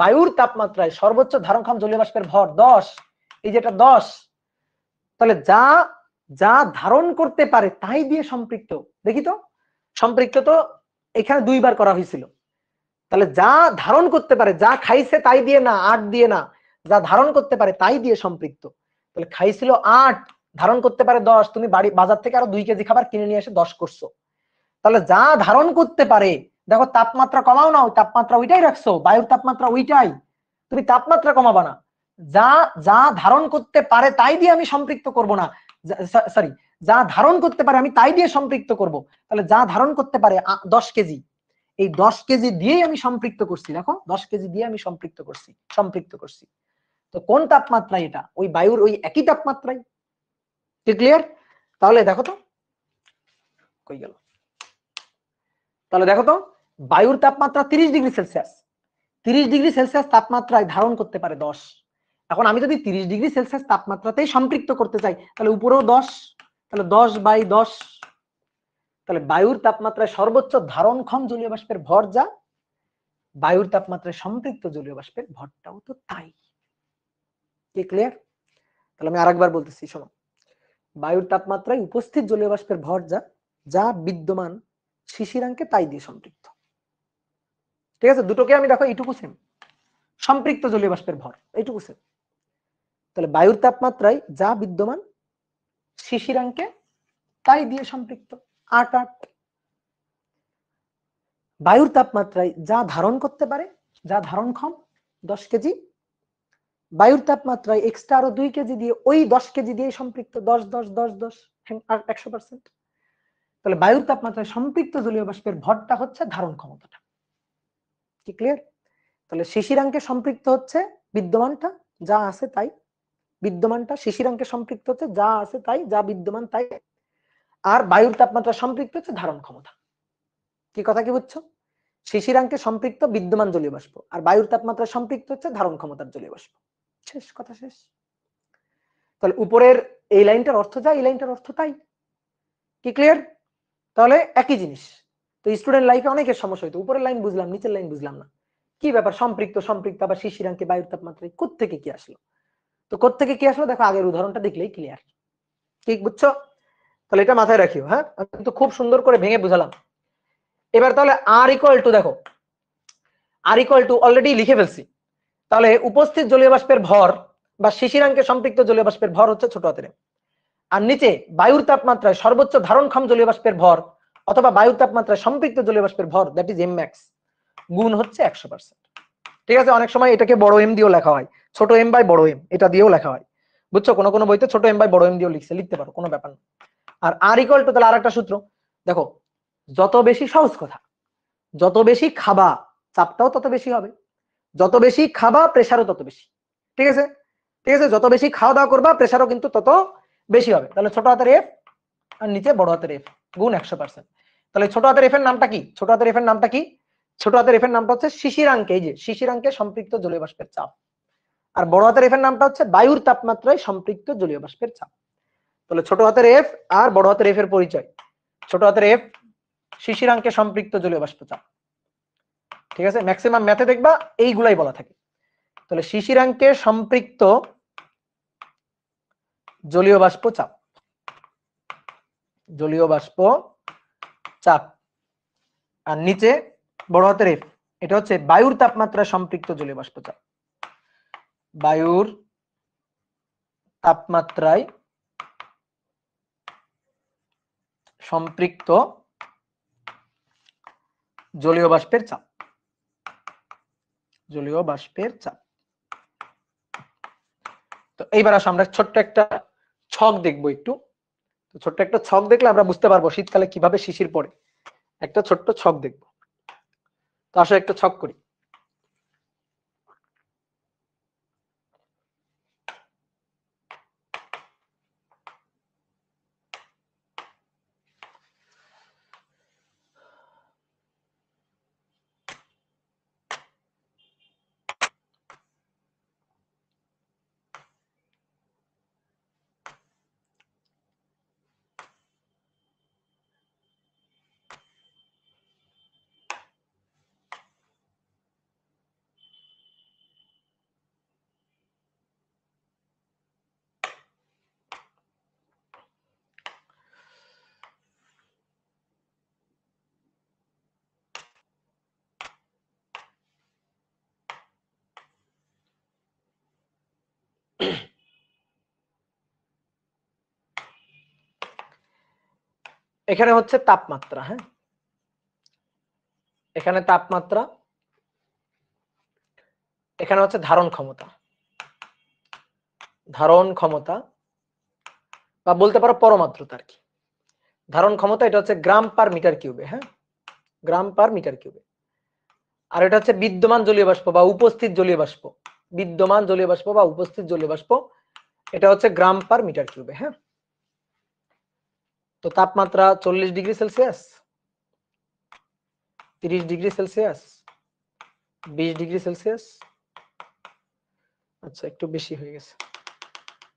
বায়ুর তাপমাত্রায় সর্বোচ্চ ধারণক্ষম জলীয় বাষ্পের ভর 10, এই যেটা 10। তাহলে যা যা ধারণ করতে পারে তাই দিয়ে সম্পৃক্ত। দেখি তো, সম্পৃক্ত তো এখানে 2 বার করা হয়েছিল। তাহলে যা ধারণ করতে পারে, যা খাইছে তাই দিয়ে না, 8 দিয়ে না, যা ধারণ করতে পারে তাই দিয়ে সম্পৃক্ত। তাহলে খাইছিল 8, ধারণ করতে পারে 10, তুমি বাজার থেকে আরো 2 কেজি খাবার কিনে নিয়ে এসে 10 করছো। তাহলে যা ধারণ করতে পারে, দেখো তাপমাত্রা কমাও না, ওই তাপমাত্রা ওইটাই রাখছো, বায়ুর তাপমাত্রা ওইটাই, তুমি তাপমাত্রা কমাবা না। যা যা ধারণ করতে পারে তাই দিয়ে আমি সম্পৃক্ত করব না, সরি, যা ধারণ করতে পারে আমি তাই দিয়ে সম্পৃক্ত করব। তাহলে যা ধারণ করতে পারে 10 কেজি, এই 10 কেজি দিয়েই আমি সম্পৃক্ত করছি। দেখো 10 কেজি দিয়ে আমি সম্পৃক্ত করছি। তো কোন তাপমাত্রায়? এটা ওই বায়ুর ওই একই তাপমাত্রায়। ক্লিয়ার? তাহলে দেখো তো কই গেল, তাহলে দেখো তো, বায়ুর তাপমাত্রা 30 ডিগ্রি সেলসিয়াস, 30 ডিগ্রি সেলসিয়াস তাপমাত্রায় ধারণ করতে পারে 10। এখন আমি যদি 30 ডিগ্রি সেলসিয়াস তাপমাত্রাতেই সম্পৃক্ত করতে চাই, তাহলে উপরেও 10, তাহলে 10/10। তাহলে বায়ুর তাপমাত্রায় সর্বোচ্চ ধারণক্ষম জলীয় বাষ্পের ভর যা, বায়ুর তাপমাত্রায় সম্পৃক্ত জলীয় বাষ্পের ভরটাও তো তাই। কি ক্লিয়ার? তাহলে আমি আরেকবার বলতেছি, শোনো। বায়ুর তাপমাত্রায় উপস্থিত জলীয় বাষ্পের ভর যা, যা বিদ্যমান শিশিরাঙ্কে তাই দিয়ে সম্পৃক্ত। ঠিক আছে? দুটোকে আমি দেখো এইটুকু সেম, সম্পৃক্ত জলীয় বাষ্পের ভর এইটুকু সেম। তাহলে বায়ুর তাপমাত্রায় যা বিদ্যমান শিশিরাঙ্কে তাই দিয়ে সম্পৃক্ত 8 8। বায়ুর তাপমাত্রায় যা ধারণ করতে পারে, যা ধারণক্ষম 10 কেজি, বায়ুর তাপমাত্রায় এক্সট্রা আরো 2 কেজি দিয়ে ওই 10 কেজি দিয়ে সম্পৃক্ত 10 10 10 10 আর 100%। তাহলে বায়ুর তাপমাত্রায় সম্পৃক্ত জলীয় বাষ্পের ভরটা হচ্ছে ধারণ ক্ষমতাটা। কি ক্লিয়ার? তাহলে শিশিরাঙ্কে সম্পৃক্ত হচ্ছে বিদ্যমানটা, যা আছে তাই। বিদ্যমানটা শিশিরাঙ্কে সম্পৃক্ত হচ্ছে যা আছে তাই, যা বিদ্যমান তাই। আর বায়ুর তাপমাত্রা সম্পৃক্ত হচ্ছে ধারণ ক্ষমতা। কি কথা কি বুঝছো? শিশিরাঙ্কে সম্পৃক্ত বিদ্যমান জলীয় বাষ্প, আর বায়ুর তাপমাত্রা সম্পৃক্ত হচ্ছে ধারণ ক্ষমতার জলীয় বাষ্প। শেষ কথা, শেষ। তাহলে উপরের এই লাইনটার অর্থ যা, এই লাইনটার অর্থ তাই। কি ক্লিয়ার? তাহলে একই জিনিস। তো স্টুডেন্ট লাইফে অনেকের সমস্যা হইতো, উপরের লাইন বুঝলাম, নিচের লাইন বুঝলাম না, কি ব্যাপার? সম্পৃক্ত আবার শিশিরাঙ্কে বায়ুর তাপমাত্রায় কোত্থেকে কি আসলো? তো কোত্থেকে কি আসলো দেখো, আগের উদাহরণটা দেখলেই ক্লিয়ার। ঠিক বুঝছো? তাহলে এটা মাথায় রাখিও। হ্যাঁ, আমি কিন্তু খুব সুন্দর করে ভেঙে বুঝালাম। এবার তাহলে আর ইকুয়াল টু, দেখো আর ইকুয়াল টু অলরেডি লিখে ফেলছি। তাহলে উপস্থিত জলীয় বাষ্পের ভর বা শিশিরাঙ্কে সম্পৃক্ত জলীয় বাষ্পের ভর হচ্ছে ছোট হাতের, আর নিচে বায়ুর তাপমাত্রায় সর্বোচ্চ ধারণক্ষম জলীয় বাষ্পের ভর অথবা বায়ুর তাপমাত্রায় সম্পৃক্ত জলীয় বাষ্পের ভর, দ্যাট ইজ mmax, গুণ হচ্ছে 100%। ঠিক আছে? অনেক সময় এটাকে বড় এম দিয়েও লেখা হয়, ছোট এম বাই বড় এম, এটা দিয়েও লেখা হয়। বুঝছো? কোনো কোনো বইতে ছোট এম বাই বড় এম দিয়েও লিখতে পারো, কোনো ব্যাপার না। আর আর ইকুয়াল টু, তাহলে আরেকটা সূত্র দেখো, যত বেশি, সহজ কথা, যত বেশি খাবা চাপটাও তত বেশি হবে, যত বেশি খাবা প্রেসারও তত বেশি। ঠিক আছে? ঠিক আছে? যত বেশি খাওয়া দাওয়া করবা প্রেসারও কিন্তু তত বেশি হবে, তাহলে ছোট হাতের এফ আর নিচে বড় হাতের এফ গুণ 100%। তাহলে ছোট হাতের এফ এর নামটা কি? ছোট হাতের এফ এর নামটা কি? ছোট হাতের এফ এর নামটা হচ্ছে শিশিরাঙ্কে, এই যে শিশিরাঙ্কে সম্পৃক্ত জলীয় বাষ্পের চাপ। আর বড় হাতের এফ এর নামটা হচ্ছে বায়ুর তাপমাত্রায় সম্পৃক্ত জলীয় বাষ্পের চাপ। তাহলে ছোট হাতের এফ আর বড় হাতের এফ এর পরিচয়। ছোট হাতের এফ শিশিরাঙ্কে সম্পৃক্ত জলীয় বাষ্প চাপ, ঠিক আছে? ম্যাক্সিমাম ম্যাথে দেখবা এইগুলাই বলা থাকে। তাহলে শিশিরাঙ্কে সম্পৃক্ত জলীয় বাষ্প চাপ, জলীয় বাষ্প চাপ। আর নিচে বড় হাতের এফ, এটা হচ্ছে বায়ুর তাপমাত্রায় সম্পৃক্ত জলীয় বাষ্প চাপ, বায়ুর তাপমাত্রায় সম্পৃক্ত জলীয় বাষ্পের চাপ, জলীয় বাষ্পের চাপ। তো এইবার আসো আমরা ছোট্ট একটা ছক দেখবো একটু। ছোট্ট একটা ছক দেখলে আমরা বুঝতে পারবো শীতকালে কিভাবে শিশির পড়ে। একটা ছোট্ট ছক দেখবো। তো আসো একটা ছক করি। এখানে হচ্ছে তাপমাত্রা, হ্যাঁ, এখানে তাপমাত্রা, এখানে হচ্ছে ধারণ ক্ষমতা, ধারণ ক্ষমতা বা বলতে পারো পরমাত্রতা আর কি। ধারণ ক্ষমতা এটা হচ্ছে গ্রাম পার মিটার কিউবে, হ্যাঁ, গ্রাম পার মিটার কিউবে। আর এটা হচ্ছে বিদ্যমান জলীয় বাষ্প বা উপস্থিত জলীয় বাষ্প, বিদ্যমান জলীয় বাষ্প বা উপস্থিত জলীয় বাষ্প, এটা হচ্ছে গ্রাম পার মিটার কিউবে, হ্যাঁ। তো তাপমাত্রা 40 degree Celsius, 30 degree Celsius, 20 degree Celsius, আচ্ছা একটু বেশি হয়ে গেছে,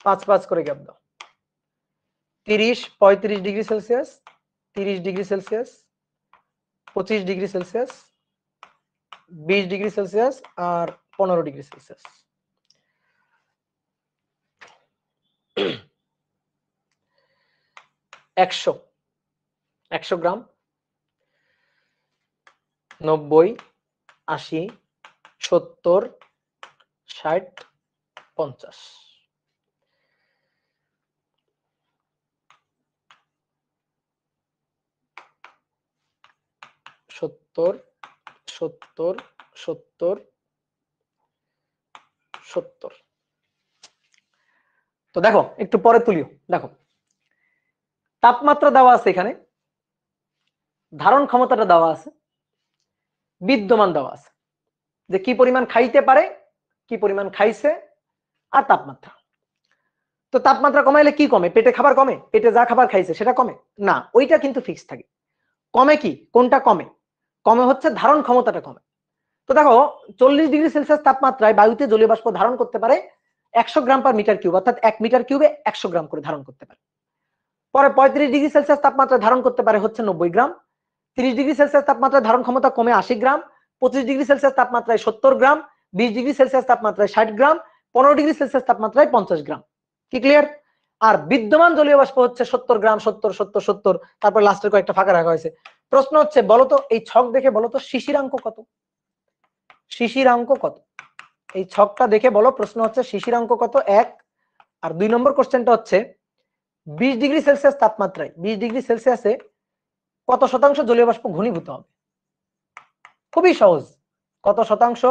5 করে গ্যাপ দাও। 30, 35 degree Celsius, 30 degree Celsius, 25 degree Celsius, 20 degree Celsius আর 15 ডিগ্রি সেলসিয়াস। একশো, 100 গ্রাম, 90, 80, 70, 60, 50। 70, 70, 70, 70। তো দেখো একটু পরে তুলিও, দেখো তাপমাত্রা দেওয়া আছে, এখানে ধারণ ক্ষমতাটা দেওয়া আছে, বিদ্যমান দেওয়া আছে যে কি পরিমাণ খাইতে পারে, কি পরিমাণ খাইছে, আর তাপমাত্রা। তো তাপমাত্রা কমাইলে কি কমে? পেটে খাবার কমে, পেটে যা খাবার খাইছে সেটা কমে না, ওইটা কিন্তু ফিক্স থাকে। কমে কি, কোনটা কমে? কমে হচ্ছে ধারণ ক্ষমতাটা কমে। তো দেখো 40 ডিগ্রি সেলসিয়াস তাপমাত্রায় বায়ুতে জলীয় বাষ্প ধারণ করতে পারে 100 গ্রাম পার মিটার কিউব, অর্থাৎ 1 মিটার কিউবে 100 গ্রাম করে ধারণ করতে পারে। পরে 35 ডিগ্রি সেলসিয়াস তাপমাত্রায় ধারণ করতে পারে হচ্ছে 90 গ্রাম। 30 ডিগ্রি সেলসিয়াস তাপমাত্রায় ধারণ ক্ষমতা কমে 80 গ্রাম। 25 ডিগ্রি সেলসিয়াস তাপমাত্রায় 70 গ্রাম। 20 ডিগ্রি সেলসিয়াস তাপমাত্রায় 60 গ্রাম। 15 ডিগ্রি সেলসিয়াস তাপমাত্রায় 50 গ্রাম। কি ক্লিয়ার? আর বিদ্যমান জলীয় বাষ্প হচ্ছে 70 গ্রাম, 70, 70, 70, তারপর লাস্টের কয়েকটা ফাঁকা রাখা হয়েছে। প্রশ্ন হচ্ছে বলতো এই ছক দেখে বলতো শিশিরাঙ্ক কত? শিশিরাঙ্ক কত? এই ছকটা দেখে বলো, প্রশ্ন হচ্ছে শিশিরাঙ্ক কত, 1। আর 2 নম্বর কোশ্চেনটা হচ্ছে 20 ডিগ্রি সেলসিয়াস তাপমাত্রায় 20 ডিগ্রি সেলসিয়াসে কত শতাংশ জলীয় বাষ্প ঘনীভূত হবে? খুবই সহজ, কত শতাংশ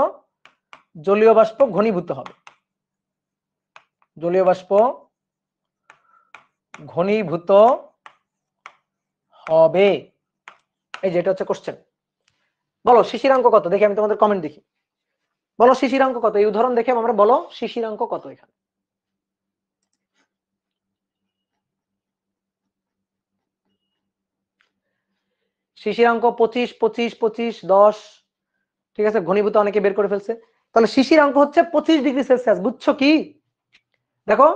জলীয় বাষ্প ঘনীভূত হবে? জলীয় বাষ্প ঘনীভূত হবে, এই যে এটা হচ্ছে কোশ্চেন। বলো শিশিরাঙ্ক কত, দেখি আমি তোমাদের কমেন্ট দেখি। বলো শিশিরাঙ্ক কত, এই উদাহরণ দেখে আমরা বলো শিশিরাঙ্ক কত এখানে। শিশিরাঙ্ক 25 25 25 10, ঠিক আছে, ঘনীভূত অনেকে বের করে ফেলছে। তাহলে শিশিরাঙ্ক হচ্ছে 25 ডিগ্রি সেলসিয়াস। বুঝছো কি? দেখো,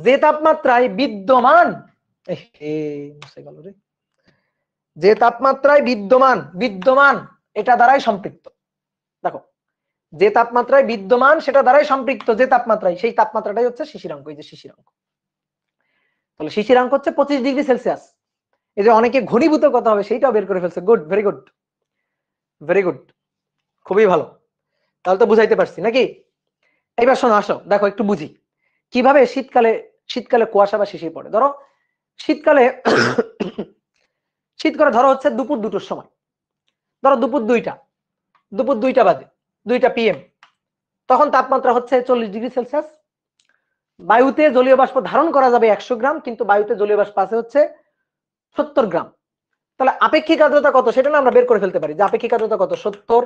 যে তাপমাত্রায় বিদ্যমান, যে তাপমাত্রায় বিদ্যমান বিদ্যমান এটা দ্বারাই সম্পৃক্ত। দেখো, যে তাপমাত্রায় বিদ্যমান সেটা দ্বারাই সম্পৃক্ত, যে তাপমাত্রায়, সেই তাপমাত্রাটাই হচ্ছে শিশিরাঙ্ক। এই যে শিশিরাঙ্ক, তাহলে শিশিরাঙ্ক হচ্ছে 25 ডিগ্রি সেলসিয়াস। এই যে অনেকে ঘনীভূত কত হবে সেইটাও বের করে ফেলছে। Good, very good, very good, খুবই ভালো। তাহলে তো বুঝাইতে পারছি নাকি? এইবার শোনো, আসো দেখো একটু বুঝি কিভাবে শীতকালে শীতকালে কুয়াশা বা শিশির পড়ে। ধরো শীতকালে শীত করে, ধরো হচ্ছে দুপুর 2টোর সময়, ধরো দুপুর 2টা বাজে, 2টা PM, তখন তাপমাত্রা হচ্ছে 40 ডিগ্রি সেলসিয়াস। বায়ুতে জলীয় বাষ্প ধারণ করা যাবে 100 গ্রাম, কিন্তু বায়ুতে জলীয় বাষ্প আছে হচ্ছে 70 গ্রাম। তাহলে আপেক্ষিক আর্দ্রতা কত সেটা না আমরা বের করে ফেলতে পারি, যে আপেক্ষিক আর্দ্রতা কত, 70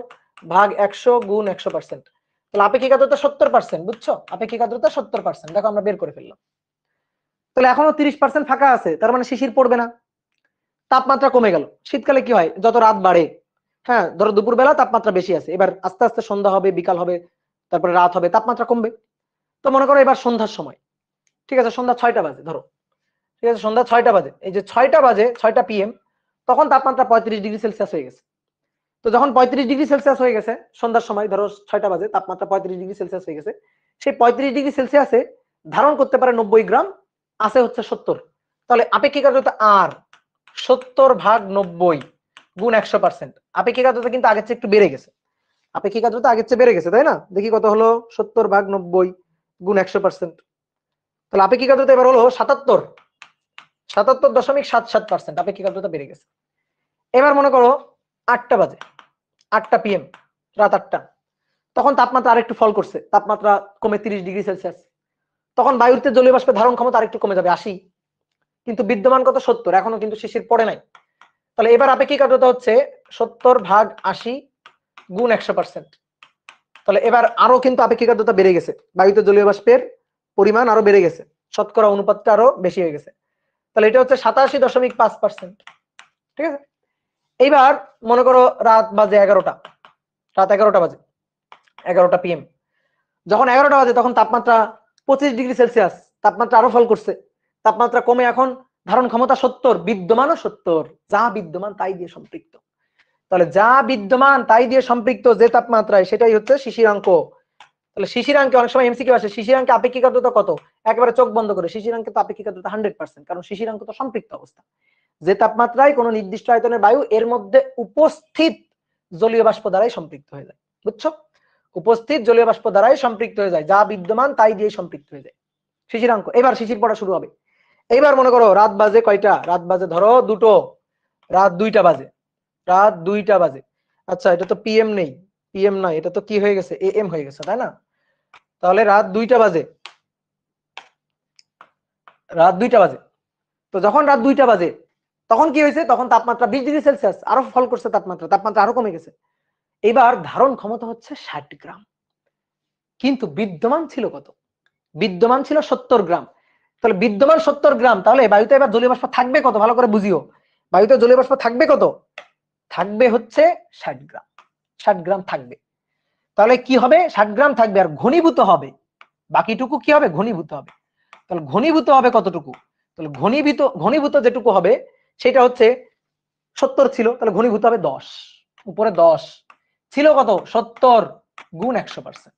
ভাগ 100 গুণ 100%। তাহলে আপেক্ষিক আর্দ্রতা 70%, বুঝছো? আপেক্ষিক আর্দ্রতা 70%, দেখো আমরা বের করে ফেললাম। তাহলে এখনো 30% ফাঁকা আছে, তার মানে শিশির পড়বে না। তাপমাত্রা কমে গেল। শীতকালে কি হয়, যত রাত বাড়ে, হ্যাঁ ধরো দুপুরবেলা তাপমাত্রা বেশি আছে, এবার আস্তে আস্তে সন্ধ্যা হবে, বিকাল হবে, তারপরে রাত হবে, তাপমাত্রা কমবে। তো মনে করো এবার সন্ধ্যার সময়, ঠিক আছে, সন্ধ্যা 6টা বাজে, ধরো, ঠিক আছে, সন্ধ্যা 6টা বাজে, এই যে 6টা বাজে, 6টা PM, তখন তাপমাত্রা 35 ডিগ্রি সেলসিয়াস হয়ে গেছে। তো যখন 35 ডিগ্রি সেলসিয়াস হয়ে গেছে সন্ধ্যার সময়, ধরো 6টা বাজে, তাপমাত্রা 35 ডিগ্রি সেলসিয়াস হয়ে গেছে, সেই 35 ডিগ্রি সেলসিয়াসে ধারণ করতে পারে 90 গ্রাম, আছে হচ্ছে 70। তাহলে আপেক্ষিক আর্দ্রতা আর 70 ভাগ 90 গুণ 100%। আপেক্ষিক আর্দ্রতা কিন্তু আগের চেয়ে একটু বেড়ে গেছে, আপেক্ষিক আর্দ্রতা আগের চেয়ে বেড়ে গেছে, তাই না? দেখি কত হলো, 70 ভাগ 90 গুণ 100%। তাহলে আপেক্ষিক আর্দ্রতা এবার হলো 77.77% আপেক্ষিক আর্দ্রতা বেড়ে গেছে। এবার মনে করো 8টা বাজে, 8টা PM, রাত 8টা, তখন তাপমাত্রা আরেকটু ফল করছে, তাপমাত্রা কমে 30 ডিগ্রি সেলসিয়াস। তখন বায়ুতে জলীয় বাষ্পের ধারণ ক্ষমতা আরেকটু কমে যাবে 80, কিন্তু বিদ্যমান কত, 70, এখনো কিন্তু শিশির পড়ে নাই। তাহলে এবার আপেক্ষিক আর্দ্রতা হচ্ছে 70 ভাগ 80 গুণ 100%। তাহলে এবার আরো কিন্তু আপেক্ষিক আর্দ্রতা বেড়ে গেছে, বায়ুতে জলীয় বাষ্পের পরিমাণ আরো বেড়ে গেছে, শতকরা অনুপাতটা আরো বেশি হয়ে গেছে। তাহলে এটা হচ্ছে 87.5%, ঠিক আছে। এইবার মনে করো রাত বাজে 11টা, রাত 11টা বাজে, 11টা PM, যখন 11টা বাজে তখন তাপমাত্রা 25 ডিগ্রি সেলসিয়াস, তাপমাত্রা আরো ফল করছে, তাপমাত্রা কমে এখন ধারণ ক্ষমতা 70, বিদ্যমানও 70, যা বিদ্যমান তাই দিয়ে সম্পৃক্ত। তাহলে যা বিদ্যমান তাই দিয়ে সম্পৃক্ত যে তাপমাত্রায়, সেটাই হচ্ছে শিশিরাঙ্ক। তাহলে শিশিরাঙ্কে অনেক সময় MCকিউ আসে, শিশিরাঙ্কে আপেক্ষিক আর্দ্রতা কত, একেবারে চোখ বন্ধ করে, শিশিরাঙ্কে তো আপেক্ষিক আর্দ্রতা 100%, কারণ শিশিরাঙ্ক তো সম্পৃক্ত অবস্থা, যে তাপমাত্রায় কোনো নির্দিষ্ট আয়তনের বায়ু এর মধ্যে উপস্থিত জলীয় বাষ্প দ্বারাই সম্পৃক্ত হয়ে যায়। বুঝছো? উপস্থিত জলীয় বাষ্প দ্বারাই সম্পৃক্ত হয়ে যায়, যা বিদ্যমান তাই দিয়ে সম্পৃক্ত হয়ে যায় শিশিরাঙ্ক। এবার শিশির পড়া শুরু হবে। এইবার মনে করো রাত বাজে কয়টা, রাত বাজে ধরো 2টো, রাত 2টা বাজে, রাত 2টা বাজে। আচ্ছা, এটা তো PM নেই, PM নাই, এটা তো কি হয়ে গেছে, AM হয়ে গেছে, তাই না? তাহলে রাত 2টা বাজে, রাত 2টা বাজে। তো যখন রাত 2টা বাজে তখন কি হয়েছে, তখন তাপমাত্রা 20 ডিগ্রি সেলসিয়াস, আরো ফল করছে, তাপমাত্রা আরো কমে গেছে। এবার ধারণ ক্ষমতা হচ্ছে 60 গ্রাম, কিন্তু বিদ্যমান ছিল কত, বিদ্যমান ছিল 70 গ্রাম। তাহলে বিদ্যমান 70 গ্রাম, তাহলে বায়ুতে এবার জলীয় বাষ্প থাকবে কত, ভালো করে বুঝিও, বায়ুতে জলীয় বাষ্প থাকবে কত, থাকবে হচ্ছে 60 গ্রাম, 60 গ্রাম থাকবে। তাহলে কি হবে, 60 গ্রাম থাকবে, আর ঘনীভূত হবে বাকিটুকু, কি হবে, ঘনীভূত হবে। তাহলে ঘনীভূত হবে কতটুকু, তাহলে ঘনীভূত যেটুকু হবে সেটা হচ্ছে 70 ছিল, তাহলে ঘনীভূত হবে 10, উপরে 10 ছিল, কত, 70 গুণ 100%।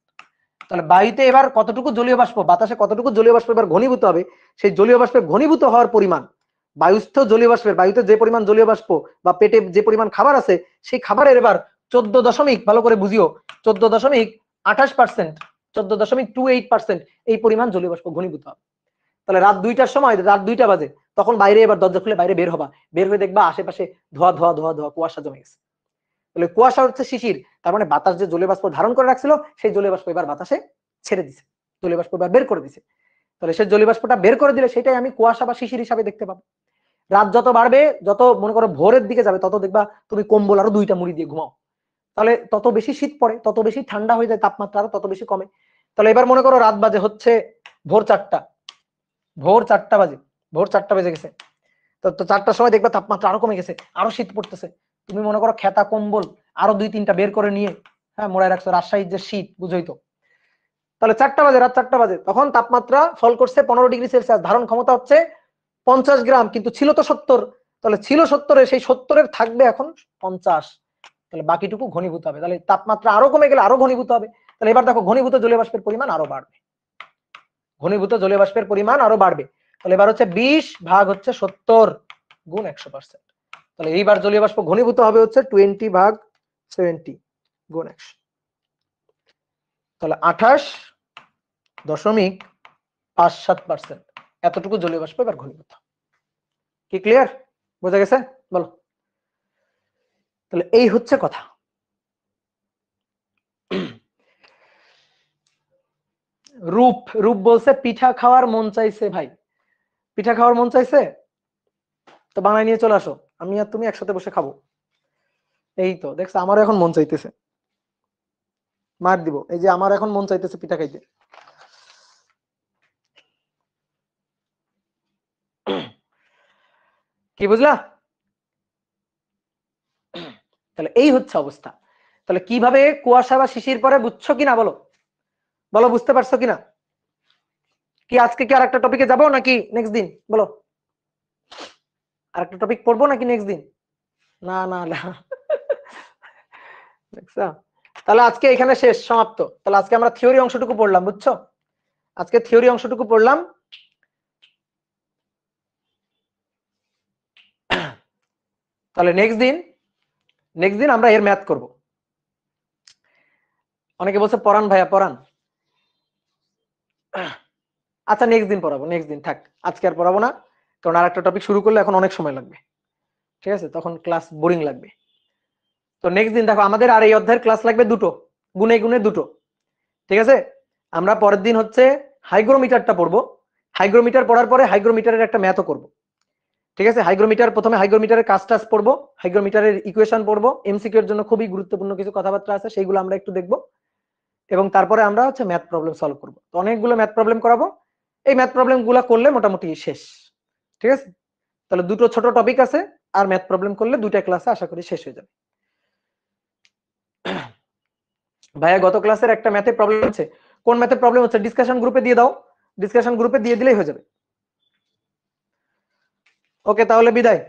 তাহলে বায়ুতে এবার কতটুকু জলীয় বাষ্প, বাতাসে কতটুকু জলীয় বাষ্প এবার ঘনীভূত হবে, সেই জলীয় বাষ্পের ঘনীভূত হওয়ার পরিমাণ, বায়ুস্থ জলীয় বাষ্পের, বায়ুতে যে পরিমাণ জলীয় বাষ্প বা পেটে যে পরিমাণ খাবার আছে, সেই খাবারের এবার 14 ভালো করে বুঝিও, 14.28%, 14.28% এই পরিমাণ জলীয় বাষ্প ঘনীভূত হবে। তাহলে রাত 2টার সময়, রাত 2টা বাজে, তখন বাইরে এবার দরজা খুলে বাইরে বের হবা, বের হয়ে দেখবা আশেপাশে ধোয়া ধোয়া ধোয়া ধোয়া কুয়াশা জমে গেছে। তাহলে কুয়াশা হচ্ছে শিশির, তার মানে বাতাস যে জলীয় বাষ্প ধারণ করে রাখছিল সেই জলীয় বাষ্প এবার বাতাসে ছেড়ে দিছে, জলীয় বাষ্প এবার বের করে দিছে। তাহলে সেই জলীয় বাষ্পটা বের করে দিলে সেটাই আমি কুয়াশা বা শিশির হিসাবে দেখতে পাবো। রাত যত বাড়বে, যত মনে করো ভোরের দিকে যাবে, তত দেখবা তুমি কম্বল আরো 2টা মুড়ি দিয়ে ঘুমাও, তাহলে তত বেশি শীত পড়ে, তত বেশি ঠান্ডা হয়ে যায়, তাপমাত্রা আরো তত বেশি কমে। তাহলে এবার মনে করো রাত বাজে হচ্ছে ভোর 4টা, ভোর 4টা বাজে, ভোর 4টা বেজে গেছে। তো 4টার সময় দেখবা তাপমাত্রা আরো কমে গেছে, আরো শীত পড়তেছে। তুমি মনে করো খেতা কম্বল আরো 2-3টা বের করে নিয়ে হ্যাঁ মোড়ায় রাখছো, রাজশাহীর যে শীত বুঝই তো। তাহলে 4টা বাজে, রাত 4টা বাজে, তখন তাপমাত্রা ফল করছে 15°C, ধারণ ক্ষমতা হচ্ছে 50 গ্রাম, কিন্তু ছিল তো 70, তাহলে ছিল 70, সেই 70 থাকবে এখন 50, তাহলে বাকিটুকু ঘনীভূত হবে, তাহলে তাপমাত্রা আরো কমে গেলে আরো ঘনীভূত হবে। তাহলে এবার দেখো ঘনীভূত জলীয় বাষ্পের পরিমাণ আরো বাড়বে, ঘনীভূত জলীয় বাষ্পের পরিমাণ আরো বাড়বে। তাহলে এবার হচ্ছে 20 ভাগ হচ্ছে 70 গুণ 100%, তাহলে এইবার জলীয় বাষ্প ঘনীভূত হবে হচ্ছে 20 ভাগ 70 গুণ 100, তাহলে 28.57%, এতটুকু জলীয় বাষ্প এবার ঘনীভূত। কি ক্লিয়ার? বোঝা গেছে? বলো। তাহলে এই হচ্ছে কথা। রূপ, রূপ বলছে পিঠা খাওয়ার মন চাইছে। ভাই পিঠা খাওয়ার মন চাইছে তো বানাই নিয়ে চলে আসো, আমি আর তুমি একসাথে বসে খাবো। এই তো দেখছো, আমারও এখন মন চাইতেছে, মার দিব। এই যে আমার এখন মন চাইতেছে পিঠা খাইতে। কি বুঝলা? তাহলে এই হচ্ছে অবস্থা। তাহলে কিভাবে কুয়াশা বা শিশির পরে বুঝছো কিনা বলো, বলো বুঝতে পারছো কিনা? কি আজকে কি আরেকটা টপিকে যাবো নাকি নেক্সট দিন? বলো আরেকটা টপিক পড়বো নাকি নেক্সট দিন? না না না দেখছো, তাহলে আজকে এখানে শেষ, সমাপ্ত। তাহলে আজকে আমরা থিওরি অংশটুকু পড়লাম, বুঝছো? আজকে থিওরি অংশটুকু পড়লাম। তাহলে নেক্সট দিন আমরা এর ম্যাথ করব। অনেকে বলছে পড়ান ভাইয়া পড়ান, আচ্ছা নেক্সট দিন পড়াবো, নেক্সট দিন থাক, আজকে আর পড়াবো না, কারণ আর একটা টপিক শুরু করলে এখন অনেক সময় লাগবে, ঠিক আছে? তখন ক্লাস বোরিং লাগবে। তো নেক্সট দিন দেখো, আমাদের আর এই অধ্যায়ের ক্লাস লাগবে দুটো, গুনে গুনে দুটো, ঠিক আছে? আমরা পরের দিন হচ্ছে হাইগ্রোমিটারটা পড়বো, হাইগ্রোমিটার পড়ার পরে হাইগ্রোমিটারের একটা ম্যাথও করব, ঠিক আছে? হাইগ্রোমিটার, প্রথমে হাইগ্রোমিটারের কাজ টাজ পড়বো, হাইগ্রোমিটারের ইকুয়েশন পড়বো, এমসিকিউ এর জন্য খুবই গুরুত্বপূর্ণ কিছু কথাবার্তা আছে, সেইগুলো আমরা একটু দেখবো, এবং তারপরে আমরা হচ্ছে ম্যাথ প্রবলেম সলভ করবো। তো অনেকগুলো ম্যাথ প্রবলেম করাবো, এই ম্যাথ প্রবলেম গুলা করলে মোটামুটি শেষ, ঠিক আছে? তাহলে দুটো ছোট টপিক আছে, আর ম্যাথ প্রবলেম করলে দুইটা ক্লাসে আশা করি শেষ হয়ে যাবে। ভাইয়া গত ক্লাসের একটা ম্যাথে প্রবলেম আছে, কোন ম্যাথে প্রবলেম হচ্ছে ডিসকাশন গ্রুপে দিয়ে দাও, ডিসকাশন গ্রুপে দিয়ে দিলেই হয়ে যাবে। ওকে তাহলে বিদায়,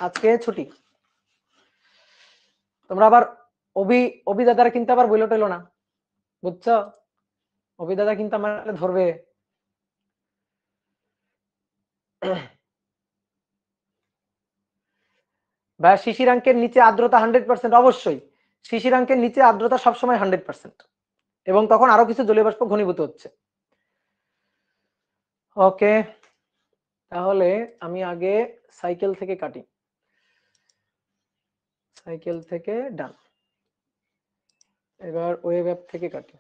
আজকে ছুটি। তোমরা আবার অভি দাদারা কিন্তু আবার বইলো টইলো না, বুঝছো? অভি দাদা কিন্তু আমার ধরবে। ভাইয়া শিশিরাঙ্কের নিচে আর্দ্রতা 100%, অবশ্যই শিশিরাঙ্কের নিচে আর্দ্রতা সবসময় 100%, এবং তখন আরো কিছু জলীয় বাষ্প ঘনীভূত হচ্ছে। ওকে তাহলে আমি আগে সাইকেল থেকে কাটি, সাইকেল থেকে ডান, এবার ওয়েব অ্যাপ থেকে কাটি।